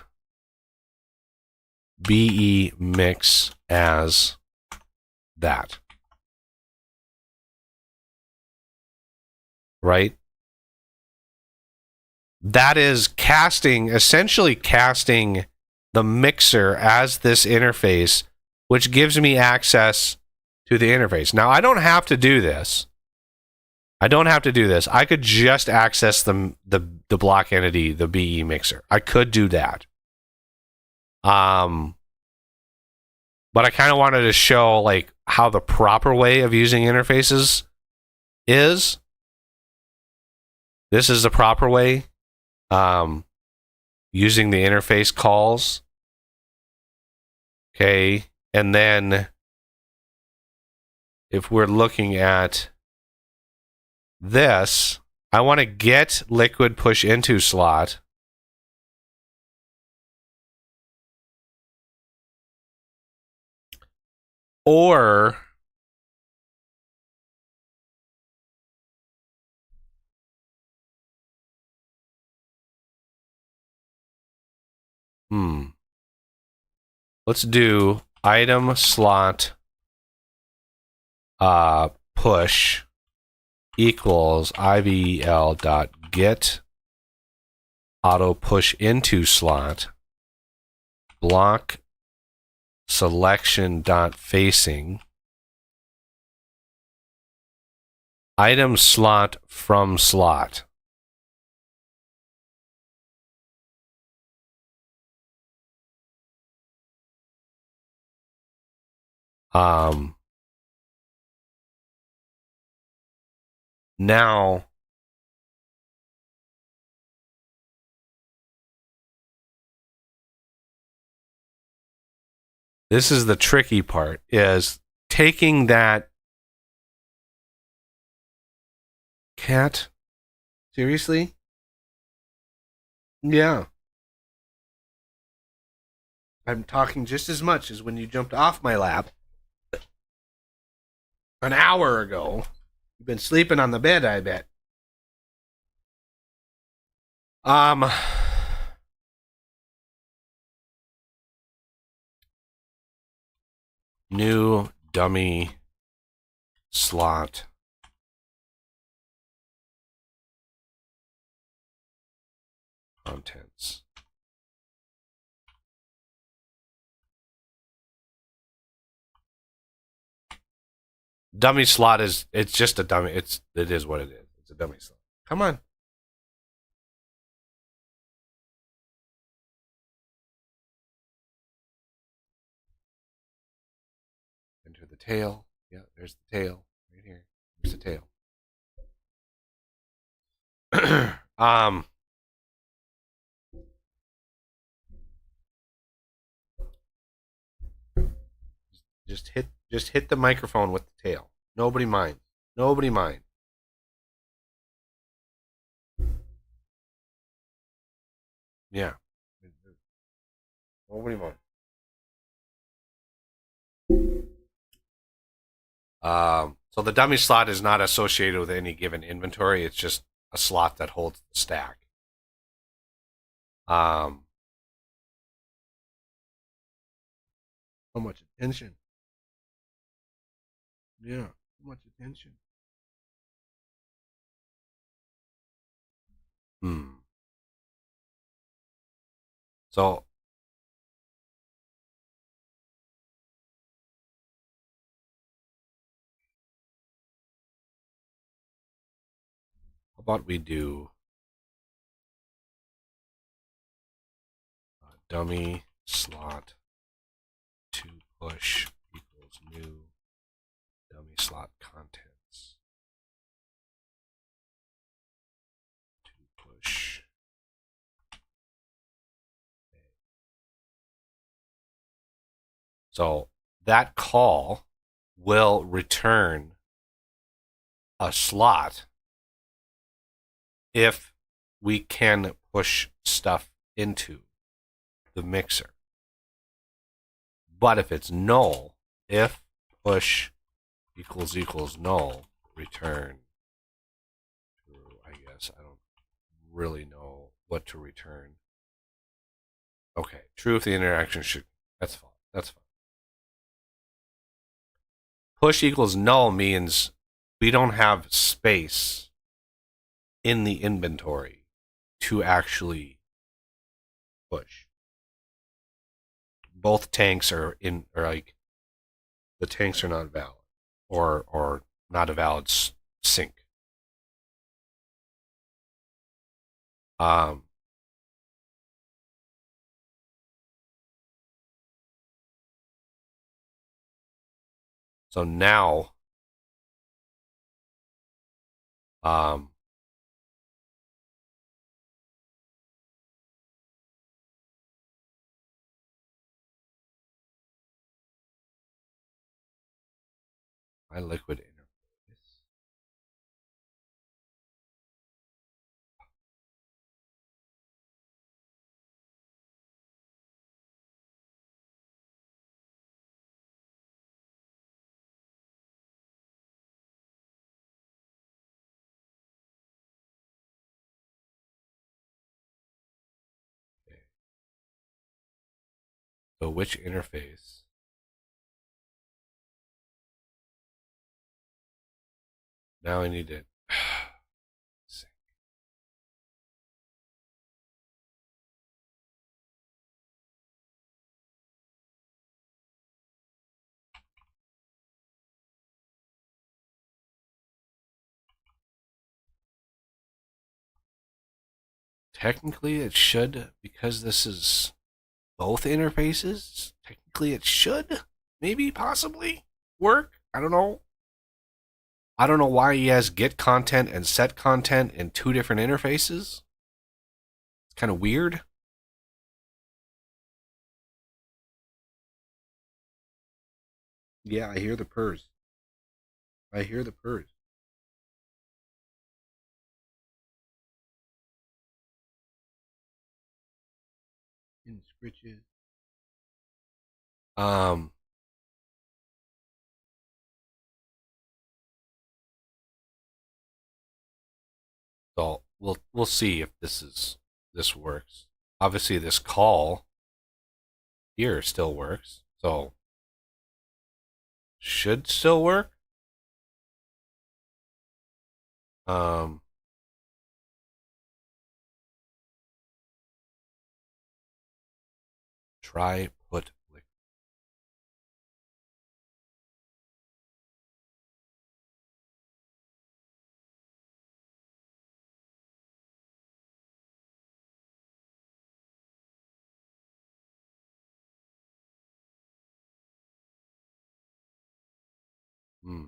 BE mix as that. Right? that is casting, essentially casting the mixer as this interface, which gives me access to the interface. Now, I don't have to do this. I could just access the block entity, the BE mixer. I could do that. But I kind of wanted to show like how the proper way of using interfaces is. This is the proper way. Using the interface calls. Okay, and then if we're looking at this, I want to get liquid push into slot. Or let's do item slot push equals IVL dot get auto push into slot block selection dot facing item slot from slot. Now this is the tricky part, is taking that cat. Seriously? Yeah. I'm talking just as much as when you jumped off my lap an hour ago. You've been sleeping on the bed, I bet. New dummy slot contents. Dummy slot is, it's just a dummy. It is what it is. It's a dummy slot. Come on. Enter the tail. Yeah, there's the tail right here. There's the tail. Just hit the microphone with the tail. Nobody mind. Nobody mind. Yeah. Nobody mind. So the dummy slot is not associated with any given inventory. It's just a slot that holds the stack. How much attention? Yeah, how much attention? So how about we do dummy slot to push equals new dummy slot contents to push. So that call will return a slot if we can push stuff into the mixer. But if it's null, if push equals null, return true. I guess I don't really know what to return. Okay, true if the interaction should. That's fine. That's fine. Push equals null means we don't have space in the inventory to actually push. Both tanks are like the tanks are not valid or not a valid sync. Um, so now, um, my liquid interface. Okay. So which interface? Now I need to. Technically, it should, because this is both interfaces. Technically, it should, maybe, possibly work. I don't know. I don't know why he has get content and set content in two different interfaces. It's kind of weird. Yeah, I hear the purrs. I hear the purrs. In scritches. Um, so we'll see if this works. Obviously, this call here still works, so should still work. Um, try put liquid. Hmm.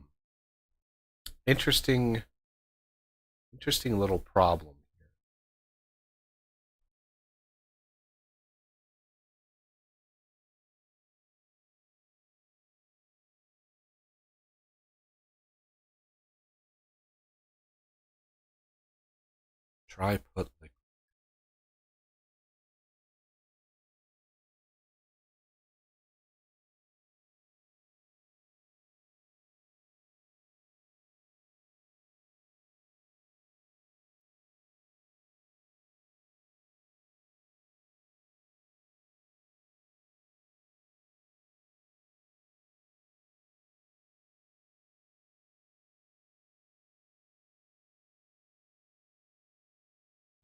Interesting, interesting little problem here. Try put liquid.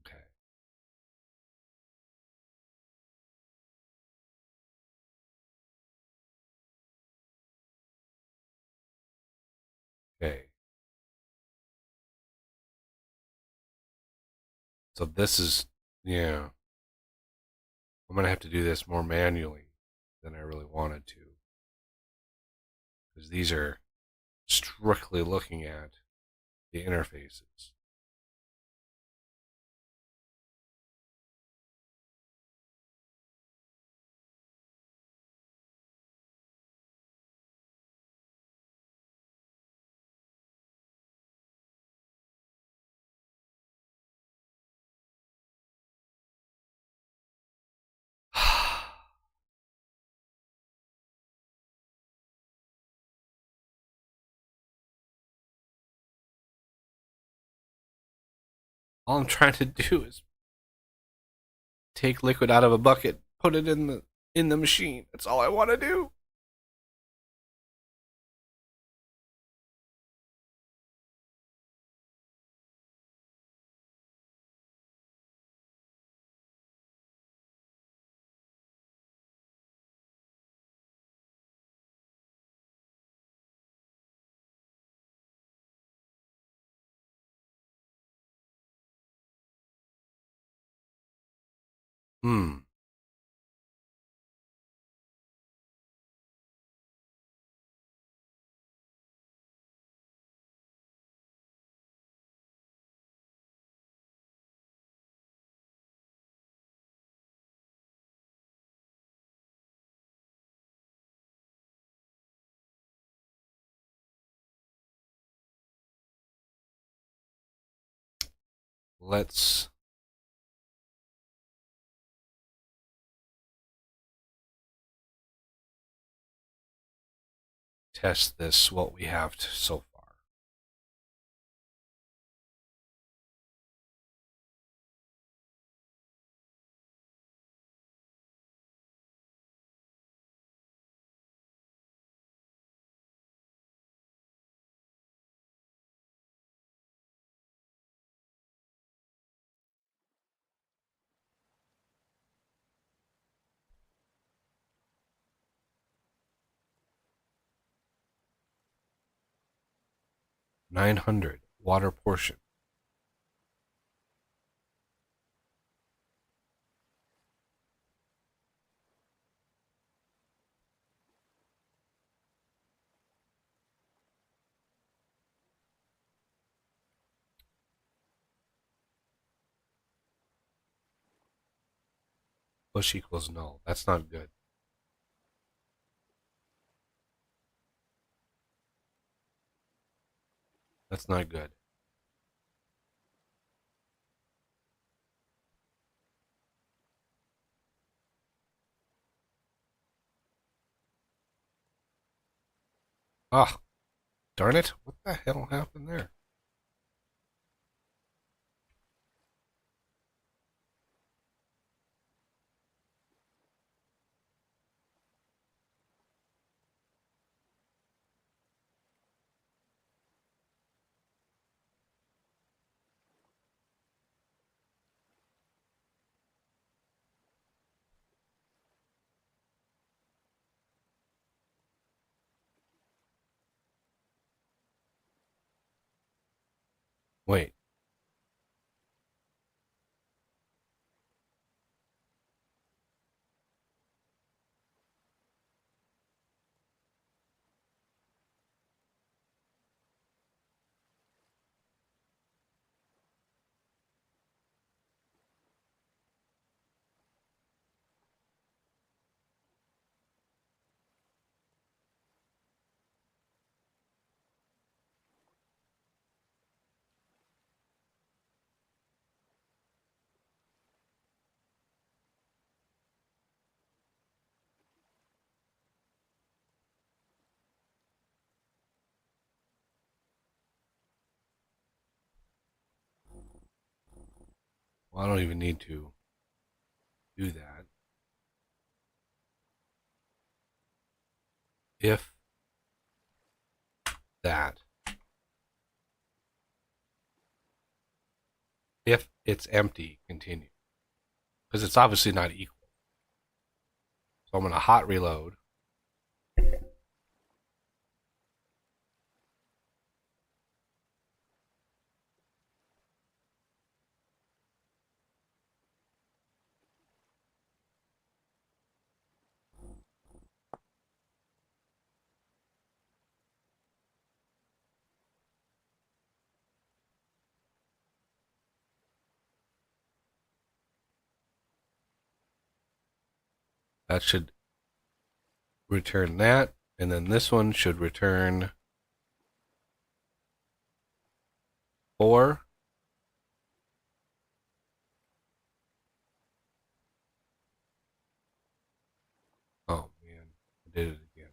Okay. Okay. So this is, yeah. I'm gonna have to do this more manually than I really wanted to, because these are strictly looking at the interfaces. All I'm trying to do is take liquid out of a bucket, put it in the machine. That's all I want to do. Hmm. Let's test this, what we have so far. $900 water portion. Push equals null. That's not good. That's not good. Ah, darn it. What the hell happened there? Wait. Well, I don't even need to do that. If that. If it's empty, continue. Because it's obviously not equal. So I'm going to hot reload. That should return that. And then this one should return 4. Oh, man. I did it again.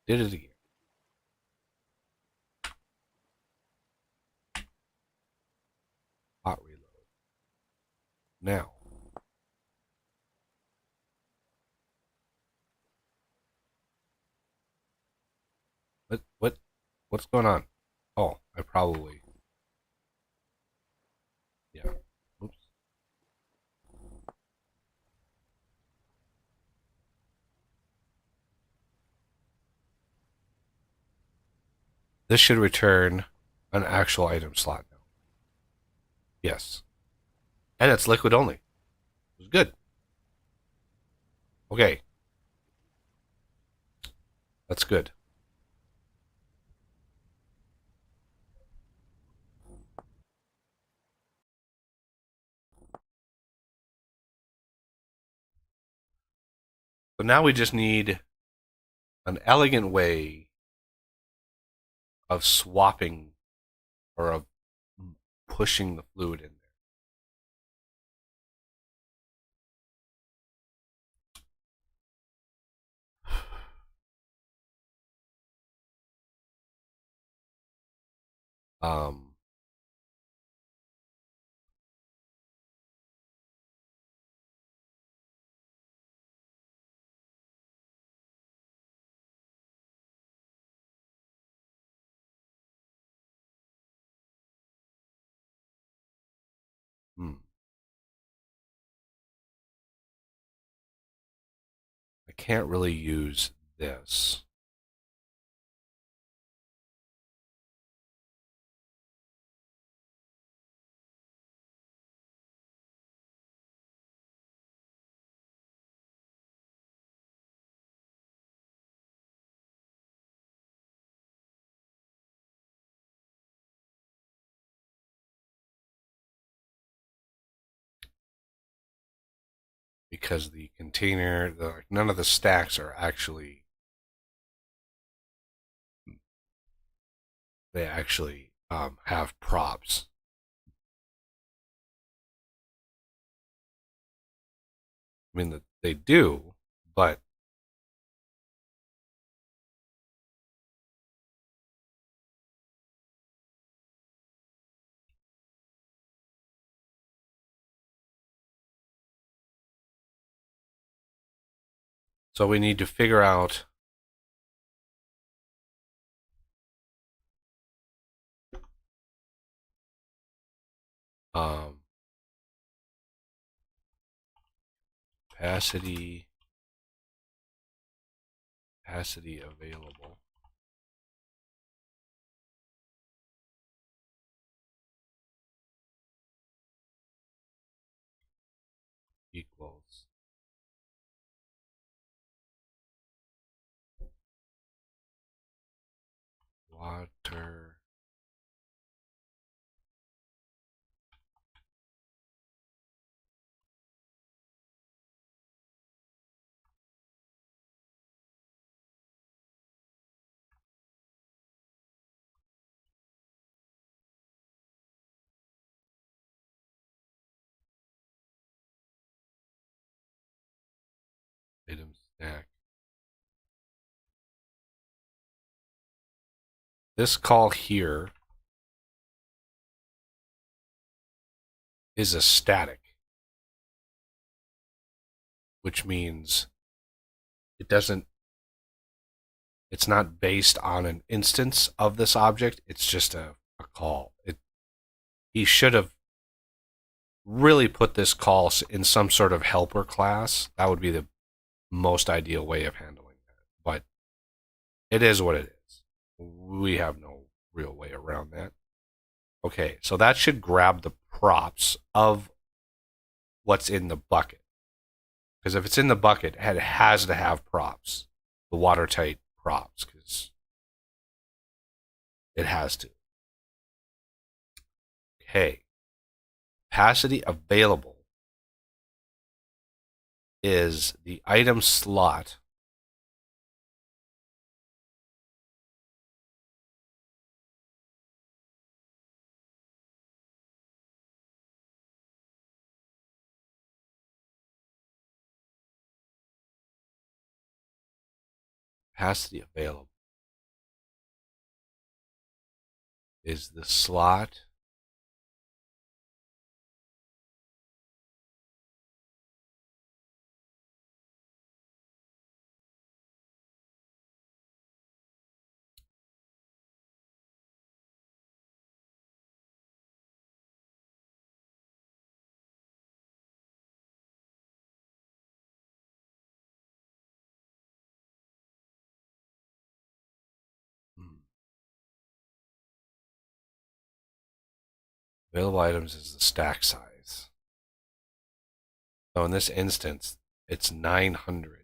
Did it again. Hot reload. Now. What's going on? Oh, I probably. Yeah. Oops. This should return An actual item slot now. Yes. And it's liquid only. It was good. Okay. That's good. So now we just need an elegant way of swapping or of pushing the fluid in there. Hmm. I can't really use this. Because the container, none of the stacks are actually, they actually have props. I mean, they do, but so we need to figure out um, capacity available equals water item stack. This call here is a static, which means it doesn't, it's not based on an instance of this object. It's just a call. He should have really put this call in some sort of helper class. That would be the most ideal way of handling that. But it is what it is. We have no real way around that. Okay, so that should grab the props of what's in the bucket. Because if it's in the bucket, it has to have props, the watertight props, because it has to. Okay, capacity available is the item slot capacity available is the slot Available items is the stack size. So in this instance, it's 900.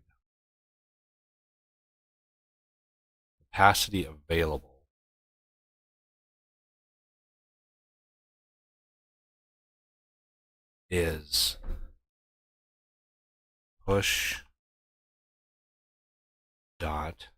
Capacity available is push dot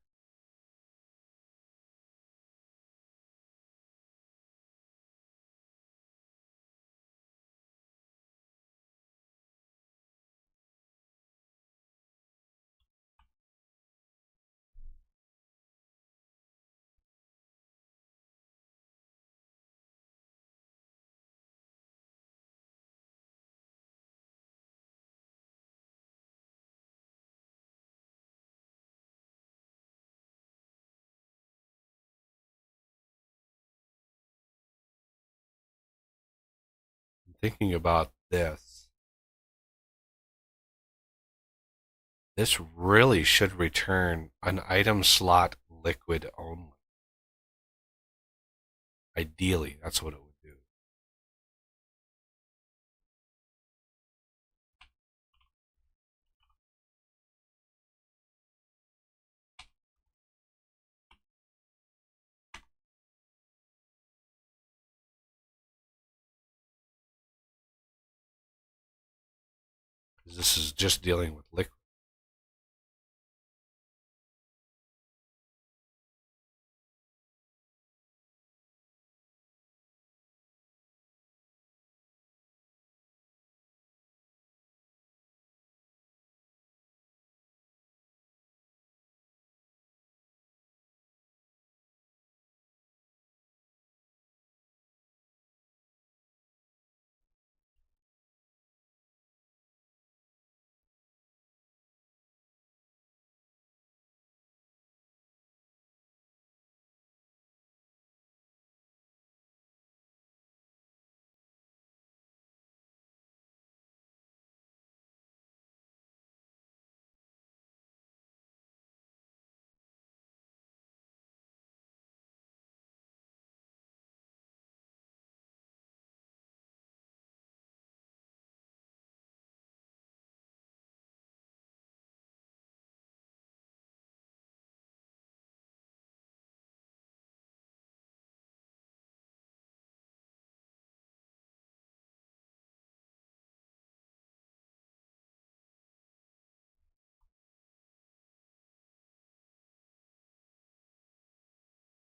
thinking about this. This really should return an item slot liquid only. Ideally, that's what it would do. This is just dealing with liquid.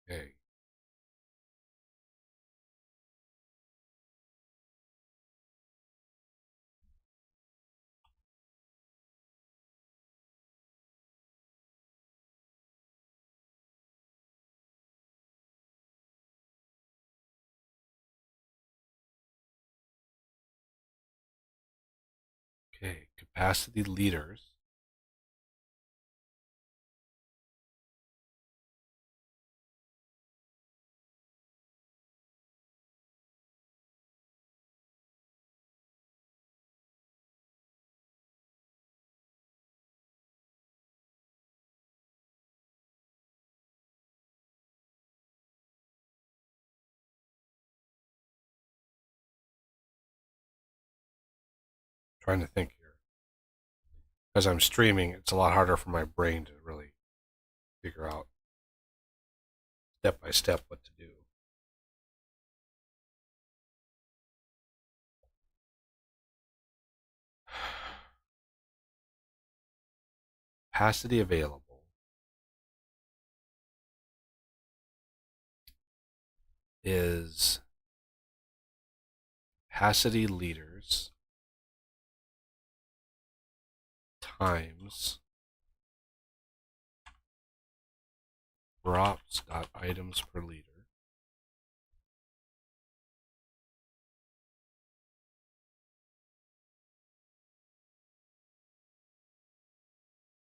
Okay. Okay. Capacity liters. Trying to think here. As I'm streaming, it's a lot harder for my brain to really figure out step by step what to do. Capacity available is capacity liters times drops.items per liter.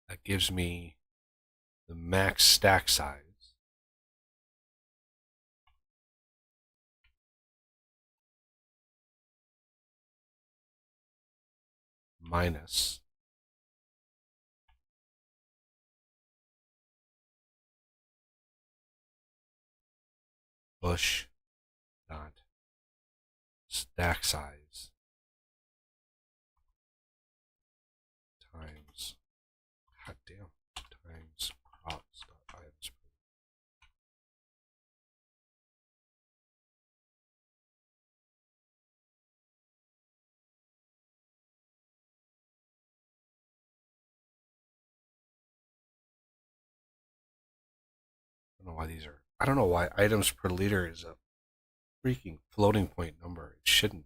That gives me the max stack size minus push dot stack size times, god damn, times props.items. I don't know why items per liter is a freaking floating point number. It shouldn't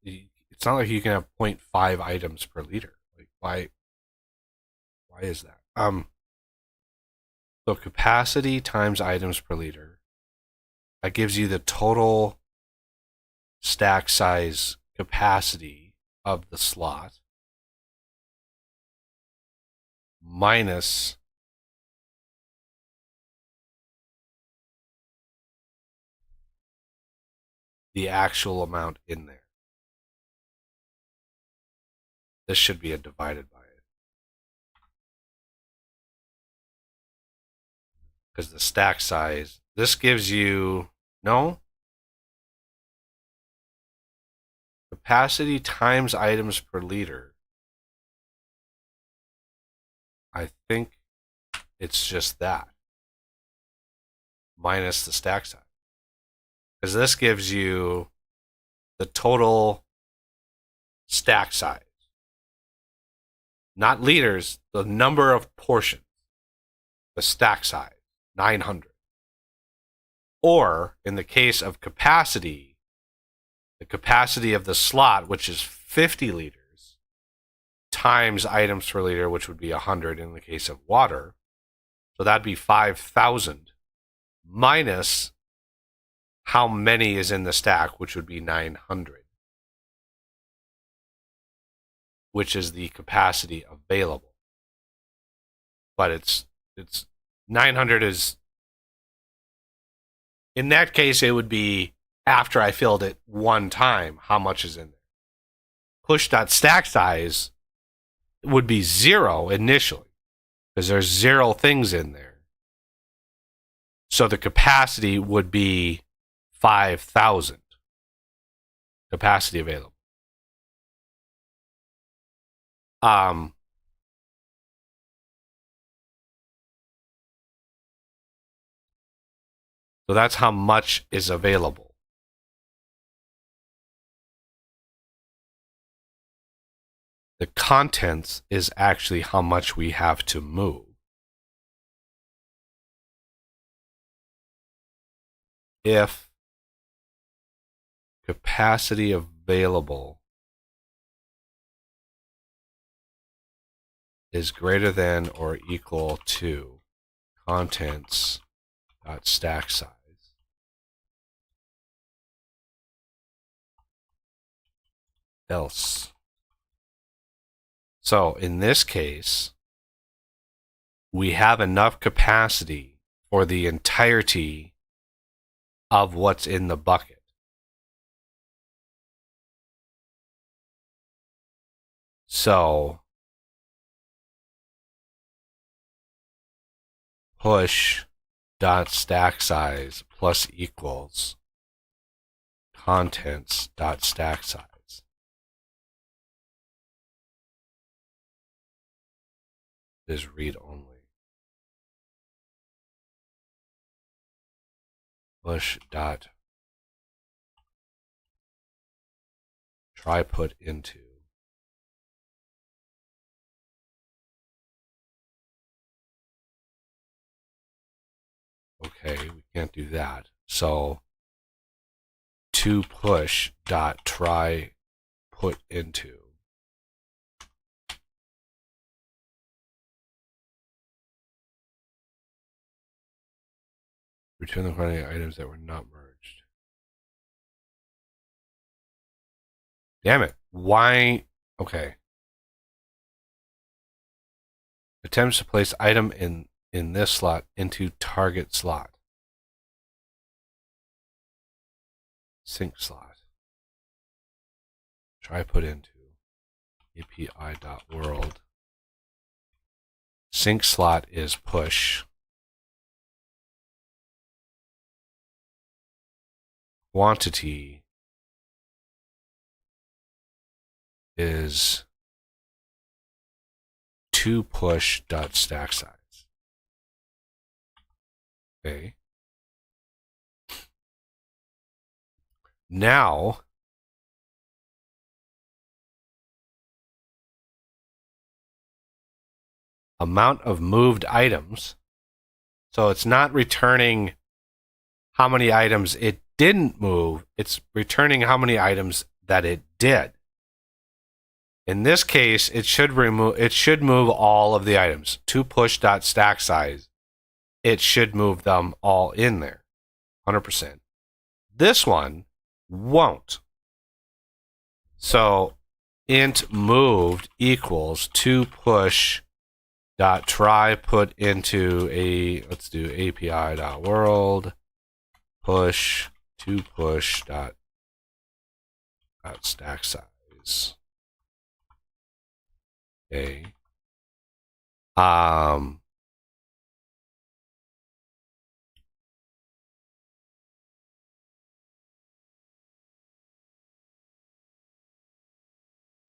be. It's not like you can have 0.5 items per liter. Like why is that? So capacity times items per liter. That gives you the total stack size capacity of the slot minus the actual amount in there. This should be a divided by it. Because the stack size, this gives you, no? Capacity times items per liter. I think it's just that. Minus the stack size. Because this gives you the total stack size. Not liters, the number of portions. The stack size, 900. Or, in the case of capacity, the capacity of the slot, which is 50 liters, times items per liter, which would be 100 in the case of water. So that'd be 5,000 minus how many is in the stack, which would be 900, which is the capacity available. But it's 900 is, in that case, it would be after I filled it one time, how much is in there. Push.stack size would be 0 initially, because there's 0 things in there. So the capacity would be 5,000 capacity available. So that's how much is available. The contents is actually how much we have to move. If capacity available is greater than or equal to contents dot stack size, else. So in this case, we have enough capacity for the entirety of what's in the bucket. So push dot stack size plus equals contents dot stack size. Is read only. Push dot try put into okay, we can't do that. So to push dot try put into return the quantity of items that were not merged. Damn it. Why? Okay. Attempts to place item in this slot into target slot. Sync slot. try put into API.world. Sync slot is push. Quantity is to push dot stack size. Okay. Now amount of moved items. So it's not returning how many items it didn't move, it's returning how many items that it did. In this case, it should move all of the items. To push dot stack size, it should move them all in there, 100%. This one won't. So int moved equals to push dot try put into a, let's do API.world push to push dot stack size. Okay.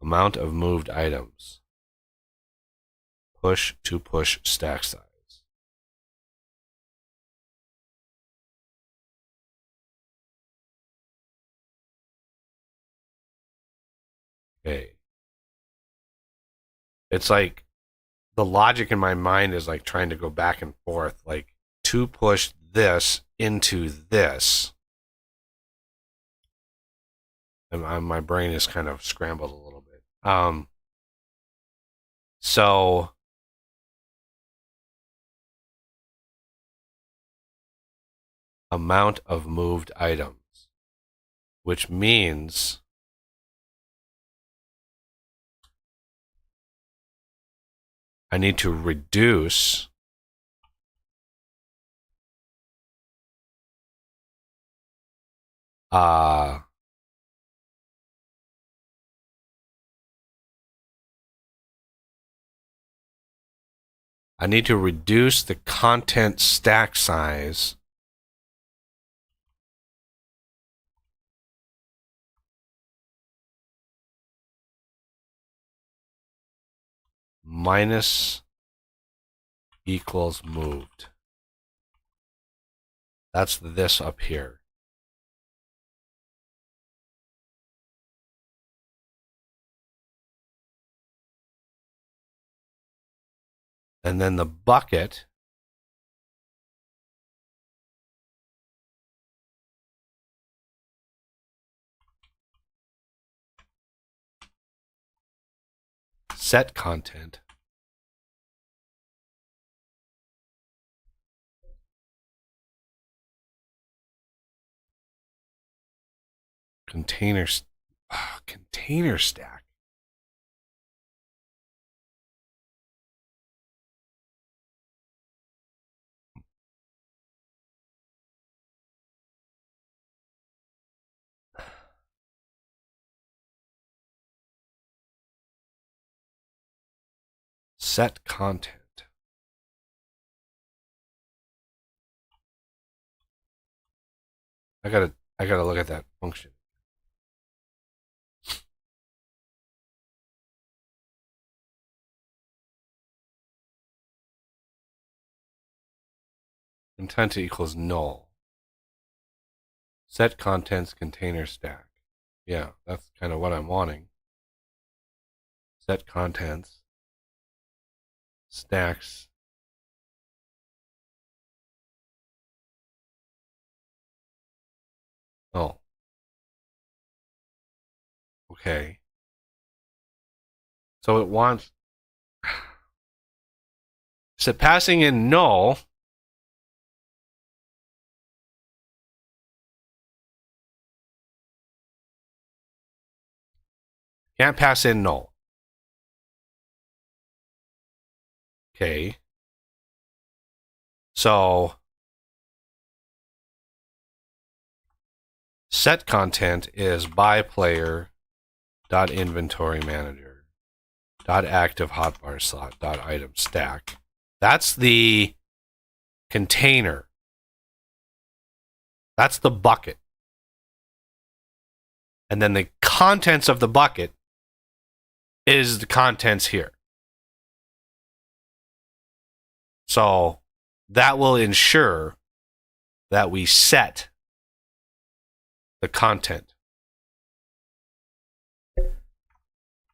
Amount of moved items. Push to push stack size. Okay. It's like the logic in my mind is like trying to go back and forth, like to push this into this. And my brain is kind of scrambled a little bit. So amount of moved items, which means I need to reduce I need to reduce the content stack size minus equals moved. That's this up here. And then the bucket set content container stack. Set content. I gotta look at that function. Intent equals null. Set contents container stack. Yeah, that's kind of what I'm wanting. Set contents stacks oh. Okay. So it wants so passing in null can't pass in null. Okay. So set content is by player dot inventory manager dot active hotbar slot dot item stack. That's the container. That's the bucket. And then the contents of the bucket is the contents here. So that will ensure that we set the content.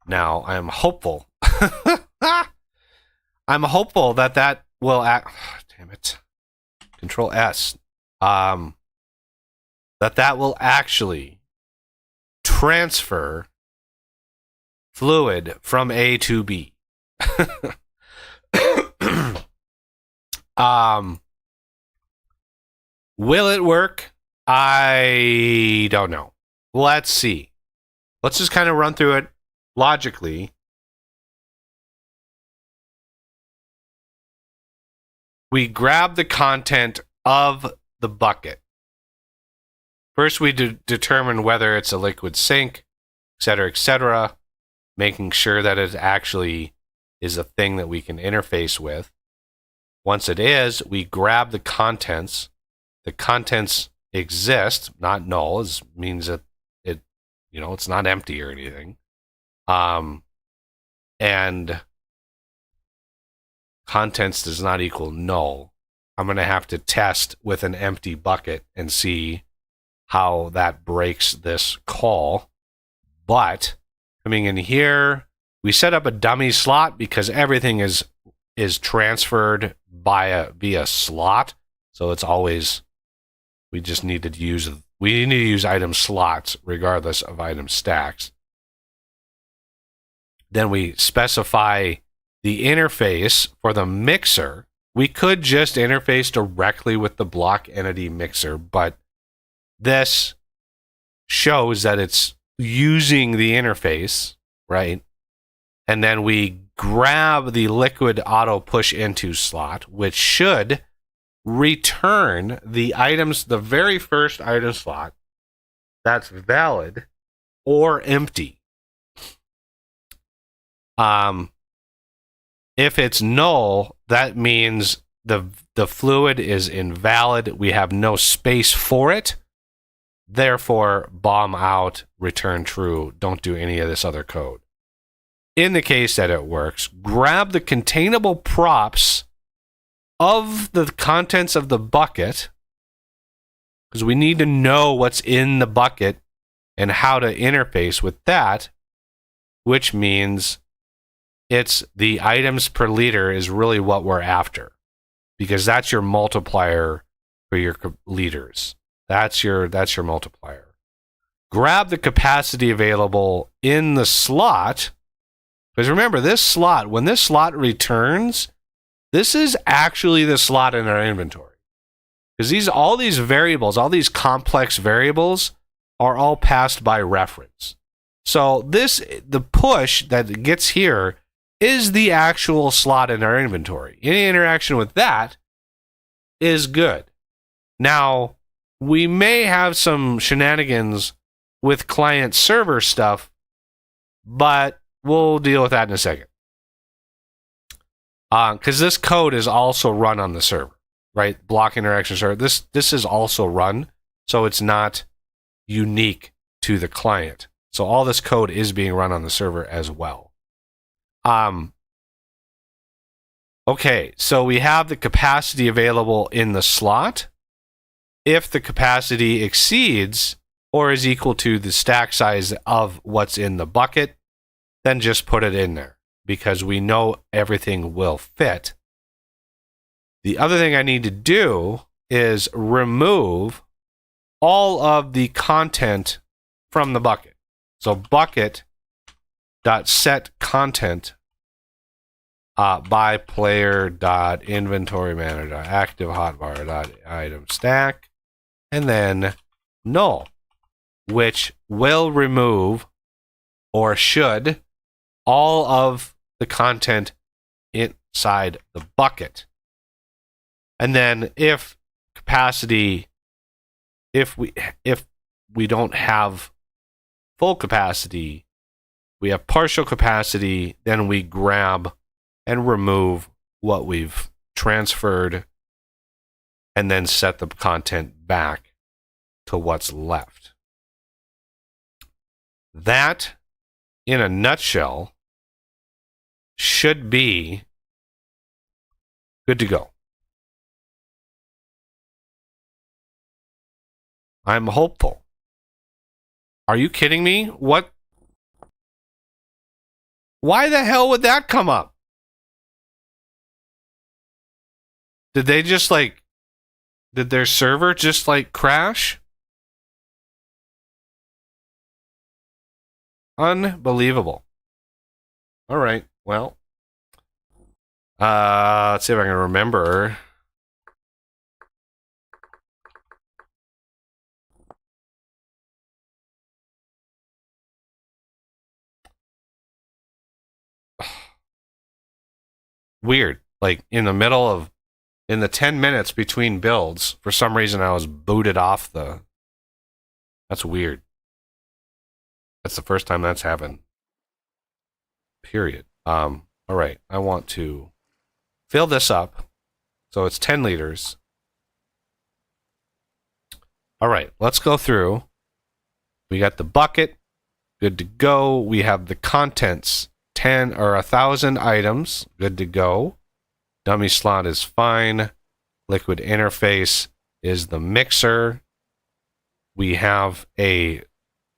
Now, I'm hopeful. I'm hopeful that will act. Damn it. Control S. That will actually transfer fluid from A to B. Will it work? I don't know. Let's see. Let's just kind of run through it logically. We grab the content of the bucket. First, we determine whether it's a liquid sink, etc., making sure that it actually is a thing that we can interface with. Once it is, we grab the contents. The contents exist, not null. It means that it's not empty or anything. And contents does not equal null. I'm going to have to test with an empty bucket and see how that breaks this call. But coming in here, we set up a dummy slot because everything is transferred via slot. So it's always, we need to use item slots regardless of item stacks. Then we specify the interface for the mixer. We could just interface directly with the block entity mixer, but this shows that it's using the interface, right? And then we grab the liquid auto push into slot, which should return the items, the very first item slot that's valid or empty. If it's null, that means the fluid is invalid. We have no space for it. Therefore, bomb out, return true. Don't do any of this other code. In the case that it works, grab the containable props of the contents of the bucket, because we need to know what's in the bucket and how to interface with that, which means it's the items per liter is really what we're after, because that's your multiplier for your liters. That's your multiplier. Grab the capacity available in the slot, because remember, this slot, when this slot returns, this is actually the slot in our inventory. Because all these variables, all these complex variables are all passed by reference. So the push that gets here is the actual slot in our inventory. Any interaction with that is good. Now, we may have some shenanigans with client server stuff, but we'll deal with that in a second. Because this code is also run on the server, right? Block interaction server. This is also run, so it's not unique to the client. So all this code is being run on the server as well. Okay, so we have the capacity available in the slot. If the capacity exceeds or is equal to the stack size of what's in the bucket, then just put it in there, because we know everything will fit. The other thing I need to do is remove all of the content from the bucket. So bucket.setContent by player.inventory-manager.active hotbar.item stack, and then null, which will remove, or should, all of the content inside the bucket. And then if we don't have full capacity, we have partial capacity, then we grab and remove what we've transferred and then set the content back to what's left. That, in a nutshell, should be good to go. I'm hopeful. Are you kidding me? What? Why the hell would that come up? Did they just did their server just crash? Unbelievable. All right. Well, let's see if I can remember. Weird. In the 10 minutes between builds, for some reason I was booted off the... That's weird. That's the first time that's happened. Period. All right. I want to fill this up. So it's 10 liters. All right. Let's go through. We got the bucket. Good to go. We have the contents. 10 or 1,000 items. Good to go. Dummy slot is fine. Liquid interface is the mixer. We have a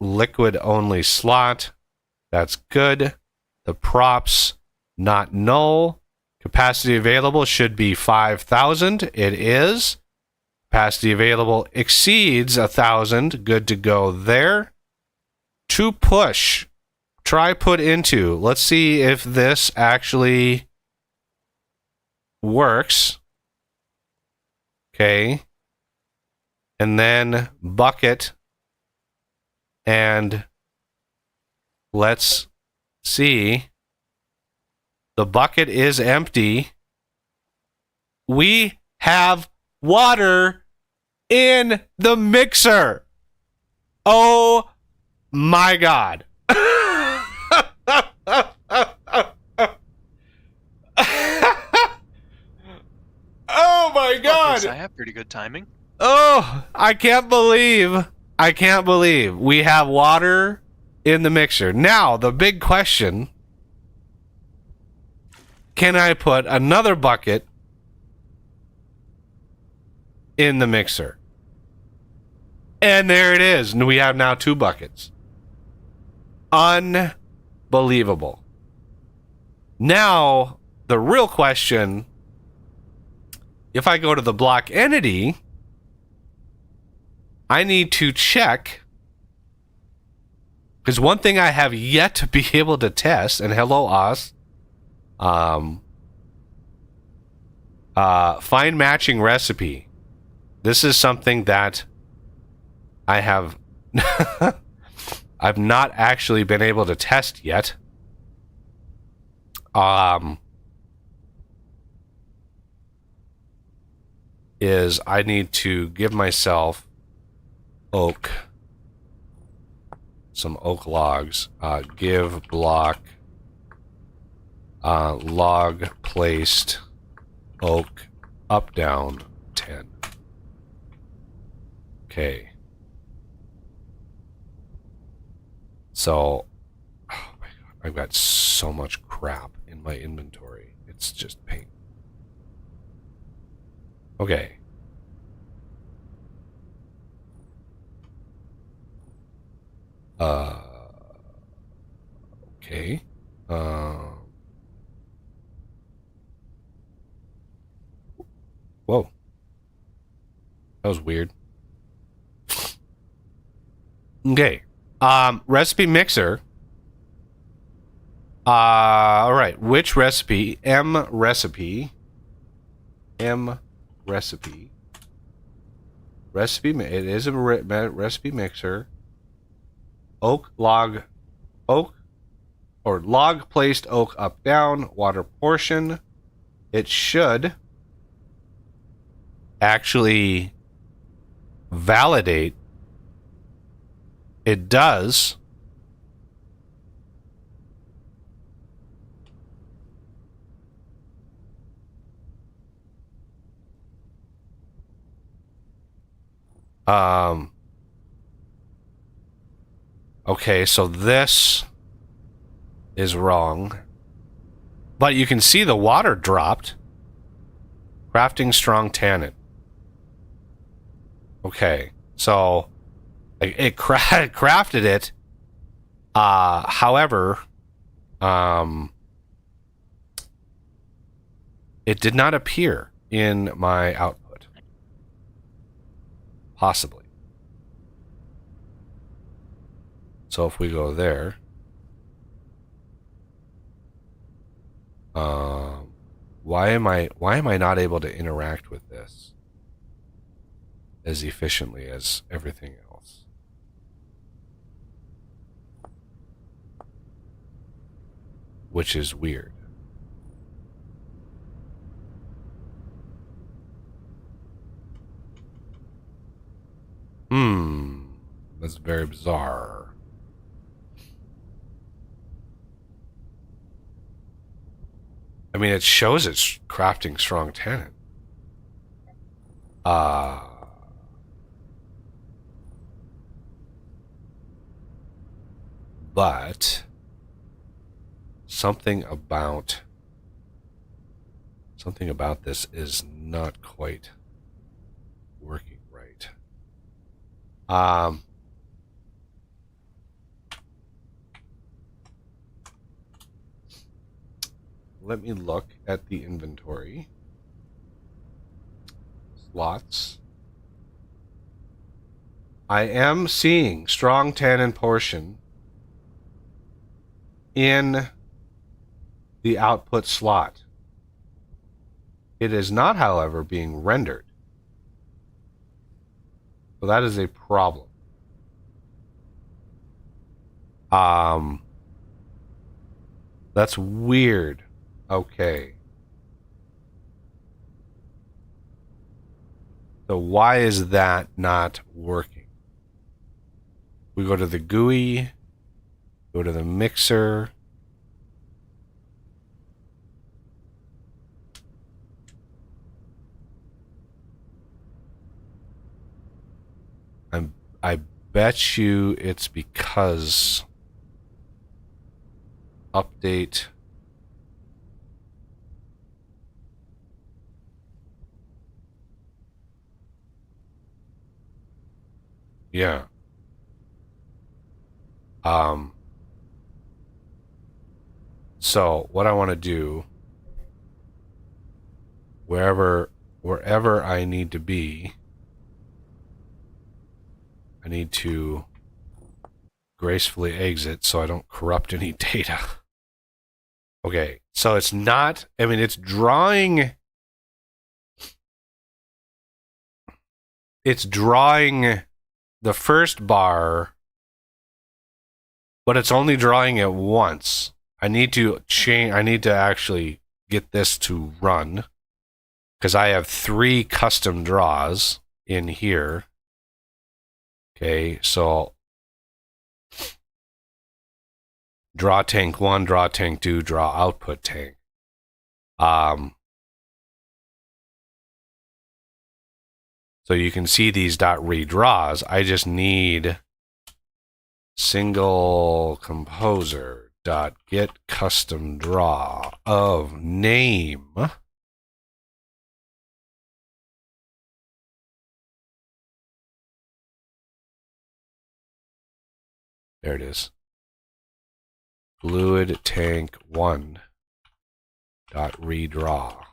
liquid only slot. That's good. The props, not null. Capacity available should be 5,000. It is. Capacity available exceeds 1,000. Good to go there. To push. Try put into. Let's see if this actually works. Okay. And then bucket. And let's see. The bucket is empty. We have water in the mixer. Oh my God. Oh my God. I have pretty good timing. Oh, I can't believe we have water in the mixer. Now, the big question, can I put another bucket in the mixer? And there it is. We have now 2 buckets. Unbelievable. Now, the real question, if I go to the block entity, I need to check, because one thing I have yet to be able to test, and hello us, find matching recipe. This is something that I have I've not actually been able to test yet. Is I need to give myself some oak logs. Give block log placed oak up down 10. Okay. So, oh my God, I've got so much crap in my inventory. It's just pain. Okay. Okay. Whoa. That was weird. Okay. Recipe mixer. All right. Which recipe? M recipe. Recipe. It is a recipe mixer. Oak log placed oak up down, water portion. It should actually validate. It does. Um, okay, so this is wrong. But you can see the water dropped. Crafting strong tannin. Okay, so it crafted it. However, it did not appear in my output. Possibly. So if we go there, why am I not able to interact with this as efficiently as everything else? Which is weird. That's very bizarre. I mean, it shows it's crafting strong tannin. But something about this is not quite working right. Let me look at the inventory. Slots. I am seeing strong tannin portion in the output slot. It is not, however, being rendered. So that is a problem. That's weird. Okay. So why is that not working? We go to the GUI, go to the mixer. I bet you it's because update. Yeah. So what I want to do, wherever I need to be, I need to gracefully exit so I don't corrupt any data. Okay, so it's not, I mean, it's drawing the first bar, but it's only drawing it once. I need to actually get this to run because I have 3 custom draws in here. Okay, so draw tank 1, draw tank 2, draw output tank. So you can see these dot redraws. I just need single composer dot get custom draw of name. There it is. Fluid tank 1 dot redraw.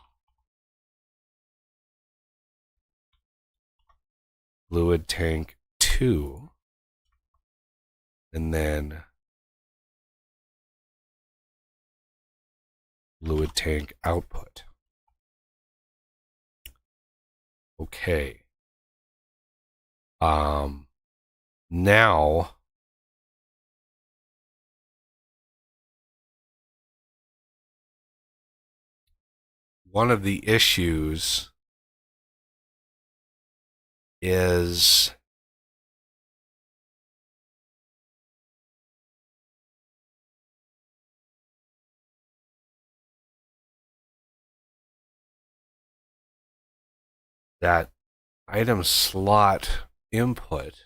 Fluid tank 2. And then fluid tank output. Okay. Now one of the issues is that item slot input.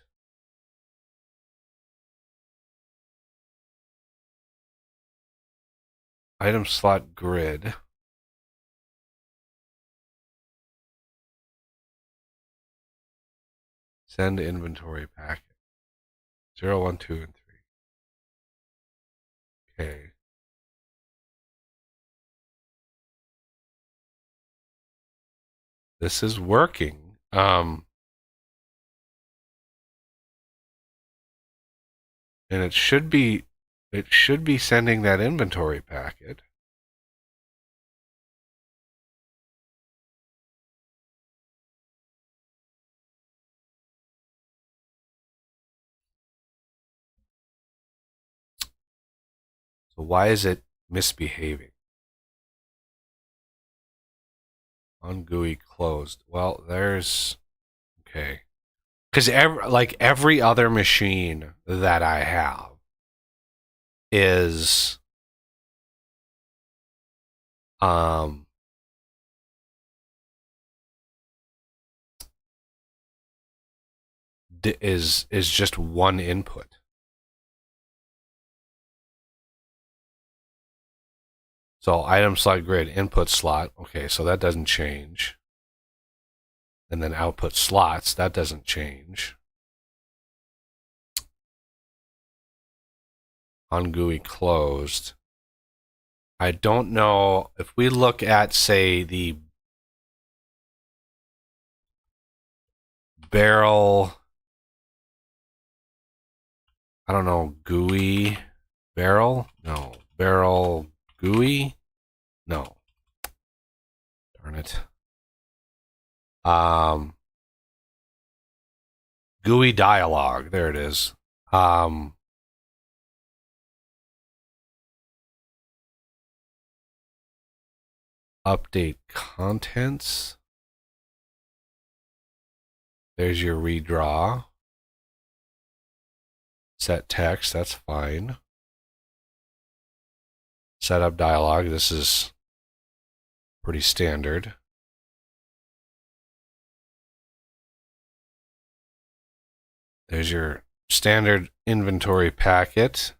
Item slot grid. Send inventory packet. 0, 1, 2, and 3. Okay. This is working. And it should be sending that inventory packet. So why is it misbehaving? On GUI closed. Well, there's okay. Because every other machine that I have is just one input. So item slot grid input slot. Okay, so that doesn't change. And then output slots, that doesn't change. On GUI closed. I don't know if we look at, say, the barrel, I don't know, GUI barrel? No. Barrel GUI? No. Darn it. GUI dialog. There it is. Update contents. There's your redraw. Set text, that's fine. Setup dialog, this is pretty standard. There's your standard inventory packet.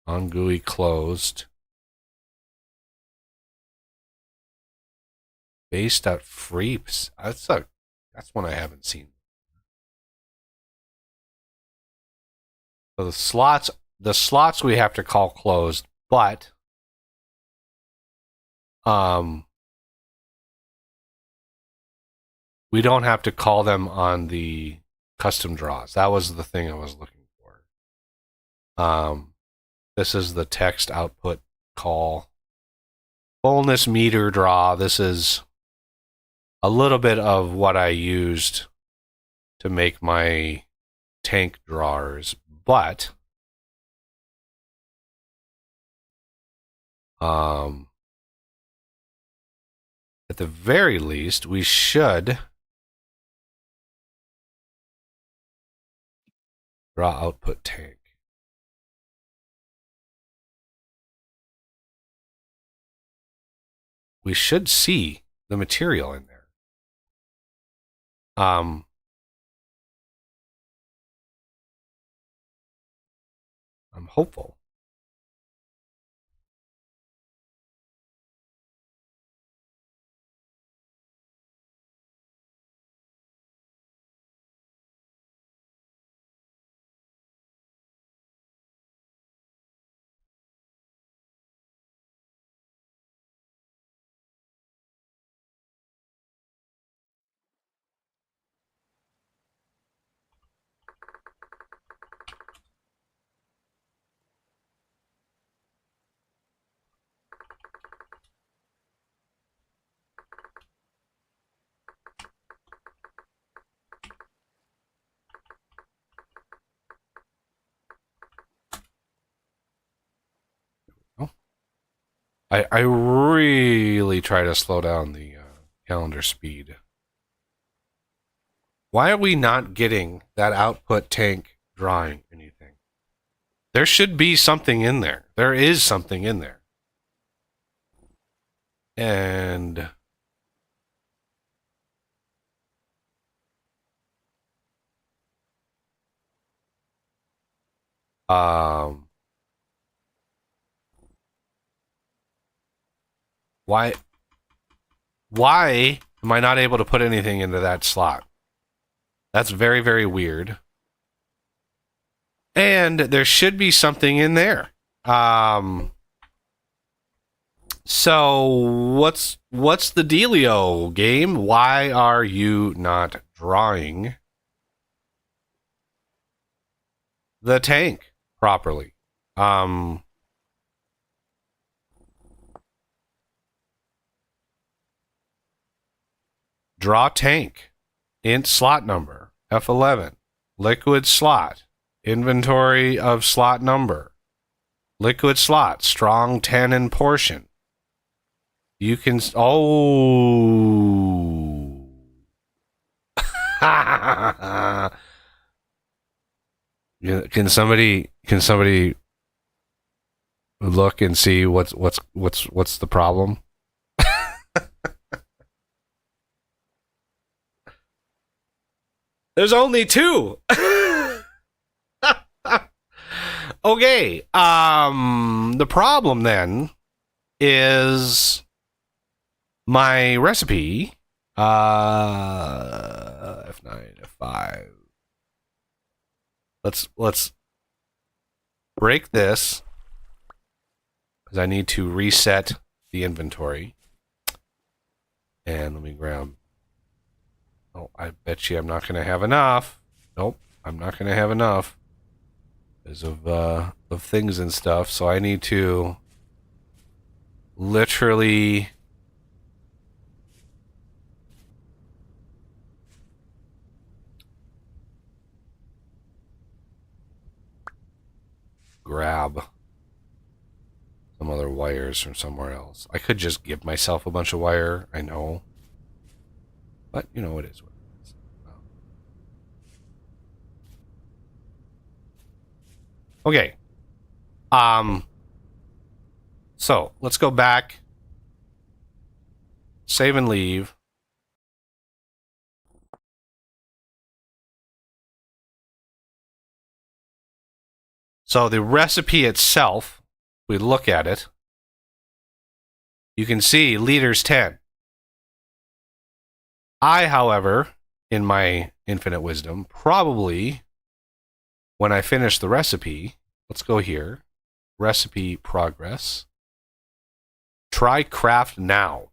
On GUI closed. Base.free. That's one I haven't seen. So the slots we have to call closed, but we don't have to call them on the custom draws. That was the thing I was looking for. This is the text output call. Fullness meter draw. This is a little bit of what I used to make my tank drawers, but at the very least, we should draw output tank. We should see the material in there. I'm hopeful. I really try to slow down the calendar speed. Why are we not getting that output tank drawing anything? There should be something in there. There is something in there. And why am I not able to put anything into that slot? That's very, very weird. And there should be something in there. So what's the dealio, game? Why are you not drawing the tank properly? Draw tank, int slot number, F11, liquid slot, inventory of slot number, liquid slot, strong tannin portion. You can, oh. Can somebody look and see what's the problem? There's only two. Okay. The problem then is my recipe. F9, F5. Let's break this because I need to reset the inventory. And let me grab. Oh, I bet you I'm not going to have enough. Nope, I'm not going to have enough because of things and stuff. So I need to literally grab some other wires from somewhere else. I could just give myself a bunch of wire, I know. But, you know, it is what it is. Okay. So, let's go back. Save and leave. So, the recipe itself, we look at it, you can see liters 10. I, however, in my infinite wisdom, probably, when I finish the recipe, let's go here, recipe progress, try craft now.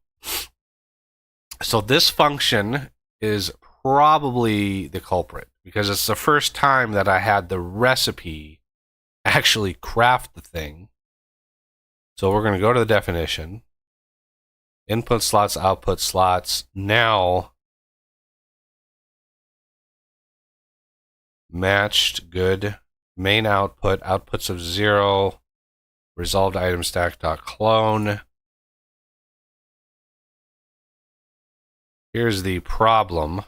So this function is probably the culprit, because it's the first time that I had the recipe actually craft the thing. So we're going to go to the definition, input slots, output slots, now matched, good, main output, outputs of 0, resolved item stack dot clone. Here's the problem.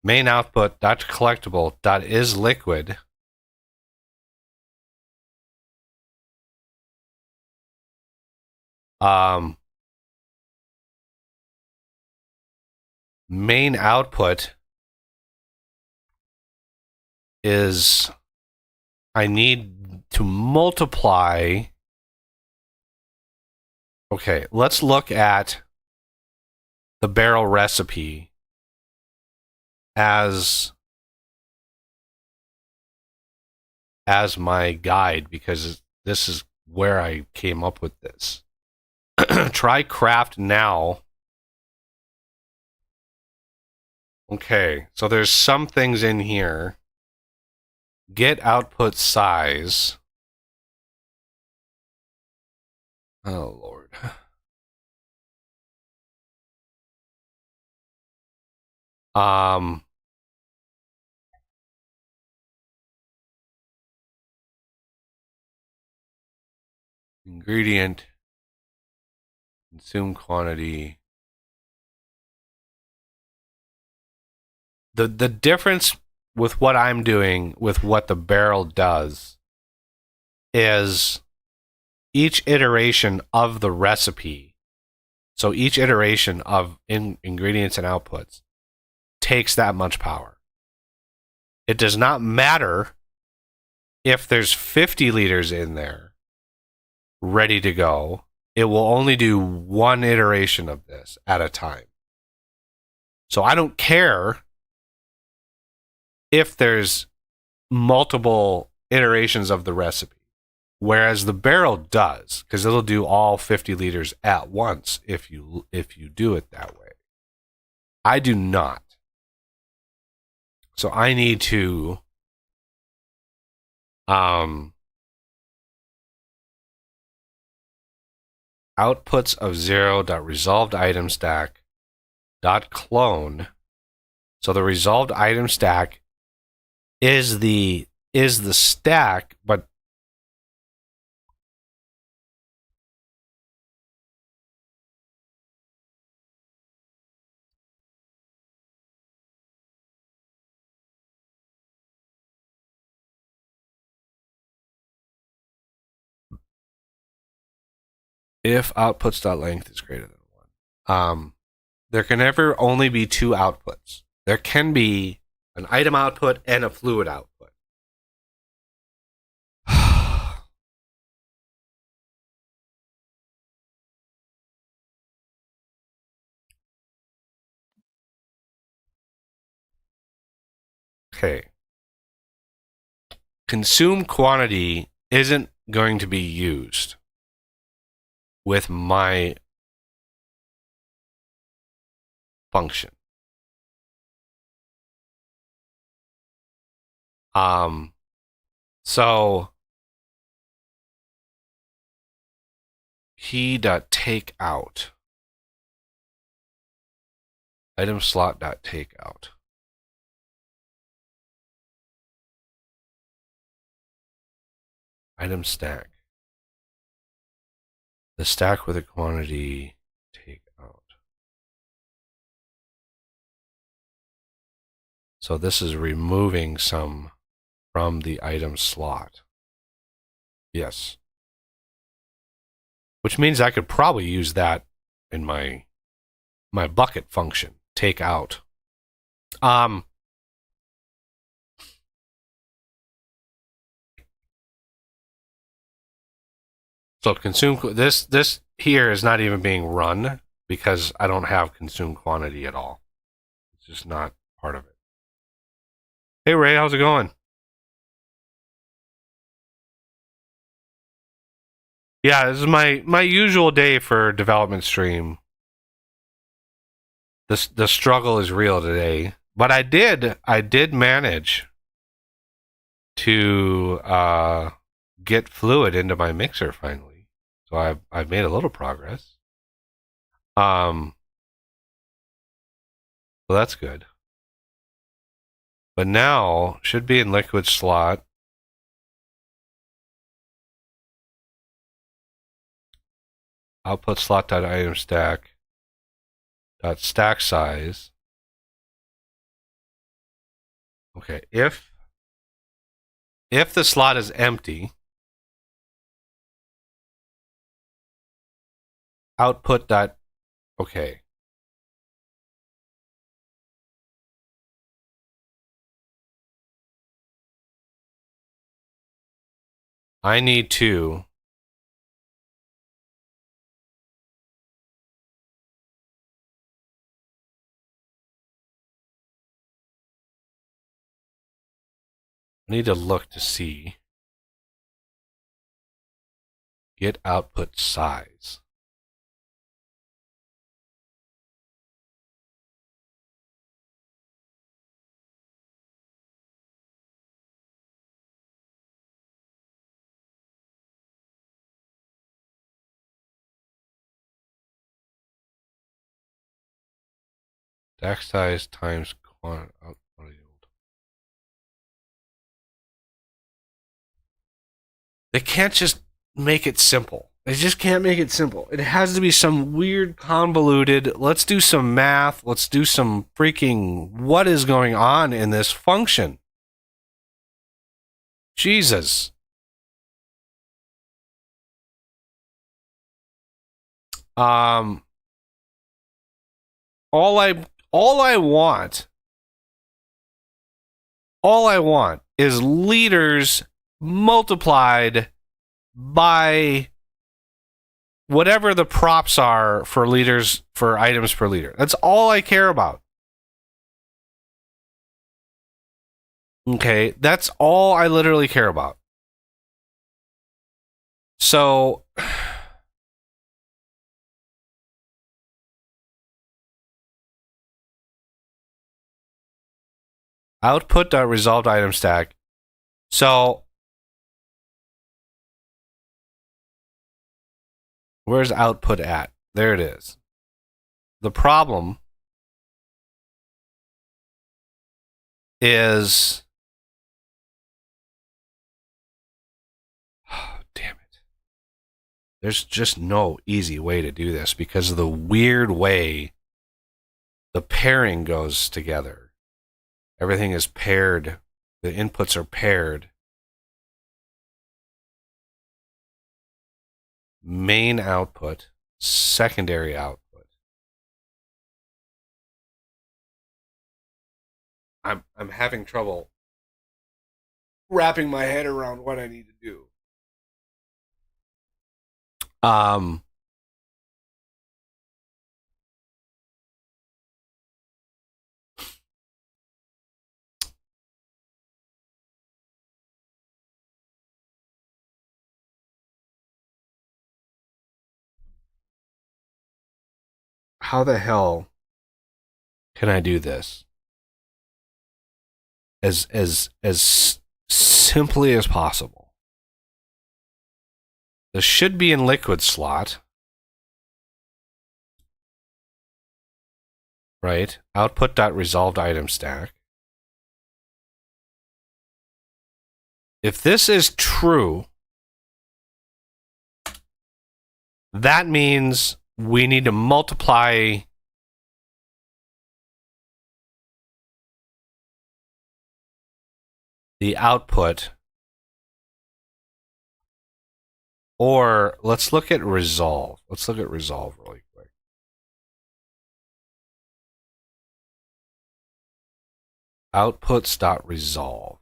Main output dot collectible dot is liquid. Main output is I need to multiply. Okay, let's look at the barrel recipe as my guide, because this is where I came up with this. Try craft now. Okay, so there's some things in here. Get output size. Oh, Lord. Ingredient. Consume quantity. The difference with what I'm doing with what the barrel does is each iteration of the recipe, so each iteration of ingredients and outputs takes that much power. It does not matter if there's 50 liters in there ready to go. It will only do one iteration of this at a time. So I don't care if there's multiple iterations of the recipe, whereas the barrel does, because it'll do all 50 liters at once if you do it that way. I do not. So I need to outputs of 0.resolved item stack .clone. So the resolved item stack is the stack, but if outputs.length is greater than 1. There can never only be two outputs. There can be an item output and a fluid output. Okay. Consume quantity isn't going to be used with my function. So key.takeout item slot.takeout. Item stack. The stack with a quantity take out. So this is removing some from the item slot. Yes. Which means I could probably use that in my bucket function. Take out. So consume this here is not even being run because I don't have consume quantity at all. It's just not part of it. Hey Ray, how's it going? Yeah, this is my usual day for development stream. The struggle is real today, but I did manage to get fluid into my mixer finally. So I've made a little progress. So that's good. But now should be in liquid slot. Output slot.item stack .stack size. Okay, if the slot is empty, output dot okay. I need to look to see get output size. Stack size times quantity. They can't just make it simple. They just can't make it simple. It has to be some weird convoluted, let's do some math, let's do some freaking what is going on in this function. Jesus. Um, all I all I want all I want is liters multiplied by whatever the props are for liters for items per liter. That's all I care about. Okay, that's all I literally care about. So output.resolved item stack. So where's output at? There it is. The problem is damn it. There's just no easy way to do this because of the weird way the pairing goes together. Everything is paired. The inputs are paired. Main output, secondary output. I'm having trouble wrapping my head around what I need to do. How the hell can I do this as simply as possible? This should be in liquid slot, right? Output.resolved item stack. If this is true, that means we need to multiply the output. Or let's look at resolve. Let's look at resolve really quick. Outputs.resolve.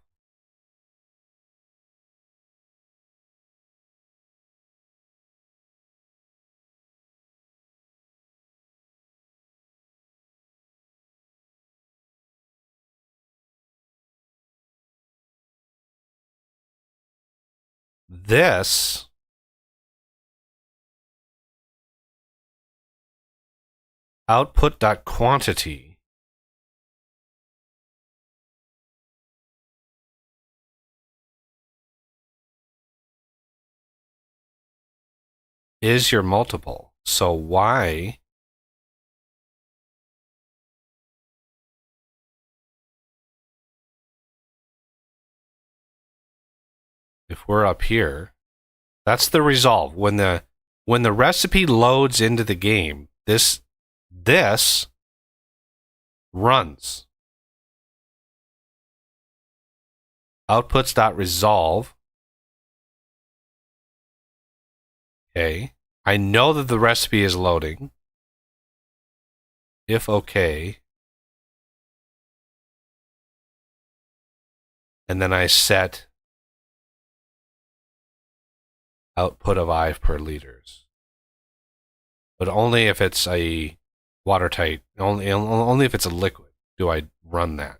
This output.quantity is your multiple. So why if we're up here, that's the resolve. When the recipe loads into the game, this runs. Outputs.resolve. Okay. I know that the recipe is loading. If okay. And then I set output of I per liters. But only if it's a watertight, only if it's a liquid do I run that.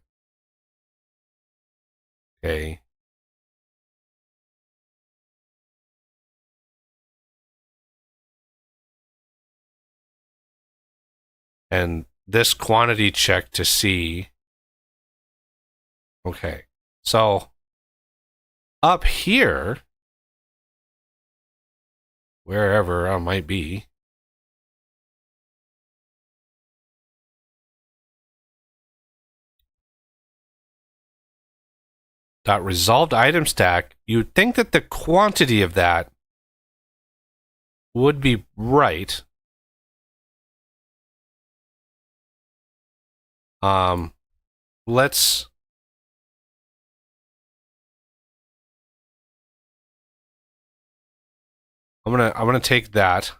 Okay. And this quantity check to see. Okay. So up here, wherever I might be, .resolved item stack, you'd think that the quantity of that would be right. Let's I'm gonna take that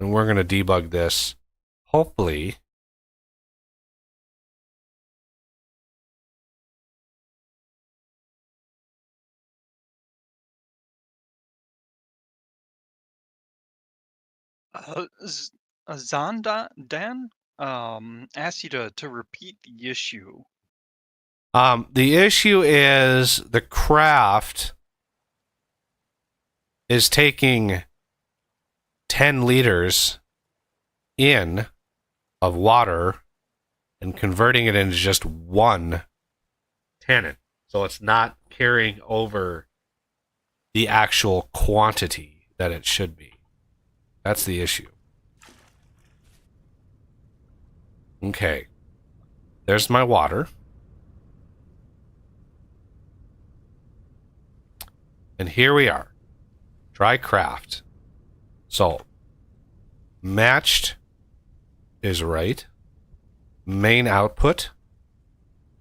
And we're going to debug this. Hopefully. Dan asked you to repeat the issue. The issue is the craft is taking 10 liters in of water and converting it into just one tannin. So it's not carrying over the actual quantity that it should be. That's the issue. Okay. There's my water. And here we are. Try craft. So, matched is right. Main output.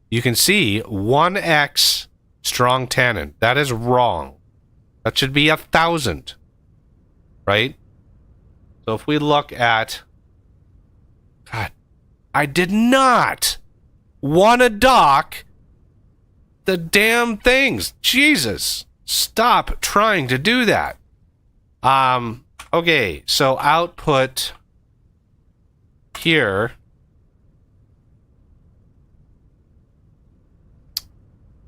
You can see 1x strong tannin. That is wrong. That should be 1,000. Right? So if we look at... God, I did not want to dock the damn things. Jesus. Stop trying to do that. Okay, so output here.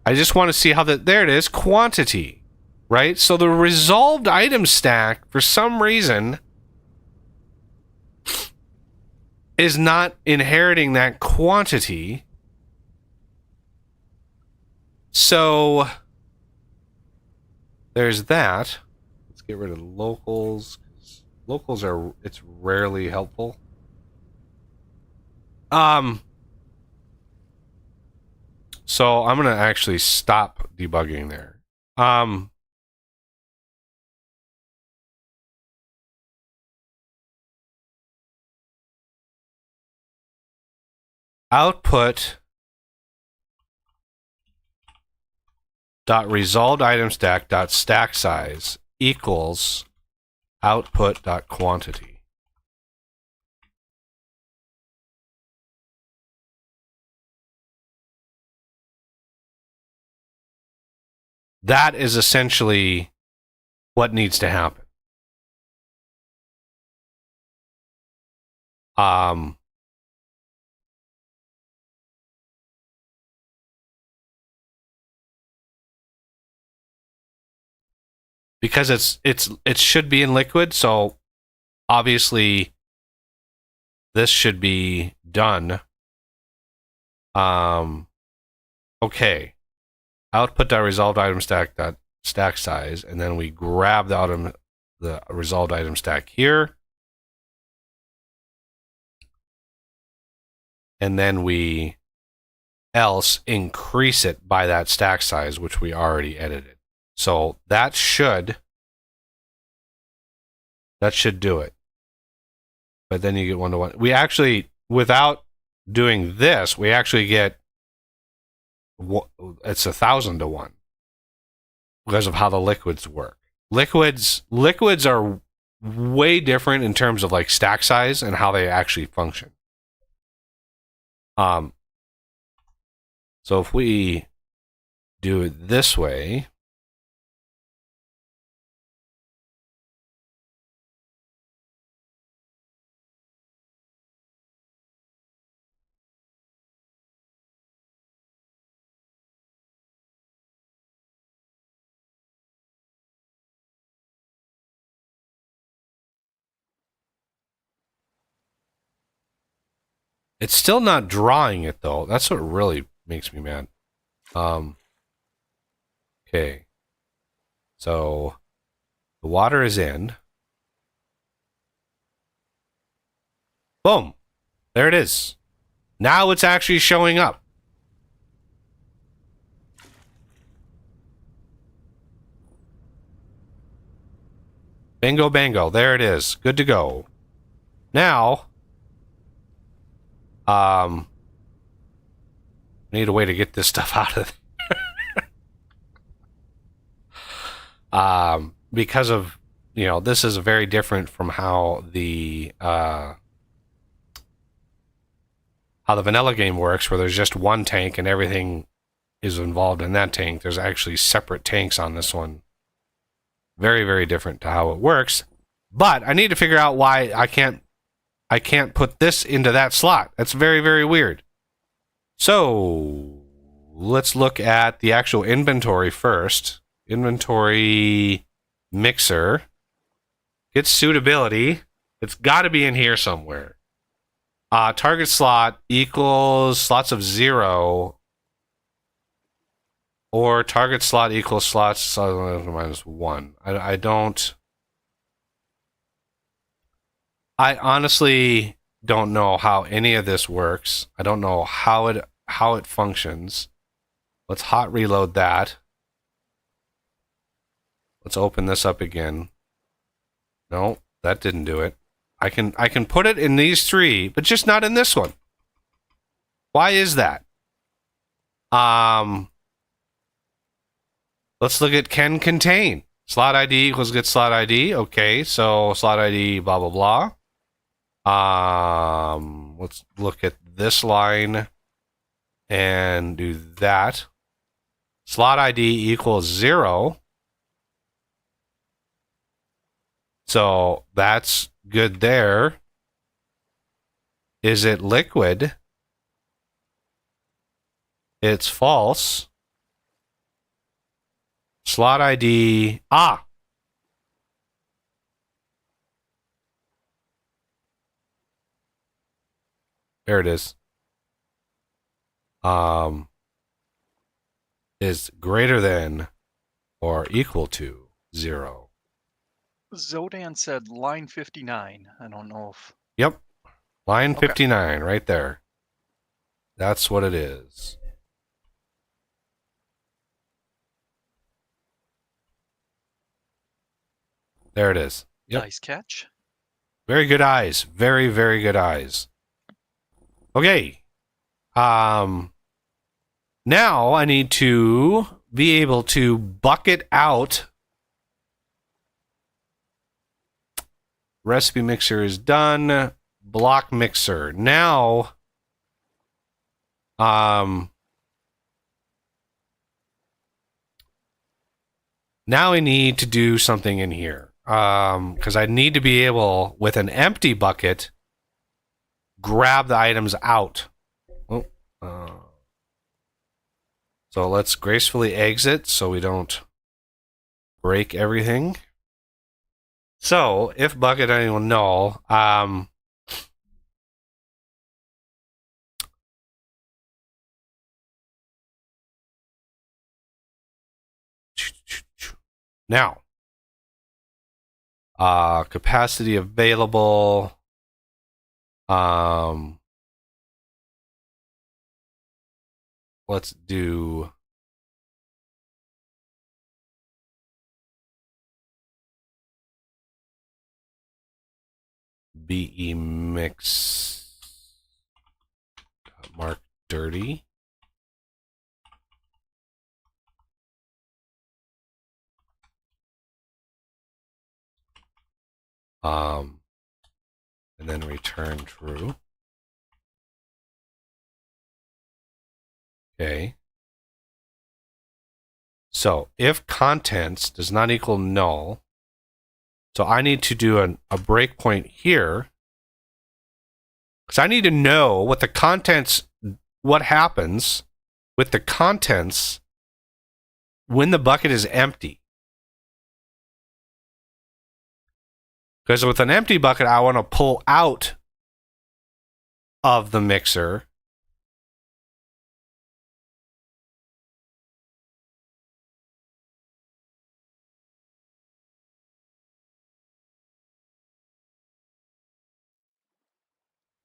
I just want to see how that, there it is, quantity, right? So the resolved item stack, for some reason, is not inheriting that quantity. So there's that. Let's get rid of locals. Locals are, it's rarely helpful. So I'm gonna actually stop debugging there. Output dot resolved item stack dot stack size equals output dot quantity. That is essentially what needs to happen. Because it should be in liquid, so obviously this should be done. Okay. Output.resolved item stack size, and then we grab the resolved item stack here. And then we else increase it by that stack size, which we already edited. So that should do it. But then you get 1-to-1. We actually, without doing this, we actually get, it's 1,000-to-1 because of how the liquids work. Liquids are way different in terms of like stack size and how they actually function. So if we do it this way, it's still not drawing it though. That's what really makes me mad. Okay. So the water is in. Boom. There it is. Now it's actually showing up. Bingo bango. There it is. Good to go. Now, need a way to get this stuff out of there. Because of this is very different from how the vanilla game works, where there's just one tank and everything is involved in that tank. There's actually separate tanks on this one. Very, very different to how it works. But I need to figure out why I can't put this into that slot. That's very, very weird. So let's look at the actual inventory first. Inventory mixer. Get suitability. It's got to be in here somewhere. Target slot equals slots of 0, or target slot equals slots minus 1. I honestly don't know how any of this works. I don't know how it functions. Let's hot reload that. Let's open this up again. No, that didn't do it. I can put it in these 3, but just not in this one. Why is that? Let's look at can contain. Slot ID equals get slot ID. Okay, so slot ID blah blah blah. Let's look at this line and do that. Slot ID equals 0. So that's good there. Is it liquid? It's false. Slot ID. There it is. Is greater than or equal to 0. Zodan said line 59. I don't know if... Yep. Line Okay. 59 right there. That's what it is. There it is. Yep. Nice catch. Very good eyes. Very, very good eyes. Okay. Now I need to be able to bucket out. Recipe mixer is done. Block mixer. Now, now I need to do something in here. Because I need to be able, with an empty bucket, grab the items out. So let's gracefully exit so we don't break everything. So, if bucket anyone null, now, capacity available, let's do BE mix mark dirty. And then return true. Okay. So if contents does not equal null, so I need to do a breakpoint here, because I need to know what the contents, what happens with the contents when the bucket is empty. Because with an empty bucket, I want to pull out of the mixer.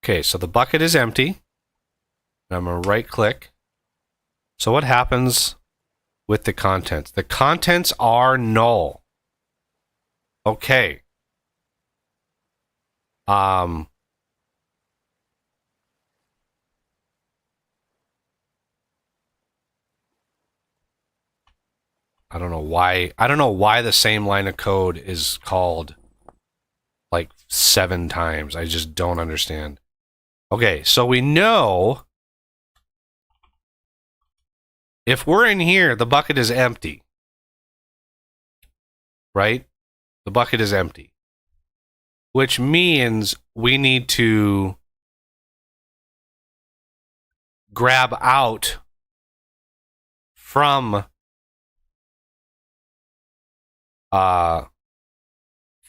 Okay, so the bucket is empty. I'm going to right click. So what happens with the contents? The contents are null. Okay. I don't know why. I don't know why the same line of code is called like 7 times. I just don't understand. Okay, so we know if we're in here, the bucket is empty. Right? The bucket is empty. Which means we need to grab out from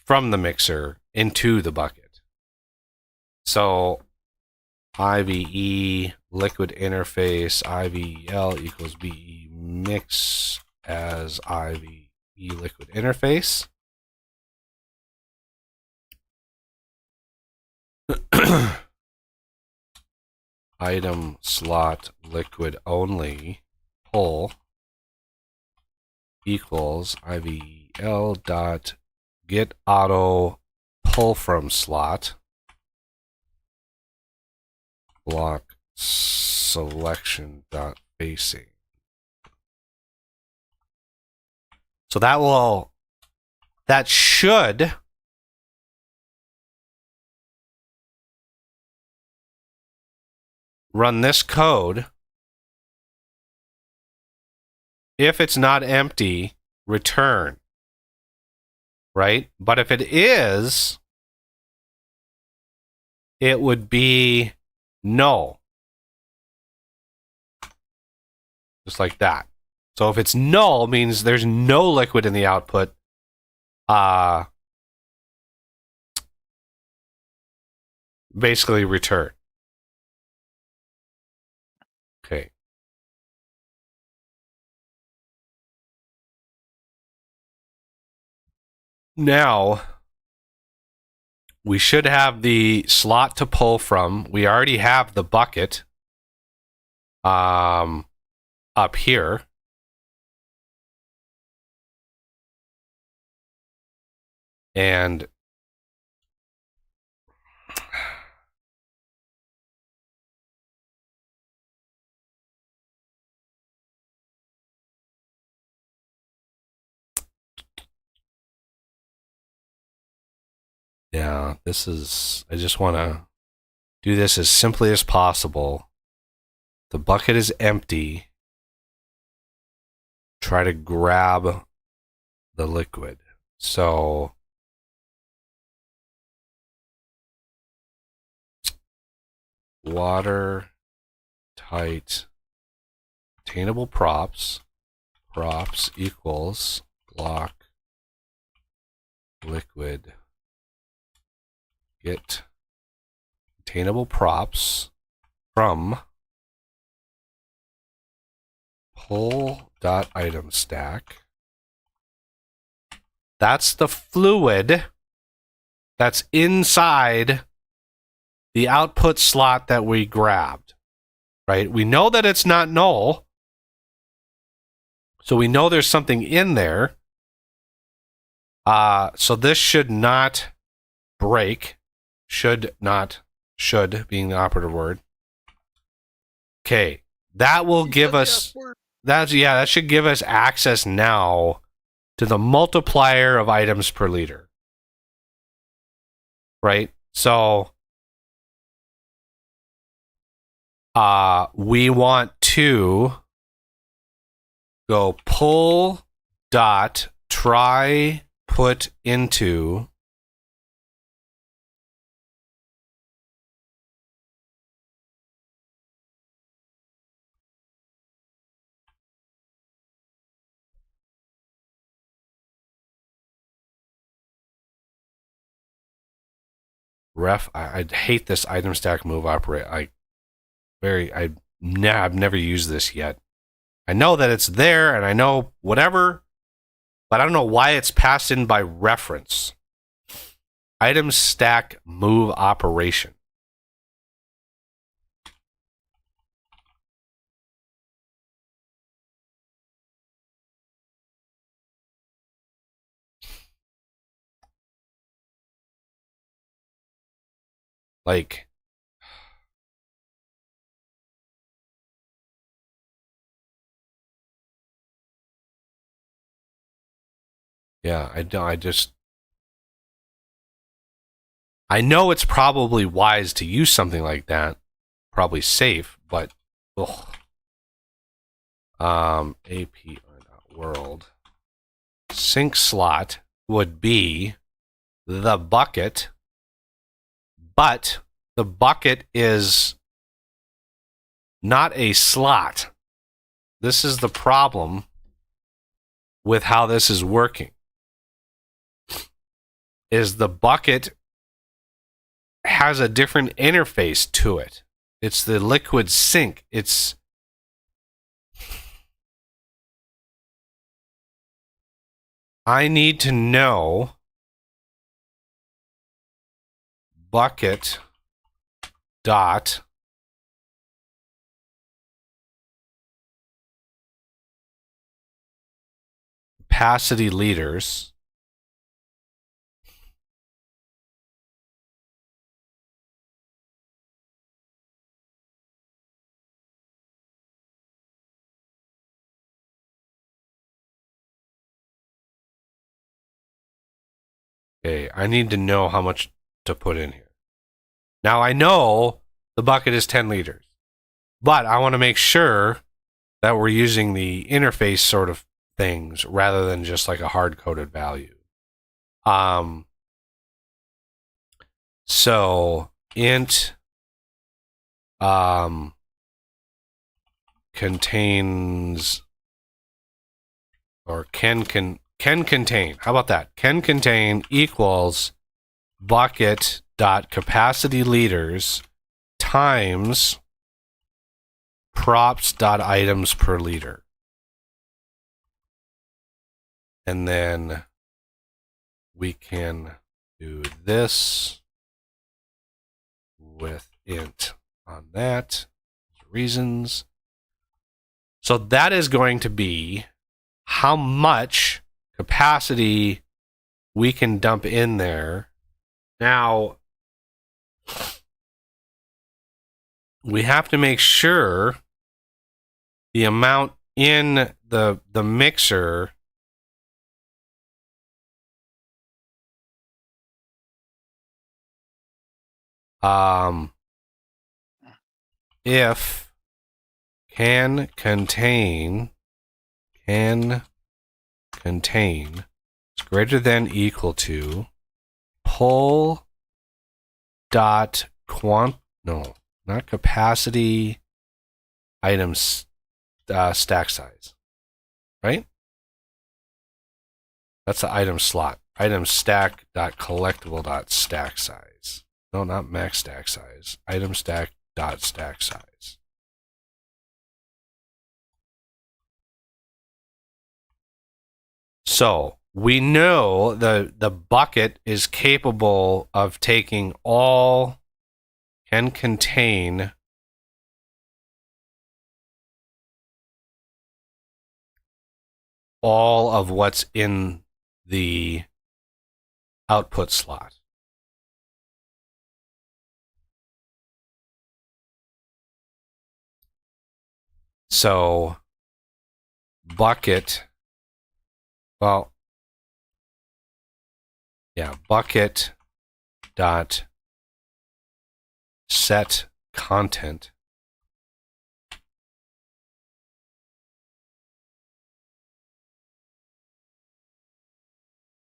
the mixer into the bucket. So IVE liquid interface IVEL equals BE mix as IVE liquid interface. Item slot liquid only pull equals IVEL dot get auto pull from slot block selection dot facing. So that should run this code. If it's not empty, return. Right? But if it is, it would be null. Just like that. So if it's null, means there's no liquid in the output. Basically return. Okay. Now, we should have the slot to pull from. We already have the bucket up here. And yeah, I just want to do this as simply as possible. The bucket is empty. Try to grab the liquid. So water tight attainable props equals block liquid get attainable props from pull.item stack. That's the fluid that's inside the output slot that we grabbed, right? We know that it's not null, so we know there's something in there. So this should not break. Should being the operative word. Okay, that will give us that should give us access now to the multiplier of items per liter. Right? So we want to go pull dot try put into ref. I hate this item stack move operate. I've never used this yet. I know that it's there and I know whatever, but I don't know why it's passed in by reference. Item stack move operation. Like, Yeah, I know it's probably wise to use something like that, probably safe, but ugh. API.world sync slot would be the bucket, but the bucket is not a slot. This is the problem with how this is working. Is the bucket has a different interface to it. It's the liquid sync. I need to know bucket dot capacity liters Okay, I need to know how much to put in here. Now I know the bucket is 10 liters, but I want to make sure that we're using the interface sort of things rather than just like a hard-coded value. So int contains or can contain. How about that? Can contain equals bucket dot capacity liters times props dot items per liter. And then we can do this with int on that reasons. So that is going to be how much capacity we can dump in there. Now, we have to make sure the amount in the mixer if can contain is greater than equal to pull dot not capacity items stack size, right? That's the item slot. Item stack dot collectible dot stack size. No, not max stack size. Item stack dot stack size. So we know the bucket is capable of taking all, can contain all of what's in the output slot. So bucket, bucket dot set content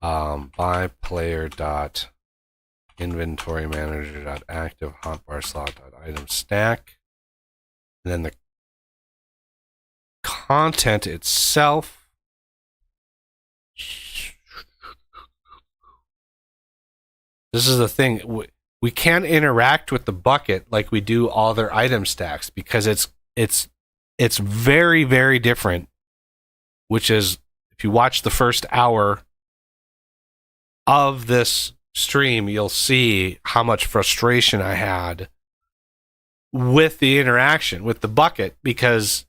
by player dot inventory manager dot active hotbar slot dot item stack, and then the content itself this is the thing, we can't interact with the bucket like we do all their item stacks because it's very, very different, which is, if you watch the first hour of this stream, you'll see how much frustration I had with the interaction with the bucket, because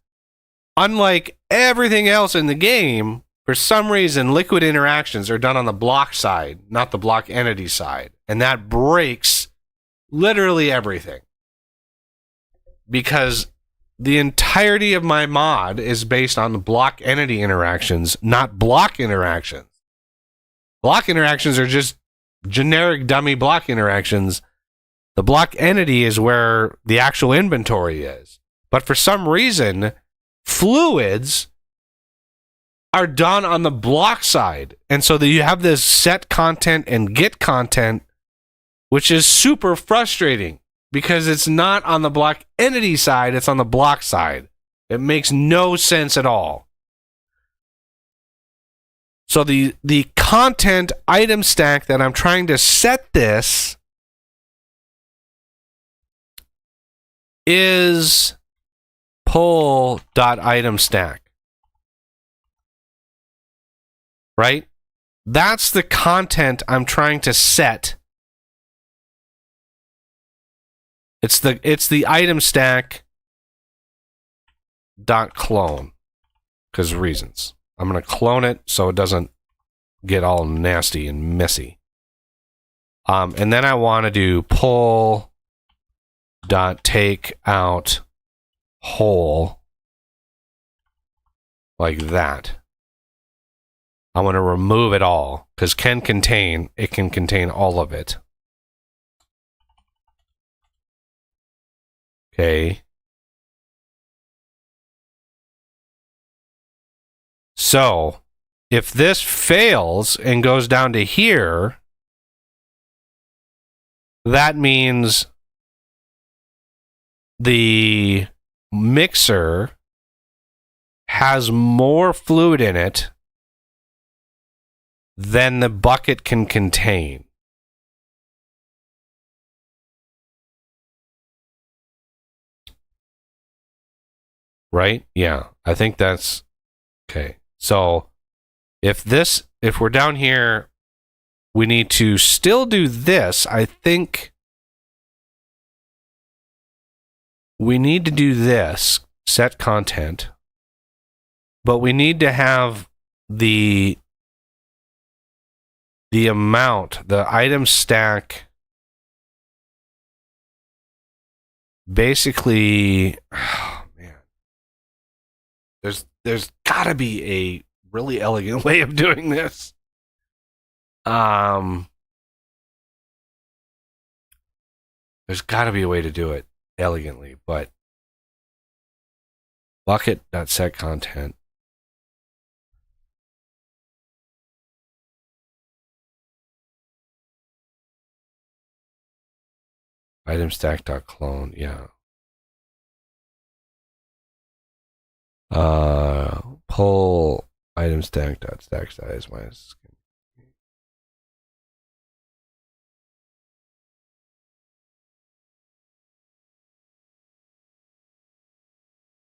unlike everything else in the game, for some reason, liquid interactions are done on the block side, not the block entity side. And that breaks literally everything. Because the entirety of my mod is based on the block entity interactions, not block interactions. Block interactions are just generic dummy block interactions. The block entity is where the actual inventory is. But for some reason, fluids are done on the block side. And so that you have this set content and get content, which is super frustrating because it's not on the block entity side, it's on the block side. It makes no sense at all. So the content item stack that I'm trying to set this is pull.itemStack. Right? That's the content I'm trying to set. It's the item stack dot clone because of reasons. I'm going to clone it so it doesn't get all nasty and messy. And then I want to do pull dot take out whole like that. I want to remove it all because it can contain all of it. Okay. So, if this fails and goes down to here, that means the mixer has more fluid in it than the bucket can contain. Right? Yeah, I think that's okay. So if we're down here, we need to still do this. I think we need to do this, set content, but we need to have the amount, the item stack, basically, oh man, there's gotta be a really elegant way of doing this. There's gotta be a way to do it elegantly, but bucket.setContent. Item stack.clone, yeah. Pull item stack.stack size minus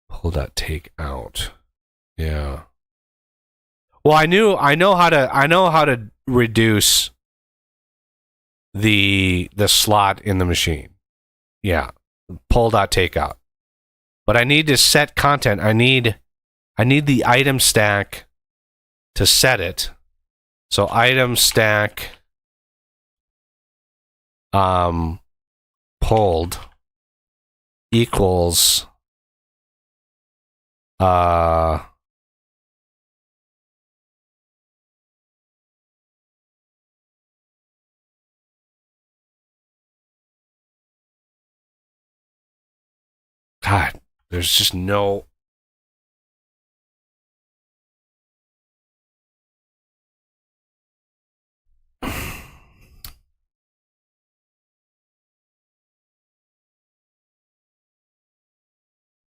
pull.take out. Yeah. Well, I know how to reduce the slot in the machine. Yeah. Pull.takeout. But I need to set content. I need the item stack to set it. So item stack pulled equals God, there's just no.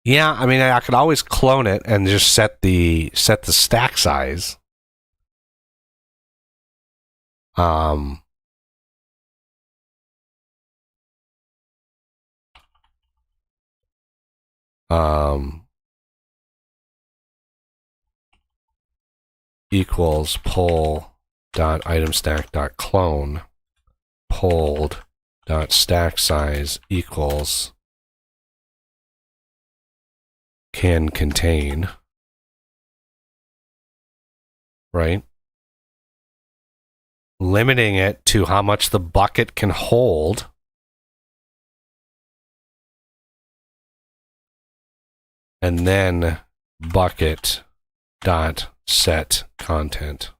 Yeah, I mean, I could always clone it and just set the stack size. Equals pull.itemStack.clone pulled.stack size equals can contain, right? Limiting it to how much the bucket can hold. And then bucket dot set content.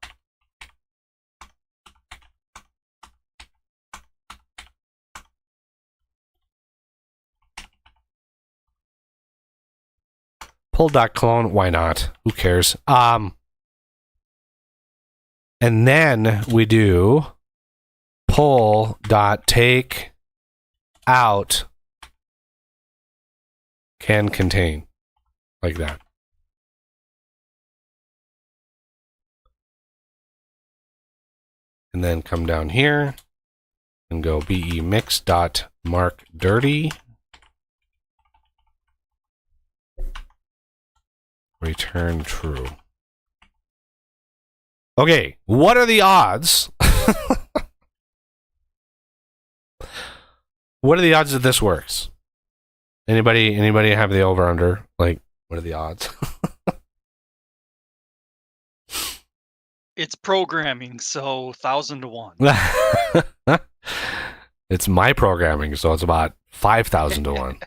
Pull.clone, why not? Who cares? And then we do pull.take out can contain, like that. And then come down here and go be mix.markdirty. Return true. Okay, what are the odds? What are the odds that this works? Anybody have the over under? Like, what are the odds? It's programming, so 1,000 to 1. It's my programming, so it's about 5,000 to 1.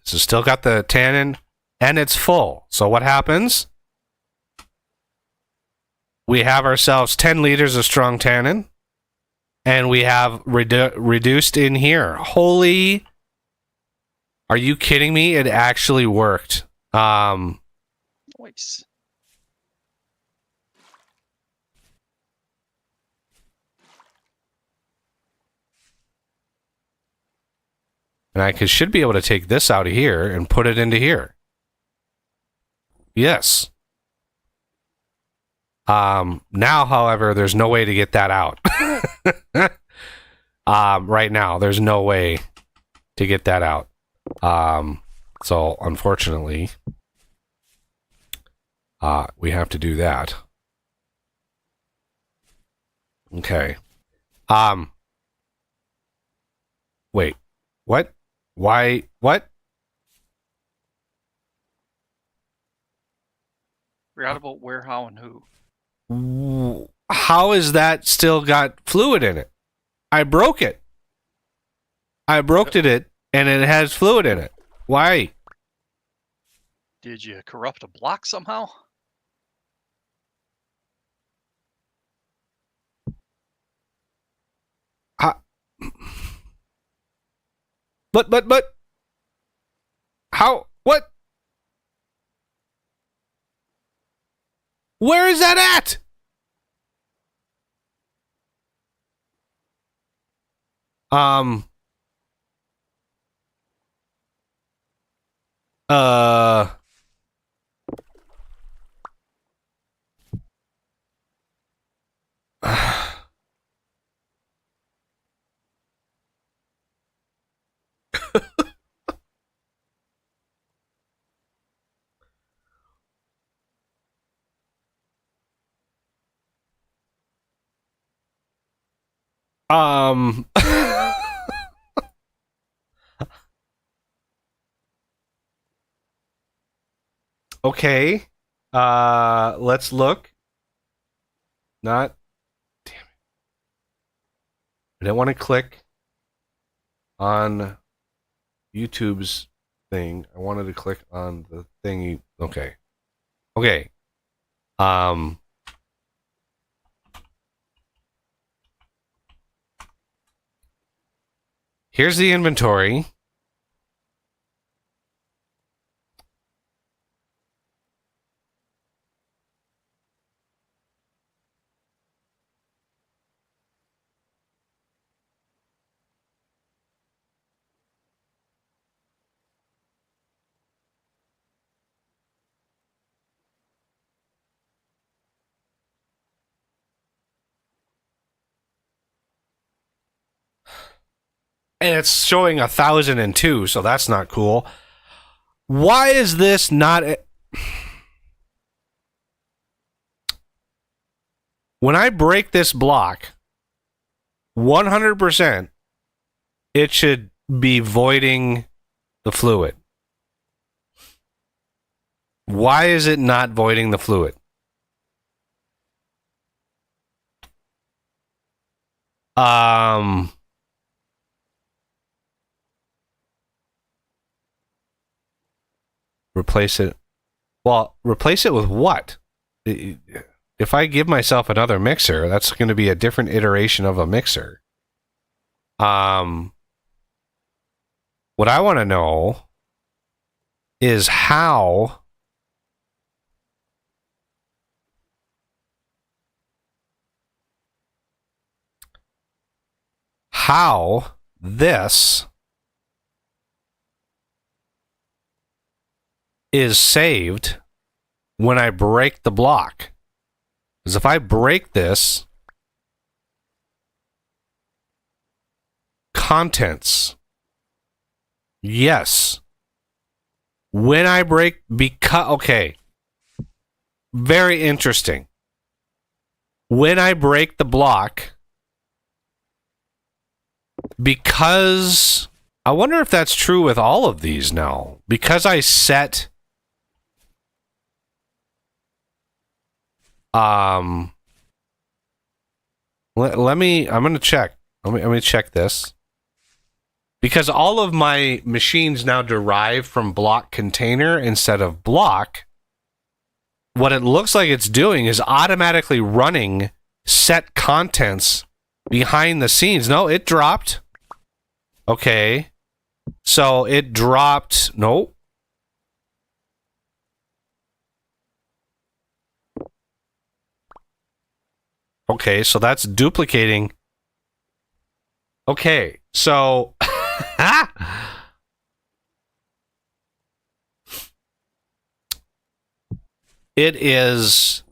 So still got the tannin, and it's full. So what happens? We have ourselves 10 liters of strong tannin, and we have reduced in here. Holy, are you kidding me? It actually worked. Nice. And I should be able to take this out of here and put it into here. Yes. Now, however, there's no way to get that out. Right now, there's no way to get that out. So unfortunately, we have to do that. Okay. Wait. What? Why? What? Forgot about where, how, and who. How is that still got fluid in it? I broke it. I broke it, and it has fluid in it. Why? Did you corrupt a block somehow? But how? What? Where is that at? Okay. Let's look. Not. Damn it. I didn't want to click on YouTube's thing. I wanted to click on the thingy. Okay. Okay. Here's the inventory. And it's showing 1,002, so that's not cool. Why is this not... When I break this block, 100%, it should be voiding the fluid. Why is it not voiding the fluid? Replace it. Well, replace it with what? If I give myself another mixer, that's going to be a different iteration of a mixer. What I want to know is how this is saved when I break the block. Because if I break this, contents, yes. When I break, okay, very interesting. When I break the block, because I wonder if that's true with all of these now. Because I set I'm gonna check. Let me check this. Because all of my machines now derive from block container instead of block. What it looks like it's doing is automatically running set contents behind the scenes. No, it dropped. Okay. So it dropped. Nope. Okay, so that's duplicating. Okay, so it is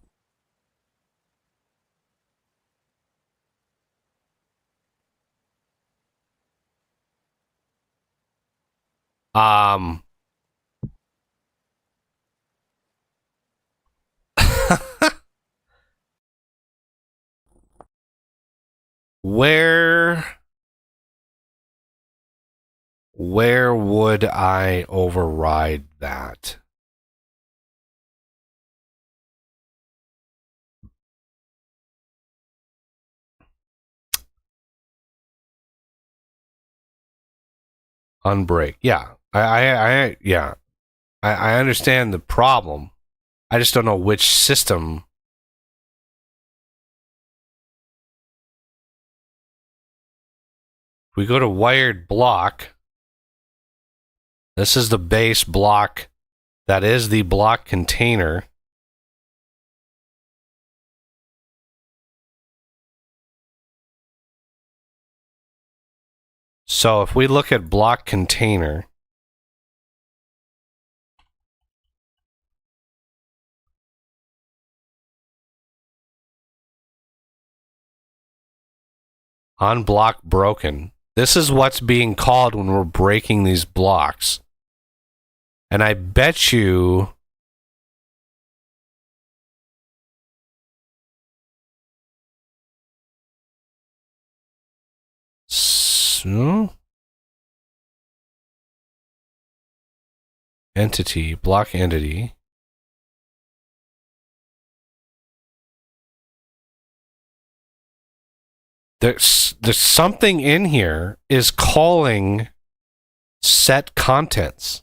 where would I override that? Unbreak. Yeah. I understand the problem. I just don't know which system. We go to wired block. This is the base block. That is the block container. So if we look at block container, on block broken, this is what's being called when we're breaking these blocks. And I bet you entity, block entity. There's something in here is calling set contents.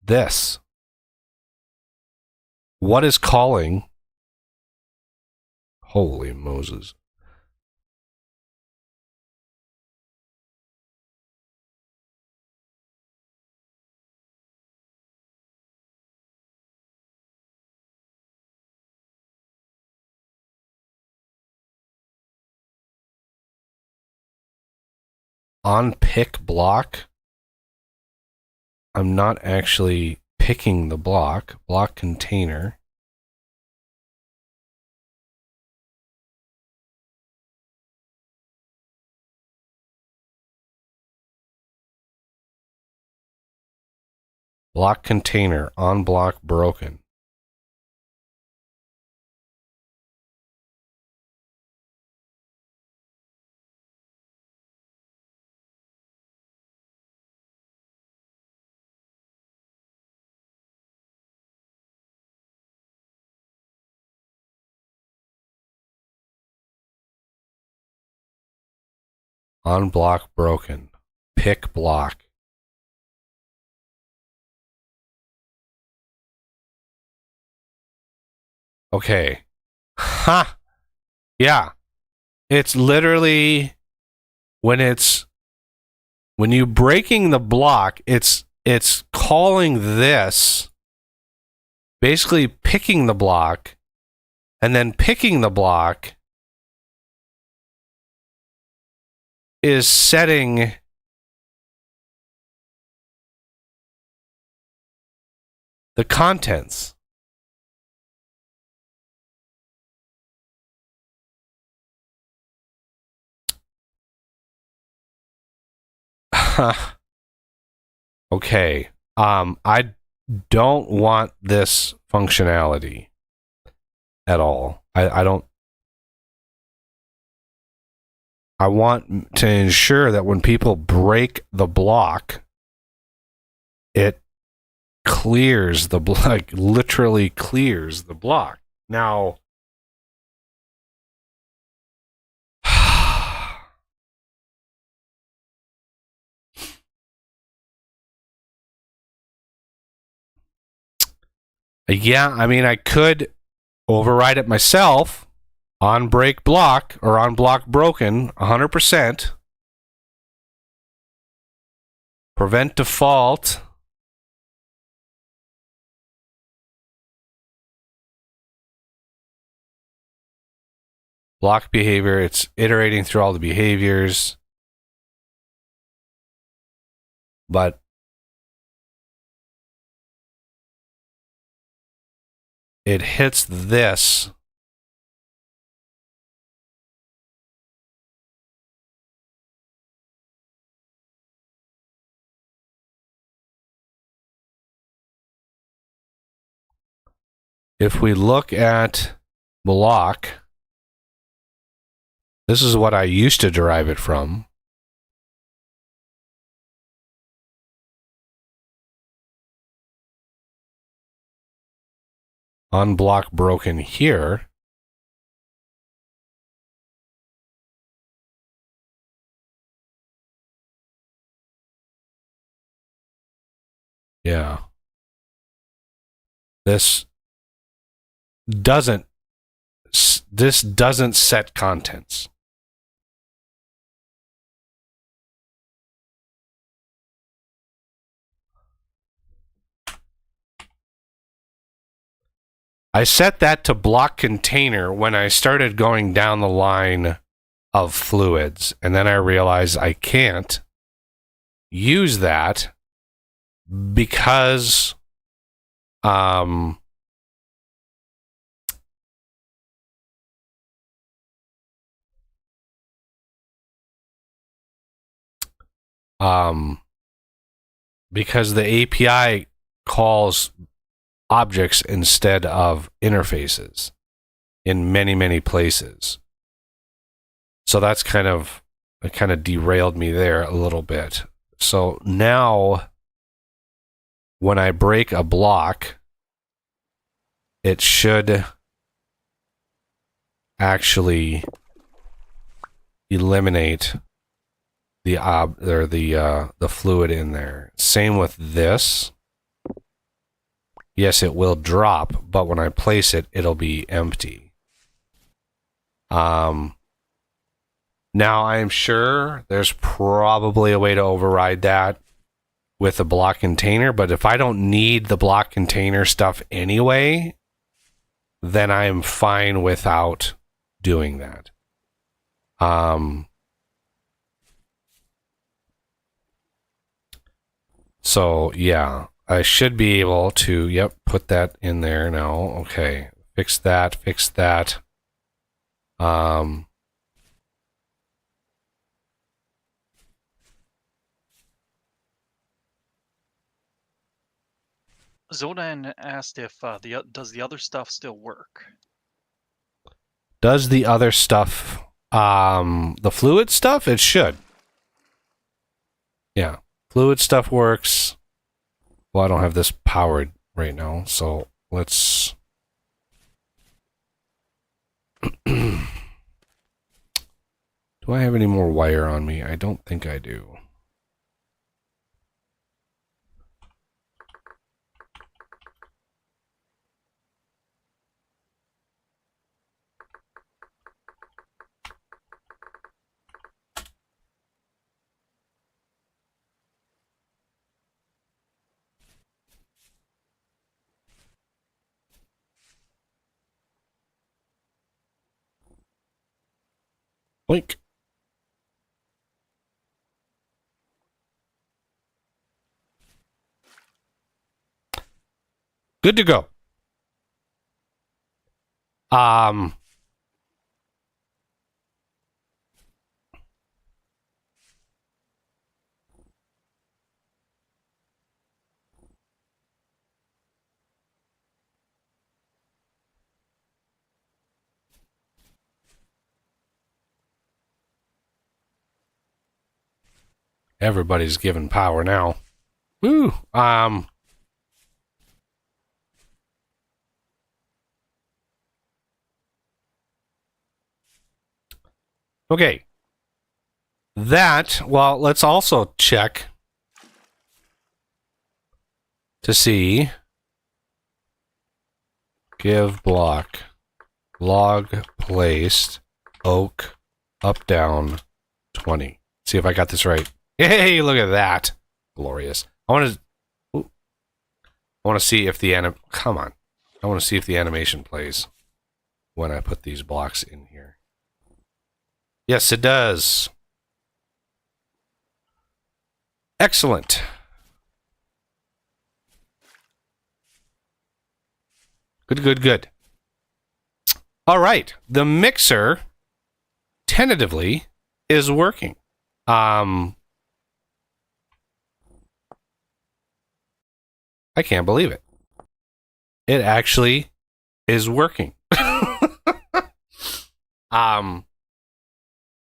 This. What is calling? Holy Moses. On pick block. I'm not actually picking the block. Block container. Block container on block broken. On block broken. Pick block. Okay. Ha! Yeah. It's literally when you breaking the block, it's calling this, basically picking the block, and then picking the block is setting the contents. Okay. I don't want this functionality at all. I don't. I want to ensure that when people break the block, it clears the block, like literally clears the block. Now, yeah, I mean, I could override it myself on break block or on block broken 100%. Prevent default. Block behavior. It's iterating through all the behaviors. But it hits this. If we look at block, this is what I used to derive it from. Unblock broken here. Yeah. This doesn't set contents. I set that to block container when I started going down the line of fluids, and then I realized I can't use that because because the API calls objects instead of interfaces in many, many places. So that's it kind of derailed me there a little bit. So now when I break a block, it should actually eliminate the fluid in there. Same with this. Yes, it will drop, but when I place it, it'll be empty. Now I am sure there's probably a way to override that with a block container, but if I don't need the block container stuff anyway, then I am fine without doing that. So yeah, I should be able to, put that in there now. Okay, fix that. Zodan asked if does the other stuff still work? Does the other stuff, the fluid stuff? It should. Yeah, fluid stuff works. Well, I don't have this powered right now, so let's... Do I have any more wire on me? I don't think I do. Wink. Good to go. Everybody's given power now. Woo. Okay. Well, let's also check to see. Give block. Log placed. Oak. Up, down. 20. See if I got this right. Hey, look at that. Glorious. I want to see if the come on. I want to see if the animation plays when I put these blocks in here. Yes, it does. Excellent. Good. All right. The mixer tentatively is working. I can't believe it. It actually is working.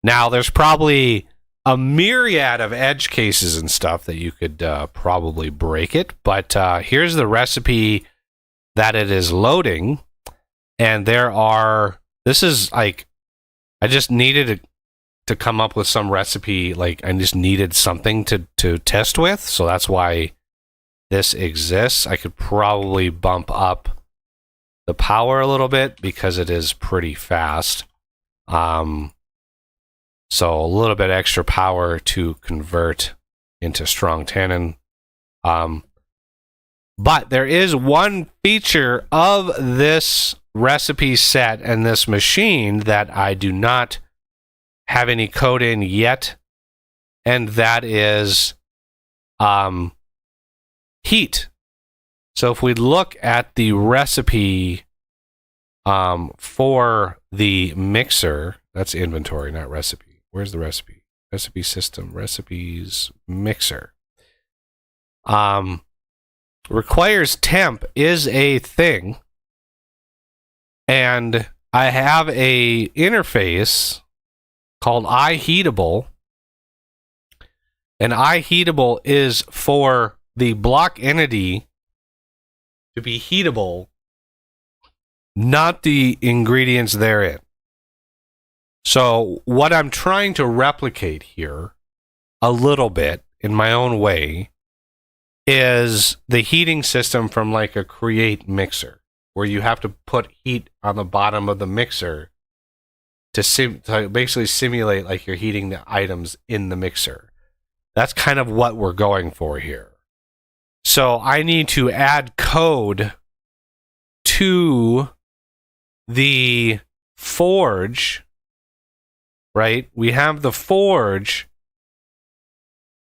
Now there's probably a myriad of edge cases and stuff that you could probably break it, but here's the recipe that it is loading, and this is like, I just needed to come up with some recipe, like I just needed something to test with, so that's why this exists. I could probably bump up the power a little bit because it is pretty fast. So a little bit extra power to convert into strong tannin. But there is one feature of this recipe set and this machine that I do not have any code in yet, and that is heat. So if we look at the recipe for the mixer, that's inventory, not recipe. Where's the recipe? Recipe system, recipes, mixer. Requires temp is a thing, and I have a interface called iHeatable, and iHeatable is for the block entity to be heatable, not the ingredients therein. So what I'm trying to replicate here a little bit in my own way is the heating system from like a Create mixer, where you have to put heat on the bottom of the mixer to basically simulate like you're heating the items in the mixer. That's kind of what we're going for here. So I need to add code to the forge, right? We have the forge.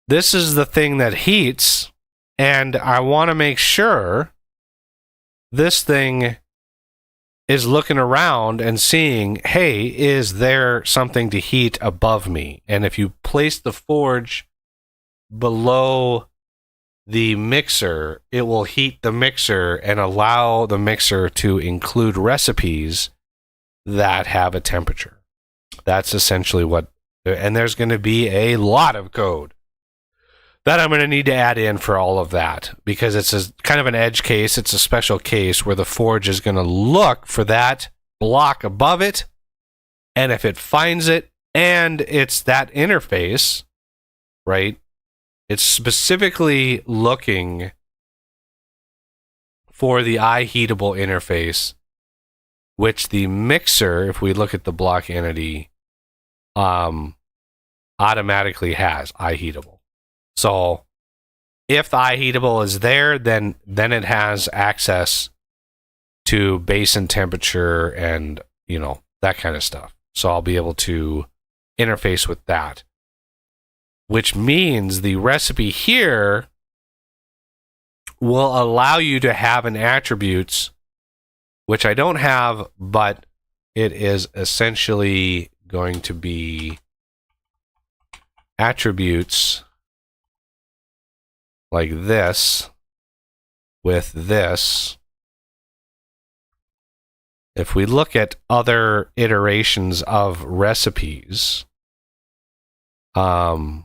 This is the thing that heats, and I want to make sure this thing is looking around and seeing, hey, is there something to heat above me? And if you place the forge below the mixer, it will heat the mixer and allow the mixer to include recipes that have a temperature. That's essentially what, and there's going to be a lot of code that I'm going to need to add in for all of that, because it's a kind of an edge case. It's a special case where the forge is going to look for that block above it, and if it finds it and it's that interface, right, it's specifically looking for the iHeatable interface, which the mixer, if we look at the block entity, automatically has iHeatable. So if the iHeatable is there, then it has access to basin temperature and, you know, that kind of stuff. So I'll be able to interface with that, which means the recipe here will allow you to have an attributes, which I don't have, but it is essentially going to be attributes like this with this. If we look at other iterations of recipes, let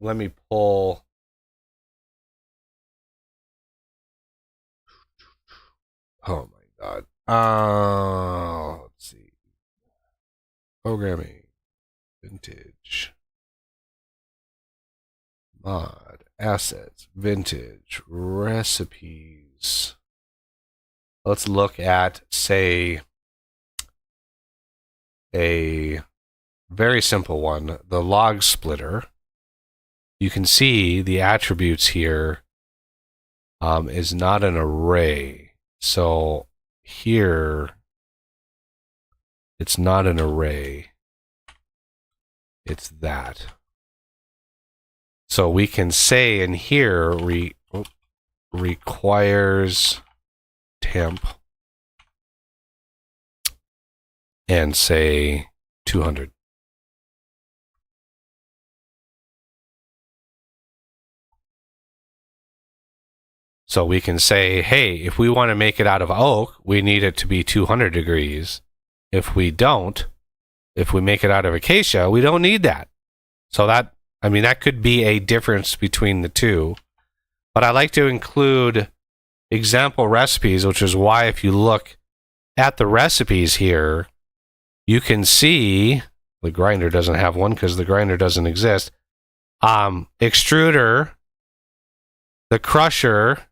me pull. Oh my God. Let's see. Programming, vintage, mod, assets, vintage, recipes. Let's look at, say, a very simple one, the log splitter. You can see the attributes here is not an array. So here, it's not an array. It's that. So we can say in here, requires temp and say 200. So we can say, hey, if we want to make it out of oak, we need it to be 200 degrees. If we don't, if we make it out of acacia, we don't need that. So that, I mean, that could be a difference between the two. But I like to include example recipes, which is why if you look at the recipes here, you can see the grinder doesn't have one because the grinder doesn't exist. Extruder, the crusher,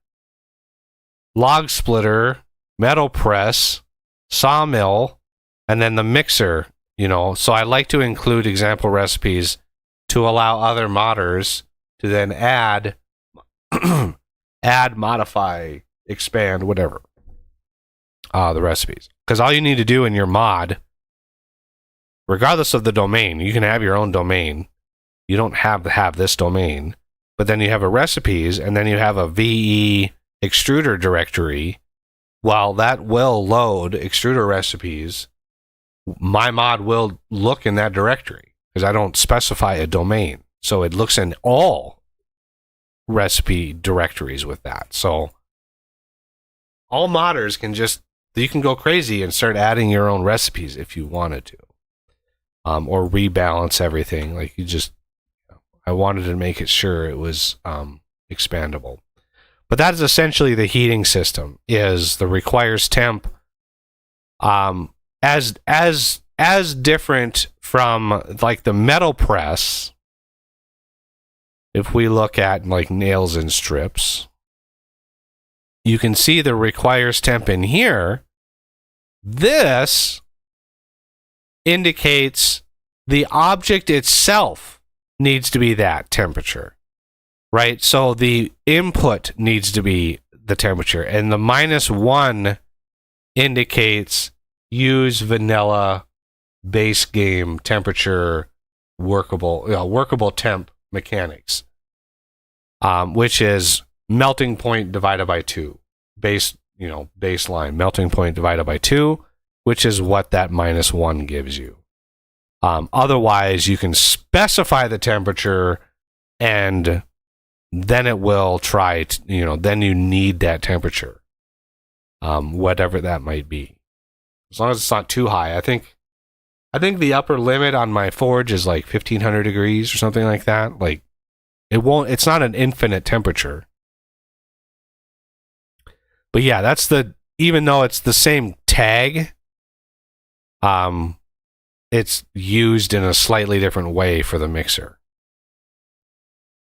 log splitter, metal press, sawmill, and then the mixer, you know. So I like to include example recipes to allow other modders to then add, modify, expand, whatever, the recipes. Because all you need to do in your mod, regardless of the domain, you can have your own domain. You don't have to have this domain, but then you have a recipes, and then you have a VE extruder directory. While that will load extruder recipes, my mod will look in that directory because I don't specify a domain. So it looks in all recipe directories with that. So all modders can just, you can go crazy and start adding your own recipes if you wanted to, or rebalance everything. Like you just, I wanted to make it sure it was expandable. But that is essentially the heating system, is the requires temp, as different from like the metal press. If we look at like nails and strips, you can see the requires temp in here. This indicates the object itself needs to be that temperature, right? So the input needs to be the temperature, and the -1 indicates use vanilla base game temperature workable temp mechanics, which is melting point divided by 2, baseline melting point divided by 2, which is what that -1 gives you. Otherwise, you can specify the temperature, and then it will try to, then you need that temperature, whatever that might be, as long as it's not too high. I think the upper limit on my forge is like 1500 degrees or something like that. Like it's not an infinite temperature. But yeah, even though it's the same tag, it's used in a slightly different way for the mixer.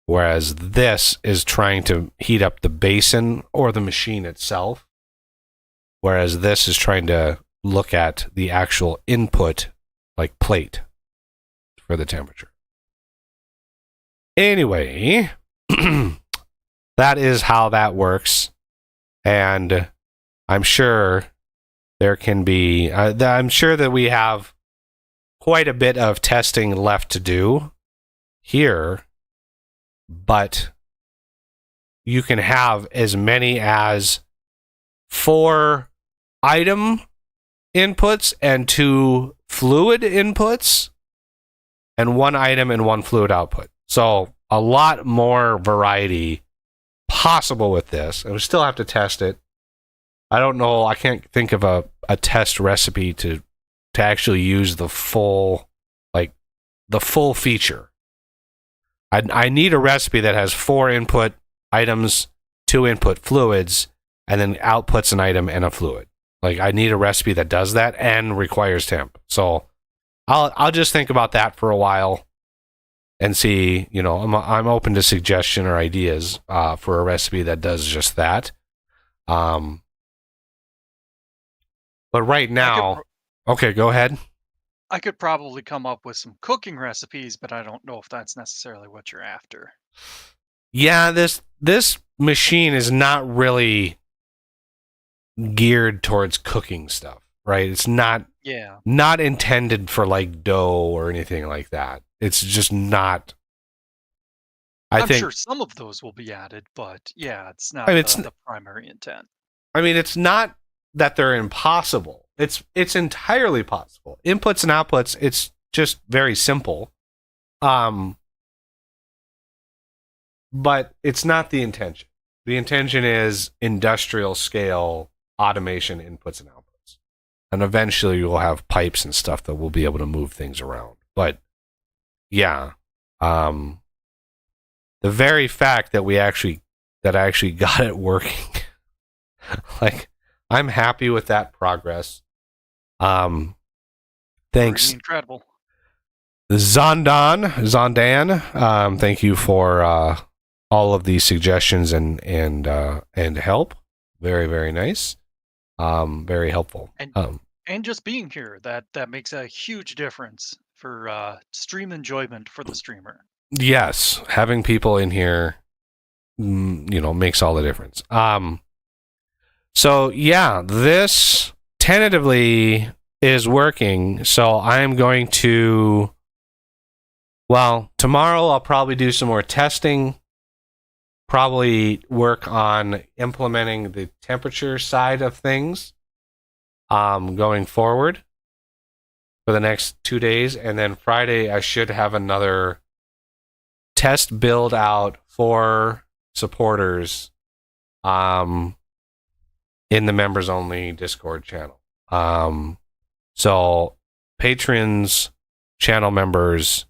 Whereas this is trying to heat up the basin or the machine itself. Whereas this is trying to look at the actual input, like plate, for the temperature. Anyway, that is how that works. And I'm sure there can be, I'm sure that we have quite a bit of testing left to do here, but you can have as many as 4 item inputs and 2 fluid inputs and 1 item and 1 fluid output. So a lot more variety possible with this. And we still have to test it. I don't know. I can't think of a test recipe to actually use the full feature. I need a recipe that has 4 input items, 2 input fluids, and then outputs an item and a fluid. Like, I need a recipe that does that and requires temp. So I'll just think about that for a while and see. You know, I'm open to suggestion or ideas for a recipe that does just that. But right now, okay, go ahead. I could probably come up with some cooking recipes, but I don't know if that's necessarily what you're after. Yeah, this machine is not really geared towards cooking stuff, right? It's not intended for like dough or anything like that. It's just not. I'm sure some of those will be added, but yeah, it's not the primary intent. I mean, it's not that they're impossible. It's entirely possible. Inputs and outputs, it's just very simple. But it's not the intention. The intention is industrial scale automation inputs and outputs. And eventually you'll have pipes and stuff that will be able to move things around. But yeah, the very fact that I actually got it working, like, I'm happy with that progress. Thanks. Pretty incredible. Zondan, thank you for all of these suggestions and help. Very, very nice. Very helpful. And just being here, that makes a huge difference for stream enjoyment for the streamer. Yes, having people in here, makes all the difference. So yeah, this tentatively is working. So I am going to, tomorrow I'll probably do some more testing, probably work on implementing the temperature side of things going forward for the next 2 days. And then Friday, I should have another test build out for supporters in the members only Discord channel. So patrons, channel members,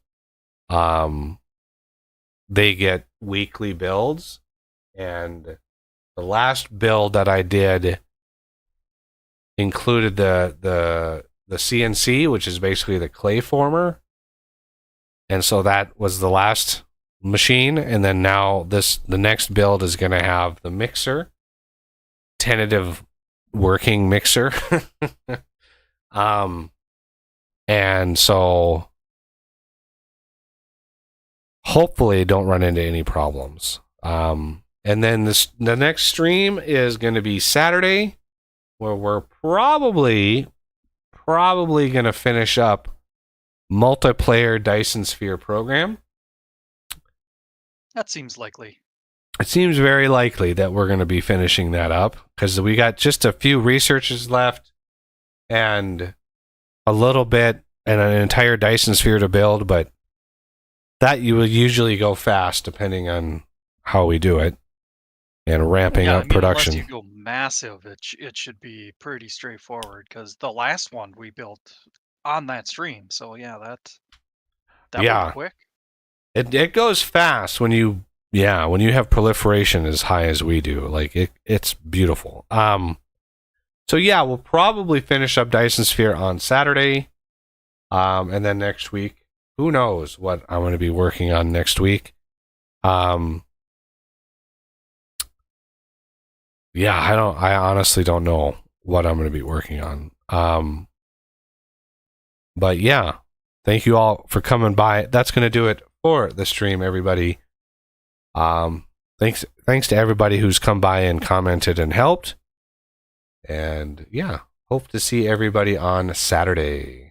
they get weekly builds, and the last build that I did included the CNC, which is basically the clay former. And so that was the last machine, and then now the next build is going to have the mixer, tentative working mixer. And so hopefully don't run into any problems. And then the next stream is going to be Saturday, where we're probably going to finish up multiplayer Dyson Sphere program. That seems likely. It seems very likely that we're going to be finishing that up, because we got just a few researches left and a little bit and an entire Dyson Sphere to build, but that you will usually go fast depending on how we do it and ramping up production. Unless you go massive, it should be pretty straightforward, because the last one we built on that stream. So yeah, that went quick. It goes fast when you have proliferation as high as we do. Like it's beautiful. So yeah, we'll probably finish up Dyson Sphere on Saturday. And then next week, who knows what I'm going to be working on next week. I honestly don't know what I'm going to be working on. But yeah, thank you all for coming by. That's going to do it for the stream, everybody. Thanks to everybody who's come by and commented and helped. And yeah, hope to see everybody on Saturday.